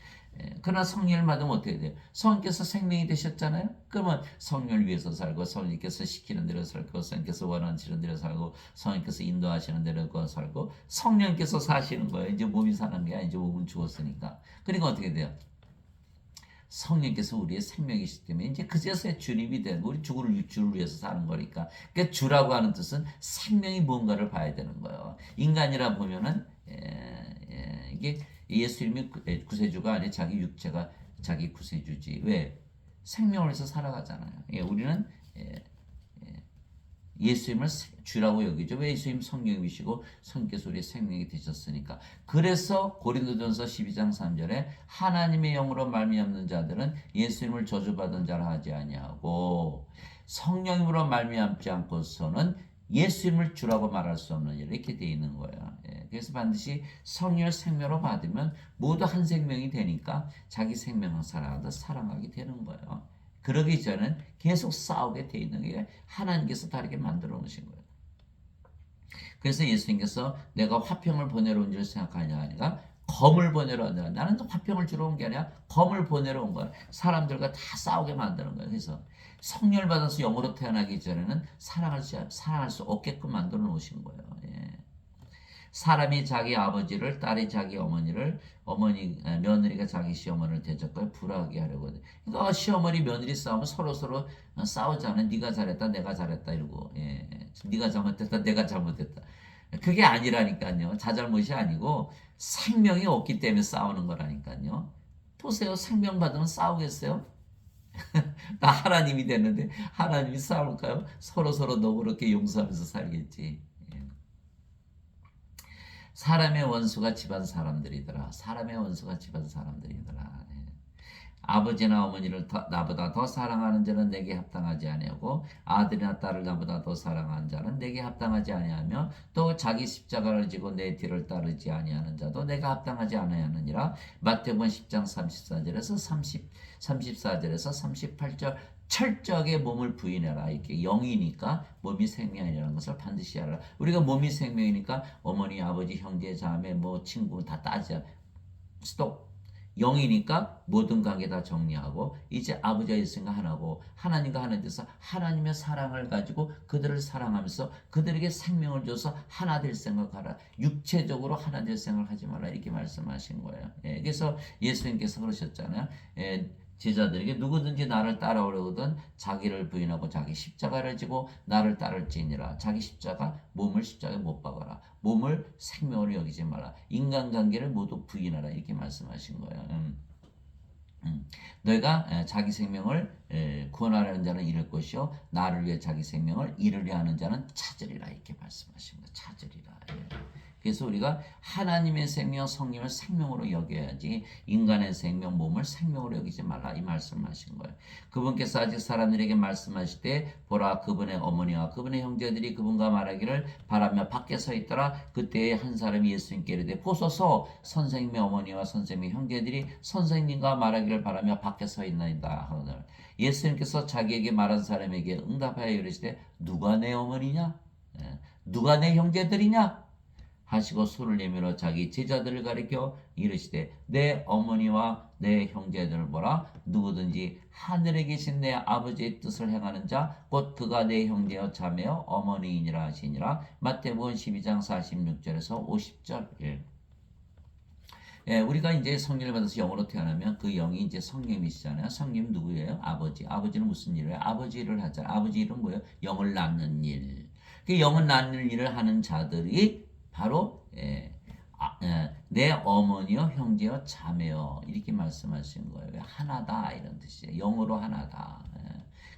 그러나 성령을 받으면 어떻게 돼요? 성령께서 생명이 되셨잖아요. 그러면 성령을 위해서 살고, 성령께서 시키는 대로 살고, 성령께서 원하시는 대로 살고, 성령께서 인도하시는 대로 살고, 성령께서 사시는 거예요. 이제 몸이 사는 게 아니죠. 이제 몸은 죽었으니까. 그러니까 어떻게 돼요? 성령께서 우리의 생명이시기 때문에 이제 그제서야 주님이 되는, 우리 주를 위해서 사는 거니까. 그러니까 주라고 하는 뜻은 생명이 뭔가를 봐야 되는 거예요. 인간이라 보면은 이게 예수님이 구세주가 아니 자기 육체가 자기 구세주지. 왜? 생명을 위해서 살아가잖아요. 우리는 예수님을 주라고 여기죠. 왜? 예수님 성령이시고 성령께서 우리의 생명이 되셨으니까. 그래서 고린도전서 12장 3절에 하나님의 영으로 말미암는 자들은 예수님을 저주받은 자라 하지 아니하고 성령으로 말미암지 않고서는 예수님을 주라고 말할 수 없는 일, 이렇게 되어 있는 거예요. 그래서 반드시 성령을 생명으로 받으면 모두 한 생명이 되니까 자기 생명을 살아가다 사랑하게 되는 거예요. 그러기 전엔 계속 싸우게 돼 있는 게 하나님께서 다르게 만들어 놓으신 거예요. 그래서 예수님께서 내가 화평을 보내러 온 줄 생각하냐 하니까 검을 보내러 온다. 나는 화평을 주러 온 게 아니라 검을 보내러 온 거야. 사람들과 다 싸우게 만드는 거예요. 그래서 성령을 받아서 영으로 태어나기 전에는 사랑할 수 없게끔 만들어 놓으신 거예요. 사람이 자기 아버지를, 딸이 자기 어머니를, 며느리가 자기 시어머니를 대적하여 불하게 하려고 해. 그러니까 시어머니 며느리 싸우면 서로 싸우잖아요. 네가 잘했다, 내가 잘했다 이러고, 네가 잘못했다, 내가 잘못했다. 그게 아니라니까요. 자잘못이 아니고 생명이 없기 때문에 싸우는 거라니까요. 보세요. 생명 받으면 싸우겠어요? 나 하나님이 됐는데 하나님이 싸울까요? 서로 너그럽게 용서하면서 살겠지. 사람의 원수가 집안 사람들이더라. 사람의 원수가 집안 사람들이더라. 아버지나 어머니를 나보다 더 사랑하는 자는 내게 합당하지 아니하고 아들이나 딸을 나보다 더 사랑하는 자는 내게 합당하지 아니하며 또 자기 십자가를 지고 내 뒤를 따르지 아니하는 자도 내가 합당하지 아니하느니라. 마태복음 10장 34절에서 34절에서 38절 철저하게 몸을 부인해라. 이렇게 영이니까 몸이 생명이라는 것을 반드시 알아라. 우리가 몸이 생명이니까 어머니, 아버지, 형제, 자매, 친구 다 따지자. 스톱. 영이니까 모든 관계 다 정리하고 이제 아버지가 있으니까 하나고 하나님과 하나 돼서 하나님의 사랑을 가지고 그들을 사랑하면서 그들에게 생명을 줘서 하나 될 생각하라. 육체적으로 하나 될 생각하지 말라. 이렇게 말씀하신 거예요. 그래서 예수님께서 그러셨잖아요. 제자들에게 누구든지 나를 따라오려거든 자기를 부인하고 자기 십자가를 지고 나를 따를지니라. 자기 십자가, 몸을 십자가에 못 박아라. 몸을 생명으로 여기지 말라. 인간관계를 모두 부인하라. 이렇게 말씀하신 거예요. 너희가 자기 생명을 구원하려는 자는 잃을 것이요 나를 위해 자기 생명을 잃으려 하는 자는 찾으리라. 이렇게 말씀하신 거예요. 찾으리라. 그래서 우리가 하나님의 생명, 성령을 생명으로 여겨야지 인간의 생명, 몸을 생명으로 여기지 말라. 이 말씀을 하신 거예요. 그분께서 아직 사람들에게 말씀하실 때 보라 그분의 어머니와 그분의 형제들이 그분과 말하기를 바라며 밖에 서 있더라. 그때에 한 사람이 예수님께 이르되 보소서 선생님의 어머니와 선생님의 형제들이 선생님과 말하기를 바라며 밖에 서 있나이다 하거늘. 예수님께서 자기에게 말한 사람에게 응답하여 이르시되 누가 내 어머니냐? 누가 내 형제들이냐? 하시고 손을 내밀어 자기 제자들을 가리켜 이르시되 내 어머니와 내 형제들을 보라. 누구든지 하늘에 계신 내 아버지의 뜻을 행하는 자 곧 그가 내 형제여 자매여 어머니이니라 하시니라. 마태복음 12장 46절에서 50절. 우리가 이제 성령을 받아서 영으로 태어나면 그 영이 이제 성령이시잖아요. 성령이 누구예요? 아버지. 아버지는 무슨 일을 해요? 아버지 일을 하잖아요. 아버지 일은 뭐예요? 영을 낳는 일. 그 영을 낳는 일을 하는 자들이 바로 내 어머니여 형제여 자매여 이렇게 말씀하신 거예요. 하나다 이런 뜻이에요. 영으로 하나다.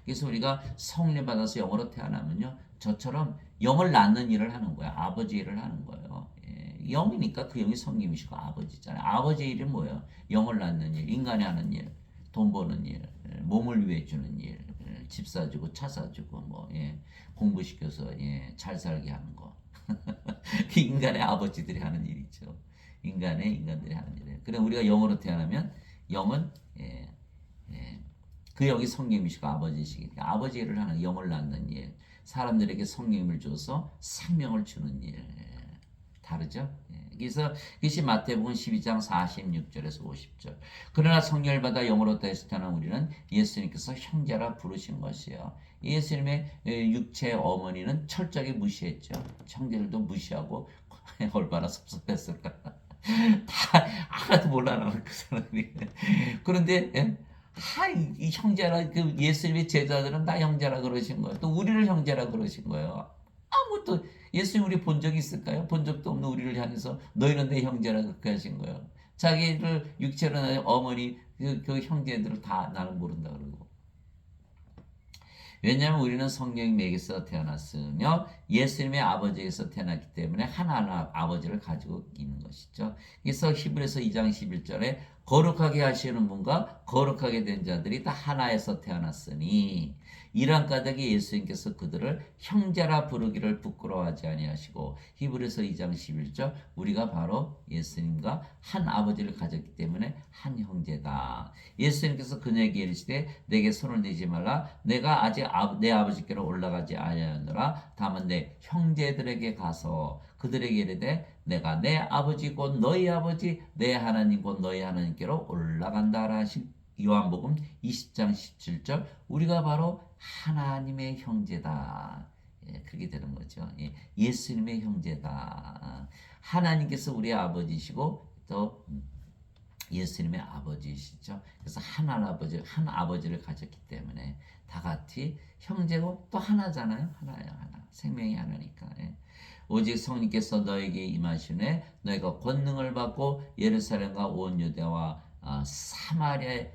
그래서 우리가 성령 받아서 영으로 태어나면요 저처럼 영을 낳는 일을 하는 거예요. 아버지 일을 하는 거예요. 영이니까 그 영이 성령이시고 아버지잖아요. 아버지 일은 뭐예요? 영을 낳는 일, 인간이 하는 일, 돈 버는 일, 몸을 위해 주는 일, 집 사주고 차 사주고 뭐 공부시켜서 잘 살게 하는 거. 그 인간의 아버지들이 하는 일이죠. 인간들이 하는 일이에요. 그래 우리가 영으로 태어나면 영은 그 영이 성령이시고 아버지시니까 아버지를 하는 영을 낳는 일, 사람들에게 성령을 줘서 생명을 주는 일. 다르죠? 그래서 그것이 마태복음 12장 46절에서 50절. 그러나 성령을 받아 영으로 태어난 우리는 예수님께서 형제라 부르신 것이요. 예수님의 육체 어머니는 철저하게 무시했죠. 형제들도 무시하고 얼마나 섭섭했을까. 다 하나도 몰라라는 그 사람이. 그런데 이 형제라 그 예수님의 제자들은 다 형제라 그러신 거예요. 또 우리를 형제라 그러신 거예요. 아무것도 예수님 우리 본 적이 있을까요? 본 적도 없는 우리를 향해서 너희는 내 형제라 그렇게 하신 거예요. 자기를 육체로 낳은 어머니 그 형제들을 다 나는 모른다 그러고. 왜냐하면 우리는 성령님에게서 태어났으며 예수님의 아버지에게서 태어났기 때문에 하나하나 아버지를 가지고 있는 것이죠. 그래서 히브리서 2장 11절에 거룩하게 하시는 분과 거룩하게 된 자들이 다 하나에서 태어났으니 이러한 까닭에 예수님께서 그들을 형제라 부르기를 부끄러워하지 아니하시고 히브리서 2장 11절 우리가 바로 예수님과 한 아버지를 가졌기 때문에 한 형제다. 예수님께서 그녀에게 이르시되 내게 손을 내지 말라 내가 아직 내 아버지께로 올라가지 아니하노라 다만 내 형제들에게 가서 그들에게 이르되 내가 내 아버지 곧 너희 아버지 내 하나님 곧 너희 하나님께로 올라간다 하신 요한복음 20장 17절 우리가 바로 하나님의 형제다. 그렇게 되는 거죠. 예수님의 형제다. 하나님께서 우리의 아버지시고 또 예수님의 아버지시죠. 그래서 한 아버지를 가졌기 때문에 다 같이 형제고 또 하나잖아요. 하나예요, 하나. 생명이 하나니까. 오직 성령께서 너에게 임하시네 너희가 권능을 받고 예루살렘과 온 유대와 사마리아에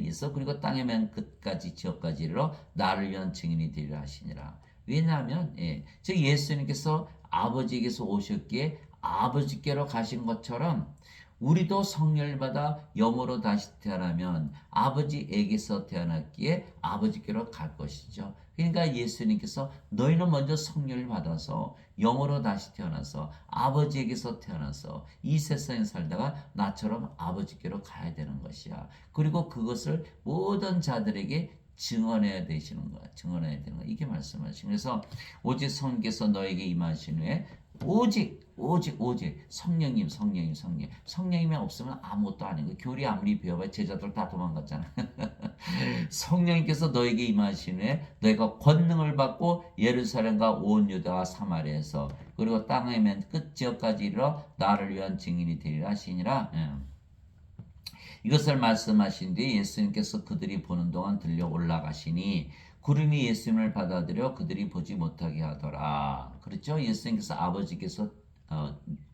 있어 그리고 땅의 맨 끝까지 지역까지 이르러 나를 위한 증인이 되리라 하시니라. 왜냐하면 즉 예수님께서 아버지에게서 오셨기에 아버지께로 가신 것처럼 우리도 성령을 받아 영으로 다시 태어나면 아버지에게서 태어났기에 아버지께로 갈 것이죠. 그러니까 예수님께서 너희는 먼저 성령을 받아서 영으로 다시 태어나서 아버지에게서 태어나서 이 세상에 살다가 나처럼 아버지께로 가야 되는 것이야. 그리고 그것을 모든 자들에게 증언해야 되시는 거야. 증언해야 되는 거야. 이게 말씀하신. 그래서 오직 성령께서 너에게 임하신 후에 오직 성령님이 없으면 아무것도 아니고 교리 아무리 배워봐야 제자들 다 도망갔잖아. 성령님께서 너에게 임하신 후에 너희가 권능을 받고 예루살렘과 온 유다와 사마리아에서 그리고 땅의 맨 끝 지역까지 이르러 나를 위한 증인이 되리라 하시니라. 이것을 말씀하신 뒤 예수님께서 그들이 보는 동안 들려 올라가시니 구름이 예수님을 받아들여 그들이 보지 못하게 하더라. 그렇죠? 예수님께서 아버지께서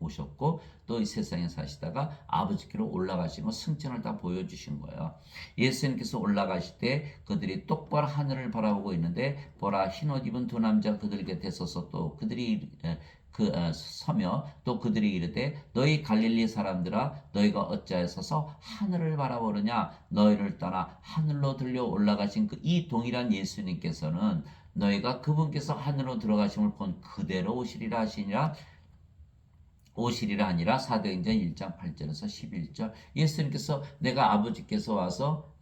오셨고 또 이 세상에 사시다가 아버지께로 올라가신 거 승천을 다 보여주신 거예요. 예수님께서 올라가실 때 그들이 똑바로 하늘을 바라보고 있는데 보라 흰옷 입은 두 남자 그들 곁에 서서 또 그들이 서며 또 그들이 이르되 너희 갈릴리 사람들아 너희가 어찌하여 서서 하늘을 바라보느냐 너희를 떠나 하늘로 들려 올라가신 이 동일한 예수님께서는 너희가 그분께서 하늘로 들어가심을 본 그대로 오시리라 아니라 사도행전 1장 8절에서 11절 예수님께서 내가 아버지께서 와서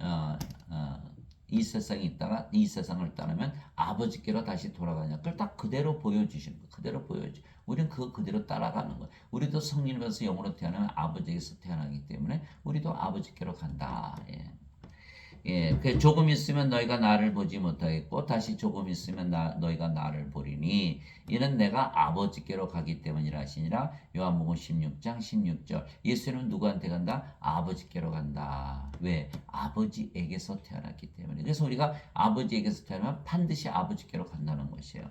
이 세상에 있다가 이 세상을 떠나면 아버지께로 다시 돌아가냐 그걸 딱 그대로 보여주시는 거예요. 그대로 보여주. 우리는 그대로 따라가는 거예요. 우리도 성령을 받아서 영으로 태어나면 아버지에게서 태어나기 때문에 우리도 아버지께로 간다. 조금 있으면 너희가 나를 보지 못하겠고 다시 조금 있으면 너희가 나를 보리니 이는 내가 아버지께로 가기 때문이라 하시니라. 요한복음 16장 16절 예수는 누구한테 간다? 아버지께로 간다. 왜? 아버지에게서 태어났기 때문에. 그래서 우리가 아버지에게서 태어나면 반드시 아버지께로 간다는 것이에요.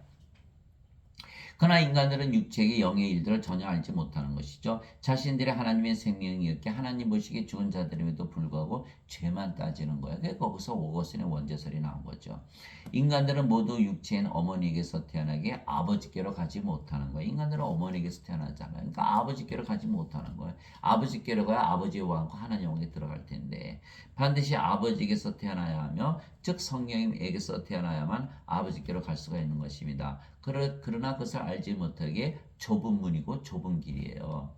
그러나 인간들은 육체의 영의 일들을 전혀 알지 못하는 것이죠. 자신들의 하나님의 생명이었기에 하나님 보시기에 죽은 자들임에도 불구하고 죄만 따지는 거예요. 그래서 거기서 오거슨의 원죄설이 나온 거죠. 인간들은 모두 육체인 어머니에게서 태어나게 아버지께로 가지 못하는 거예요. 인간들은 어머니에게서 태어나잖아요. 그러니까 아버지께로 가지 못하는 거예요. 아버지께로 가야 아버지의 왕과 하나님에게 들어갈 텐데 반드시 아버지에게서 태어나야 하며 즉 성령님에게서 태어나야만 아버지께로 갈 수가 있는 것입니다. 그러나 그것을 알지 못하게 좁은 문이고 좁은 길이에요.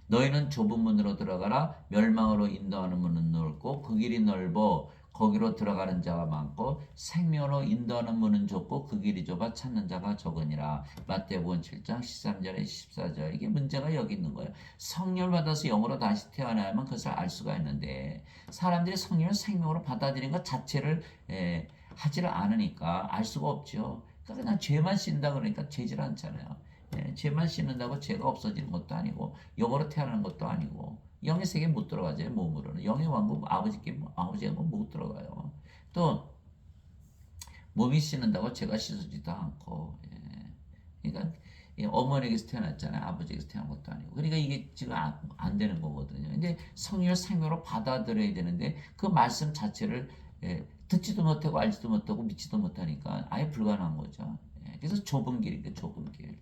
너희는 좁은 문으로 들어가라. 멸망으로 인도하는 문은 넓고 그 길이 넓어 거기로 들어가는 자가 많고 생명으로 인도하는 문은 좁고 그 길이 좁아 찾는 자가 적으니라. 마태복음 7장 13절에 14절. 이게 문제가 여기 있는 거예요. 성령을 받아서 영으로 다시 태어나야만 그것을 알 수가 있는데 사람들이 성령을 생명으로 받아들인 것 자체를 하지를 않으니까 알 수가 없죠. 그러니까 그냥 죄만 씻는다 그러니까 죄질 않잖아요. 죄만 씻는다고 죄가 없어지는 것도 아니고 영으로 태어나는 것도 아니고 영의 세계에 못 들어가죠. 몸으로는 영의 왕국 아버지의 못 들어가요. 또 몸이 씻는다고 죄가 씻어지도 않고 그러니까 어머니에게서 태어났잖아요. 아버지에게서 태어난 것도 아니고 그러니까 이게 지금 안 되는 거거든요. 근데 성령을 생명으로 받아들여야 되는데 그 말씀 자체를 듣지도 못하고 알지도 못하고 믿지도 못하니까 아예 불가능한 거죠. 그래서 좁은 길이니까 좁은 길.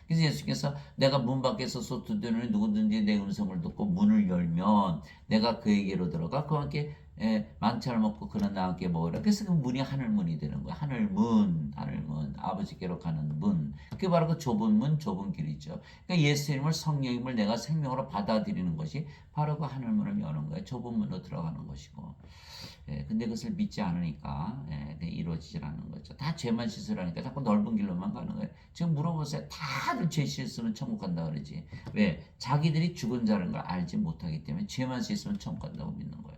그래서 예수께서 내가 문 밖에서 두드리는 누구든지 내 음성을 듣고 문을 열면 내가 그에게로 들어가 그와 함께 만찬을 먹고 그는 나와 함께 먹으라. 그래서 그 문이 하늘문이 되는 거예요. 하늘문 아버지께로 가는 문. 그게 바로 그 좁은 문 좁은 길이죠. 그러니까 예수님을 성령님을 내가 생명으로 받아들이는 것이 바로 그 하늘문을 여는 거예요. 좁은 문으로 들어가는 것이고 근데 그것을 믿지 않으니까 이루어지질 않는 거죠. 다 죄만 씻으라니까 자꾸 넓은 길로만 가는 거예요. 지금 물어보세요. 다들 죄 씻으면 천국 간다 그러지. 왜? 자기들이 죽은 자라는 걸 알지 못하기 때문에 죄만 씻으면 천국 간다고 믿는 거예요.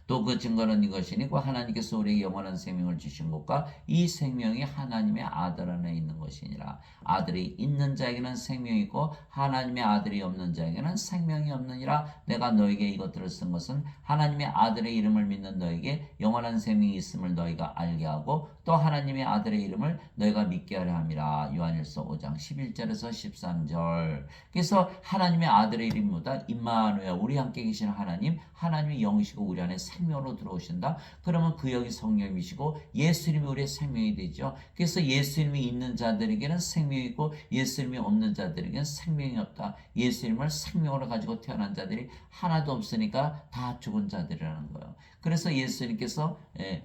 또 그 증거는 이것이니 그 하나님께서 우리에게 영원한 생명을 주신 것과 이 생명이 하나님의 아들 안에 있는 것이니라. 아들이 있는 자에게는 생명이 있고 하나님의 아들이 없는 자에게는 생명이 없느니라. 내가 너에게 이것들을 쓴 것은 하나님의 아들의 이름을 믿는 너에게 영원한 생명이 있음을 너희가 알게 하고 또 하나님의 아들의 이름을 너희가 믿게 하려 함이라. 요한일서 5장 11절에서 13절. 그래서 하나님의 아들의 이름보다 임마누엘 우리 함께 계시는 하나님이 영이시고 우리 안에 생명으로 들어오신다. 그러면 그 영이 성령이시고 예수님이 우리의 생명이 되죠. 그래서 예수님이 있는 자들에게는 생명이 있고 예수님이 없는 자들에게는 생명이 없다. 예수님을 생명으로 가지고 태어난 자들이 하나도 없으니까 다 죽은 자들이라는 거예요. 그래서 예수님께서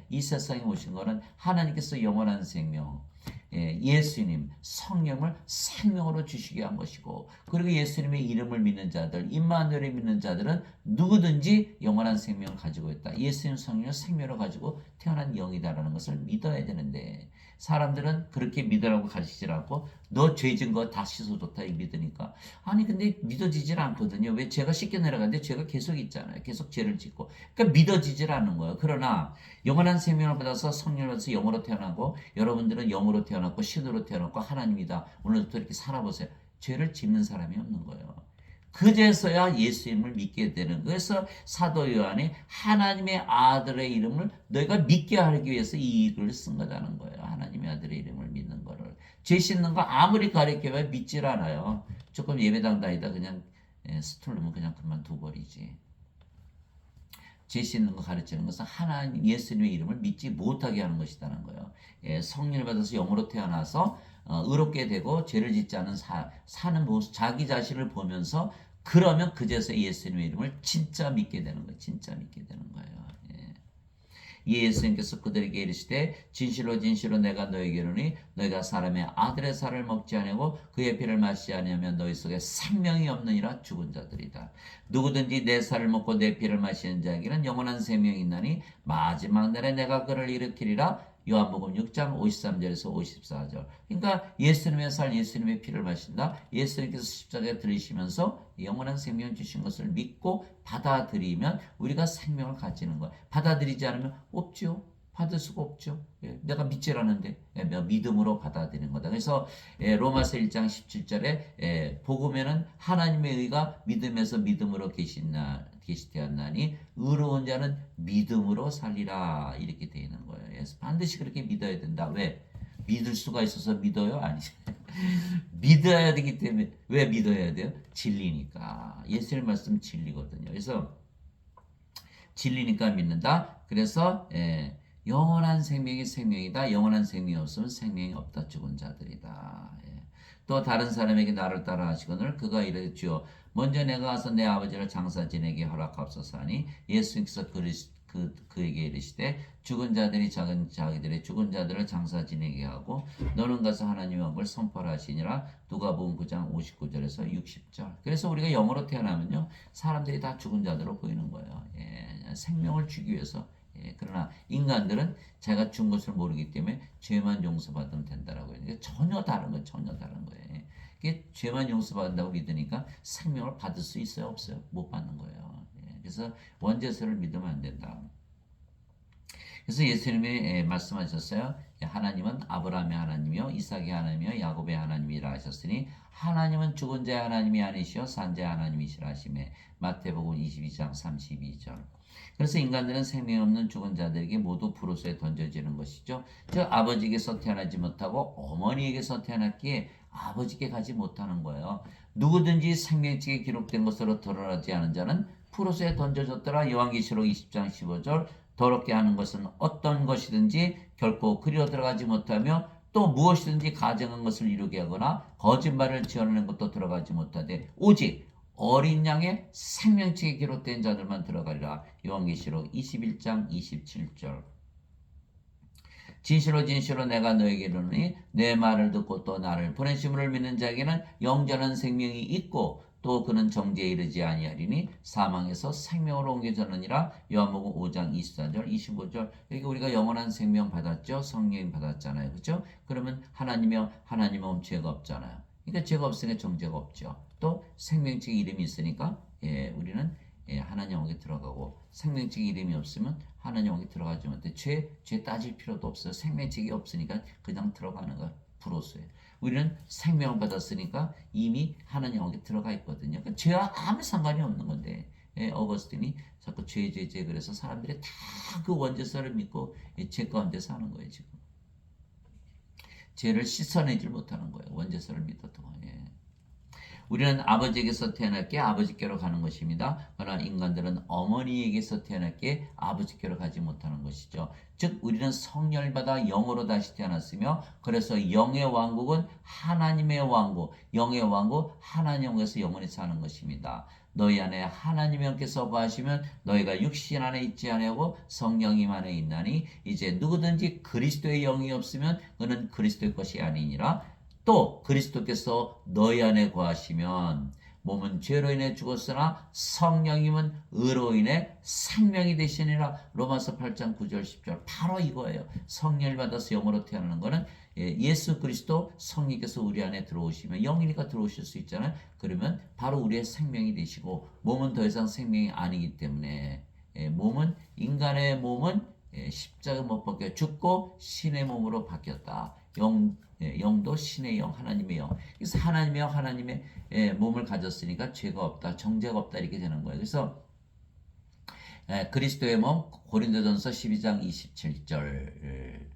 이 세상에 오신 거는 하나님께서 영원한 생명 예수님 성령을 생명으로 주시게 한 것이고 그리고 예수님의 이름을 믿는 자들 임마누엘을 믿는 자들은 누구든지 영원한 생명을 가지고 있다. 예수님 성령을 생명으로 가지고 태어난 영이다라는 것을 믿어야 되는데 사람들은 그렇게 믿으라고 가르치질 않고 너 죄진 거 다 씻어줬다 이 믿으니까 아니 근데 믿어지질 않거든요. 왜 죄가 씻겨 내려가는데 죄가 계속 있잖아요. 계속 죄를 짓고 그러니까 믿어지질 않는 거예요. 그러나 영원한 생명을 받아서 성령을 받아서 영으로 태어나고 여러분들은 영으로 태어났고 신으로 태어났고 하나님이다. 오늘부터 이렇게 살아보세요. 죄를 짓는 사람이 없는 거예요. 그제서야 예수님을 믿게 되는. 그래서 사도 요한이 하나님의 아들의 이름을 너희가 믿게 하기 위해서 이 일을 쓴 거라는 거예요. 하나님의 아들의 이름을 믿는 거를. 죄 씻는 거 아무리 가르쳐봐야 믿질 않아요. 조금 예배당 다니다 그냥 스툴르면 그냥 그만둬버리지. 죄 씻는 거 가르치는 것은 하나님 예수님의 이름을 믿지 못하게 하는 것이라는 거예요. 성령을 받아서 영으로 태어나서 의롭게 되고 죄를 짓지 않은 사는 모습 자기 자신을 보면서 그러면 그제서 예수님의 이름을 진짜 믿게 되는 거예요. 진짜 믿게 되는 거예요. 예수님께서 그들에게 이르시되 진실로 진실로 내가 너에게 이르노니 너희가 사람의 아들의 살을 먹지 아니하고 그의 피를 마시지 아니하면 너희 속에 생명이 없느니라. 죽은 자들이다. 누구든지 내 살을 먹고 내 피를 마시는 자에게는 영원한 생명이 있나니 마지막 날에 내가 그를 일으키리라. 요한복음 6장 53절에서 54절. 그러니까 예수님의 살, 예수님의 피를 마신다. 예수님께서 십자가에 들리시면서 영원한 생명을 주신 것을 믿고 받아들이면 우리가 생명을 가지는 거야. 받아들이지 않으면 없죠. 받을 수가 없죠. 내가 믿질 않는데 믿음으로 받아들이는 거다. 그래서 로마서 1장 17절에 복음에는 하나님의 의가 믿음에서 믿음으로 계시되었나니 의로운 자는 믿음으로 살리라 이렇게 되어 있는 거예요. 그래서 반드시 그렇게 믿어야 된다. 왜? 믿을 수가 있어서 믿어요? 아니죠. 믿어야 되기 때문에. 왜 믿어야 돼요? 진리니까. 예수의 말씀 진리거든요. 그래서 진리니까 믿는다. 그래서 영원한 생명이 생명이다. 영원한 생명이 없으면 생명이 없다. 죽은 자들이다. 또 다른 사람에게 나를 따라 하시거늘 그가 이르되 주여 먼저 내가 가서 내 아버지를 장사 지내게 허락하옵소서 하니 예수님께서 그에게 이르시되 죽은 자들이 자기들의 죽은 자들을 장사 지내게 하고 너는 가서 하나님의 왕국을 선포하라 하시니라. 누가복음 9장 59절에서 60절. 그래서 우리가 영으로 태어나면요 사람들이 다 죽은 자들로 보이는 거예요. 생명을 주기 위해서. 그러나 인간들은 자기가 준 것을 모르기 때문에 죄만 용서받으면 된다라고 해요. 전혀 다른 거예요. 전혀 다른 거예요. 이게 죄만 용서받는다고 믿으니까 생명을 받을 수 있어요? 없어요? 못 받는 거예요. 그래서 원죄서를 믿으면 안 된다. 그래서 예수님이 말씀하셨어요. 하나님은 아브라함의 하나님이요 이삭의 하나님이요 야곱의 하나님이라 하셨으니 하나님은 죽은 자의 하나님이 아니시요 산 자의 하나님이시라 하시매 마태복음 22장 32절. 그래서 인간들은 생명 없는 죽은 자들에게 모두 불호소에 던져지는 것이죠. 즉 아버지에게서 태어나지 못하고 어머니에게서 태어났기에 아버지께 가지 못하는 거예요. 누구든지 생명책에 기록된 것으로 드러나지 않은 자는 불호소에 던져졌더라. 요한계시록 20장 15절. 더럽게 하는 것은 어떤 것이든지 결코 그리로 들어가지 못하며 또 무엇이든지 가증한 것을 이루게 하거나 거짓말을 지어내는 것도 들어가지 못하되 오직 어린 양의 생명책에 기록된 자들만 들어가리라. 요한계시록 21장 27절. 진실로 진실로 내가 너에게 이르노니 내 말을 듣고 또 나를 보내신 분을 믿는 자에게는 영전한 생명이 있고 또 그는 정죄에 이르지 아니하리니 사망에서 생명으로 옮겨졌느니라. 요한복음 5장 24절 25절. 여기 우리가 영원한 생명 받았죠. 성령 받았잖아요. 그렇죠? 그러면 하나님은 죄가 없잖아요. 그러니까 죄가 없으니까 정죄가 없죠. 또 생명책 이름이 있으니까 우리는 하나님 영역에 들어가고 생명책 이름이 없으면 하나님 영역에 들어가지 못해. 죄 따질 필요도 없어요. 생명책이 없으니까 그냥 들어가는 거야. 불호소에. 우리는 생명을 받았으니까 이미 하나님 영역에 들어가 있거든요. 그러니까 죄와 아무 상관이 없는 건데 어거스틴이 자꾸 죄 그래서 사람들이 다 그 원죄서를 믿고 죄 가운데 사는 거예요. 지금 죄를 씻어내질 못하는 거예요. 원죄서를 믿어도. 우리는 아버지에게서 태어났기에 아버지께로 가는 것입니다. 그러나 인간들은 어머니에게서 태어났기에 아버지께로 가지 못하는 것이죠. 즉 우리는 성령을 받아 영으로 다시 태어났으며 그래서 영의 왕국은 하나님의 왕국, 영의 왕국 하나님께서 영원히 사는 것입니다. 너희 안에 하나님의 영께서 거하시면 너희가 육신 안에 있지 아니하고 성령님 안에 있나니 이제 누구든지 그리스도의 영이 없으면 그는 그리스도의 것이 아니니라. 또 그리스도께서 너희 안에 거하시면 몸은 죄로 인해 죽었으나 성령님은 의로 인해 생명이 되시니라. 로마서 8장 9절 10절. 바로 이거예요. 성령을 받아서 영으로 태어나는 거는 예수 그리스도 성령께서 우리 안에 들어오시면 영이니까 들어오실 수 있잖아요. 그러면 바로 우리의 생명이 되시고 몸은 더 이상 생명이 아니기 때문에 인간의 몸은 십자가 못 박혀 죽고 신의 몸으로 바뀌었다. 영도 신의 영, 하나님의 영. 그래서 하나님의 영, 하나님의 몸을 가졌으니까 죄가 없다, 정죄가 없다 이렇게 되는 거예요. 그래서 그리스도의 몸 고린도전서 12장 27절.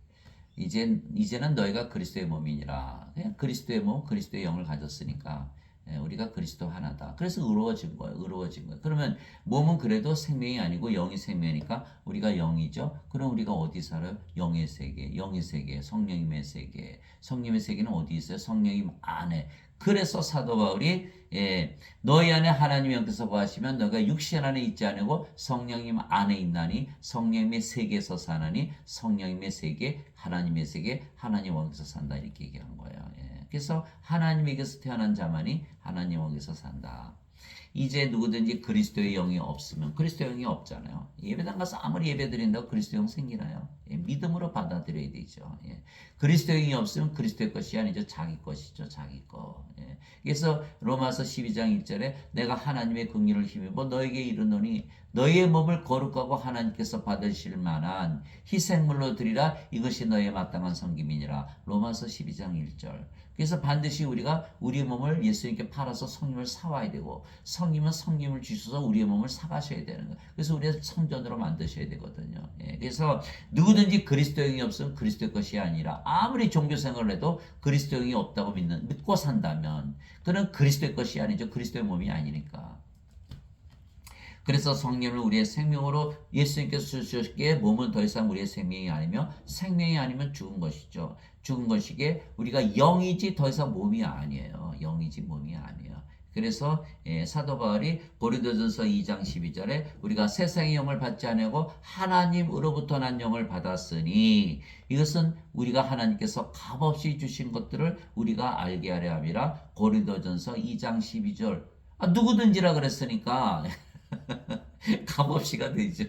이제는 너희가 그리스도의 몸이니라. 그냥 그리스도의 몸, 그리스도의 영을 가졌으니까 우리가 그리스도 하나다. 그래서 의로워진 거예요. 의로워진 거예요. 그러면 몸은 그래도 생명이 아니고 영이 생명이니까 우리가 영이죠. 그럼 우리가 어디 살아요? 영의 세계, 영의 세계, 성령님의 세계. 성령님의 세계는 어디 있어요? 성령님 안에. 그래서 사도 바울이 너희 안에 하나님의 영께서 거하시면 너가 육신 안에 있지 않고 성령님 안에 있나니 성령님의 세계에서 사나니 성령님의 세계, 하나님의 세계, 하나님 왕께서 산다 이렇게 얘기하는 거예요. 그래서 하나님에게서 태어난 자만이 하나님 왕에서 산다. 이제 누구든지 그리스도의 영이 없으면 그리스도의 영이 없잖아요. 예배당 가서 아무리 예배 드린다고 그리스도의 영 생기나요? 믿음으로 받아들여야 되죠. 그리스도의 영이 없으면 그리스도의 것이 아니죠. 자기 것이죠. 자기 것. 그래서 로마서 12장 1절에 내가 하나님의 긍휼을 힘입어 너에게 이르노니 너희의 몸을 거룩하고 하나님께서 받으실 만한 희생물로 드리라. 이것이 너희의 마땅한 섬김이니라. 로마서 12장 1절. 그래서 반드시 우리가 우리 몸을 예수님께 팔아서 성김을 사와야 되고, 성김은 성김을 주셔서 우리의 몸을 사가셔야 되는 거예요. 그래서 우리의 성전으로 만드셔야 되거든요. 예, 그래서 누구든지 그리스도영이 없으면 그리스도의 것이 아니라, 아무리 종교 생활을 해도 그리스도영이 없다고 믿고 산다면 그는 그리스도의 것이 아니죠. 그리스도의 몸이 아니니까. 그래서 성령을 우리의 생명으로 예수님께서 주셨기에 몸은 더 이상 우리의 생명이 아니며, 생명이 아니면 죽은 것이죠. 죽은 것이기에 우리가 영이지 더 이상 몸이 아니에요. 영이지 몸이 아니에요. 그래서 사도 바울이 고린도전서 2장 12절에 우리가 세상의 영을 받지 아니하고 하나님으로부터 난 영을 받았으니, 이것은 우리가 하나님께서 값없이 주신 것들을 우리가 알게 하려 함이라. 고린도전서 2장 12절. 누구든지라 그랬으니까 값없이가 되죠.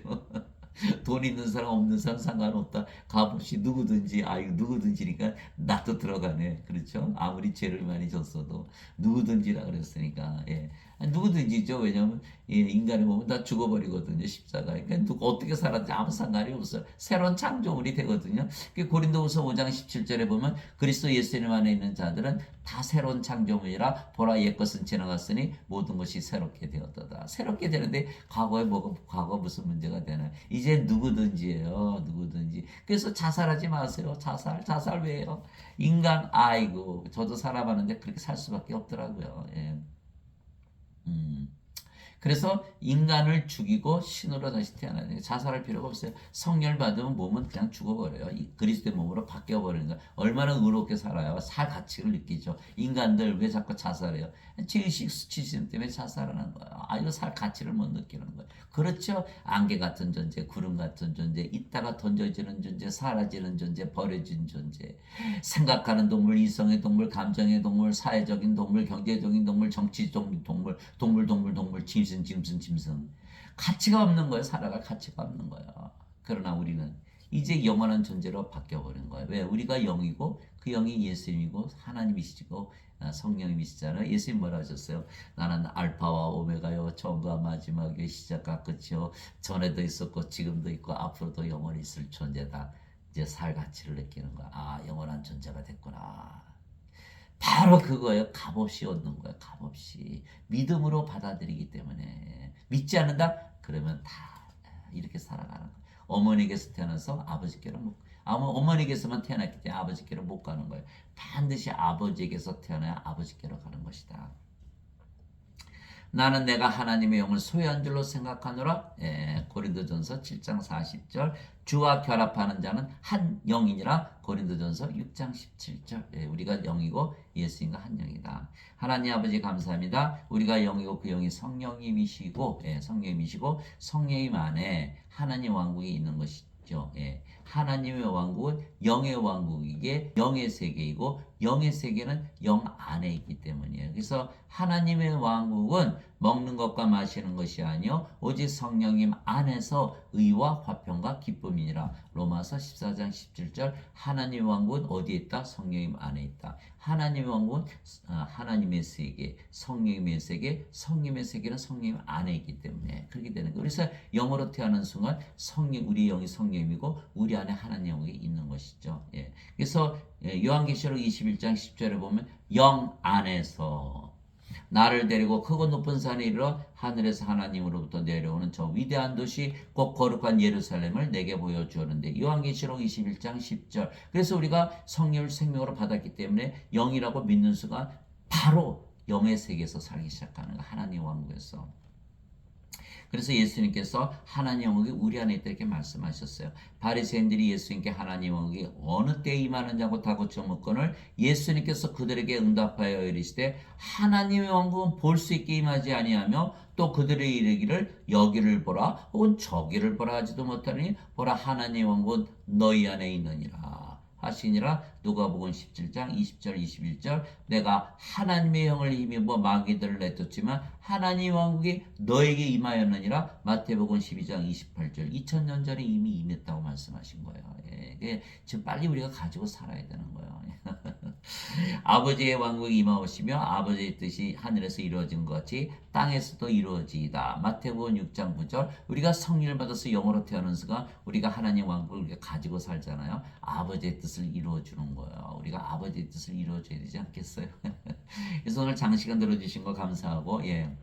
돈 있는 사람 없는 사람 상관없다. 값없이 누구든지, 이거 누구든지니까 나도 들어가네. 그렇죠? 아무리 죄를 많이 졌어도 누구든지라 그랬으니까. 예. 누구든지죠. 왜냐하면 인간의 몸은 다 죽어버리거든요. 십자가에. 그러니까 어떻게 살았는지 아무 상관이 없어요. 새로운 창조물이 되거든요. 고린도후서 5장 17절에 보면 그리스도 예수님 안에 있는 자들은 다 새로운 창조물이라. 보라, 옛것은 지나갔으니 모든 것이 새롭게 되었다. 새롭게 되는데 과거 무슨 문제가 되나요? 이제 누구든지예요. 누구든지. 그래서 자살하지 마세요. 자살 왜요? 인간, 아이고 저도 살아봤는데 그렇게 살 수밖에 없더라고요. 예. 그래서 인간을 죽이고 신으로 다시 태어나야 돼요. 자살할 필요가 없어요. 성령을 받으면 몸은 그냥 죽어버려요. 그리스도의 몸으로 바뀌어버리는 거예요. 얼마나 의롭게 살아요. 살 가치를 느끼죠. 인간들 왜 자꾸 자살해요? 죄의식 수치심 때문에 자살하는 거예요. 이거 살 가치를 못 느끼는 거예요. 그렇죠. 안개 같은 존재, 구름 같은 존재, 있다가 던져지는 존재, 사라지는 존재, 버려진 존재. 생각하는 동물, 이성의 동물, 감정의 동물, 사회적인 동물, 경제적인 동물, 정치적인 동물, 짐승. 가치가 없는 거예요. 살아갈 가치가 없는 거예요. 그러나 우리는 이제 영원한 존재로 바뀌어버린 거예요. 왜? 우리가 영이고 그 영이 예수님이고 하나님이시고 성령님이시잖아요. 예수님 뭐라 하셨어요? 나는 알파와 오메가요, 처음과 마지막의 시작과 끝이요, 전에도 있었고 지금도 있고 앞으로도 영원히 있을 존재다. 이제 살 가치를 느끼는 거야. 영원한 존재가 됐구나. 바로 그거예요. 값없이 얻는 거예요. 값없이. 믿음으로 받아들이기 때문에. 믿지 않는다? 그러면 다 이렇게 살아가는 거예요. 어머니께서 태어나서 아버지께로 못, 어머니께서만 태어났기 때문에 아버지께로 못 가는 거예요. 반드시 아버지에게서 태어나야 아버지께로 가는 것이다. 나는 내가 하나님의 영을 소유한 줄로 생각하노라. 고린도전서 7장 40절. 주와 결합하는 자는 한 영이니라. 고린도전서 6장 17절. 우리가 영이고 예수님과 한 영이다. 하나님 아버지 감사합니다. 우리가 영이고 그 영이 성령님이시고, 성령님 안에 하나님 왕국이 있는 것이죠. 하나님의 왕국은 영의 왕국이기에 영의 세계이고, 영의 세계는 영 안에 있기 때문이에요. 그래서 하나님의 왕국은 먹는 것과 마시는 것이 아니요 오직 성령님 안에서 의와 화평과 기쁨이니라. 로마서 14장 17절. 하나님의 왕국은 어디에 있다? 성령님 안에 있다. 하나님의 왕국은 하나님의 세계, 성령님의 세계, 성령님의 세계는 성령님 안에 있기 때문에 그렇게 되는 거예요. 그래서 영으로 태어나는 순간 우리 영이 성령님이고 우리 안에 하나님의 영이 있는 것이죠. 그래서 요한계시록 21장 10절에 보면 영 안에서 나를 데리고 크고 높은 산에 이르러 하늘에서 하나님으로부터 내려오는 저 위대한 도시 곧 거룩한 예루살렘을 내게 보여주었는데, 요한계시록 21장 10절. 그래서 우리가 성령을 생명으로 받았기 때문에 영이라고 믿는 순간 바로 영의 세계에서 살기 시작하는 거야. 하나님 왕국에서. 그래서 예수님께서 하나님 왕국이 우리 안에 있다 이렇게 말씀하셨어요. 바리새인들이 예수님께 하나님 왕국이 어느 때에 임하는지 하고 다고쳐 묻거늘 예수님께서 그들에게 응답하여 이르시되 하나님의 왕국은 볼 수 있게 임하지 아니하며 또 그들의 이르기를 여기를 보라 혹은 저기를 보라 하지도 못하니 보라 하나님의 왕국은 너희 안에 있느니라 하시니라. 누가복음 17장 20절 21절. 내가 하나님의 영을 힘입어 마귀들을 내쫓지만 하나님 왕국이 너에게 임하였느니라. 마태복음 12장 28절. 2000년 전에 이미 임했다고 말씀하신 거예요. 지금 빨리 우리가 가지고 살아야 되는 거예요. 아버지의 왕국이 임하오시며 아버지의 뜻이 하늘에서 이루어진 것 같이 땅에서도 이루어지이다. 마태복음 6장 9절. 우리가 성령을 받아서 영으로 태어난 순간 우리가 하나님 왕국을 우리가 가지고 살잖아요. 아버지의 뜻을 이루어 주는 거예요. 우리가 아버지의 뜻을 이루어 줘야 되지 않겠어요? 그래서 오늘 장시간 들어주신 거 감사하고, 예.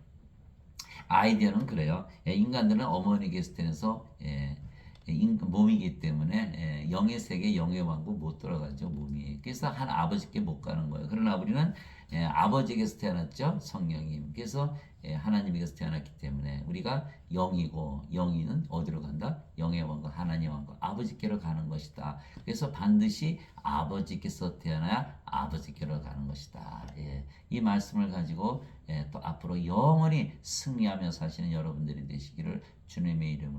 아이디어는 그래요. 예, 인간들은 어머니 게스트에서 몸이기 때문에 영의 세계, 영의 왕국 못 돌아가죠, 몸이. 그래서 한 아버지께 못 가는 거예요. 그러나 우리는 아버지에게서 태어났죠, 성령님. 그래서 하나님에게서 태어났기 때문에 우리가 영이고, 영이는 어디로 간다? 영의 왕국, 하나님의 왕국, 아버지께로 가는 것이다. 그래서 반드시 아버지께서 태어나야 아버지께로 가는 것이다. 예, 이 말씀을 가지고 또 앞으로 영원히 승리하며 사시는 여러분들이 되시기를 주님의 이름으로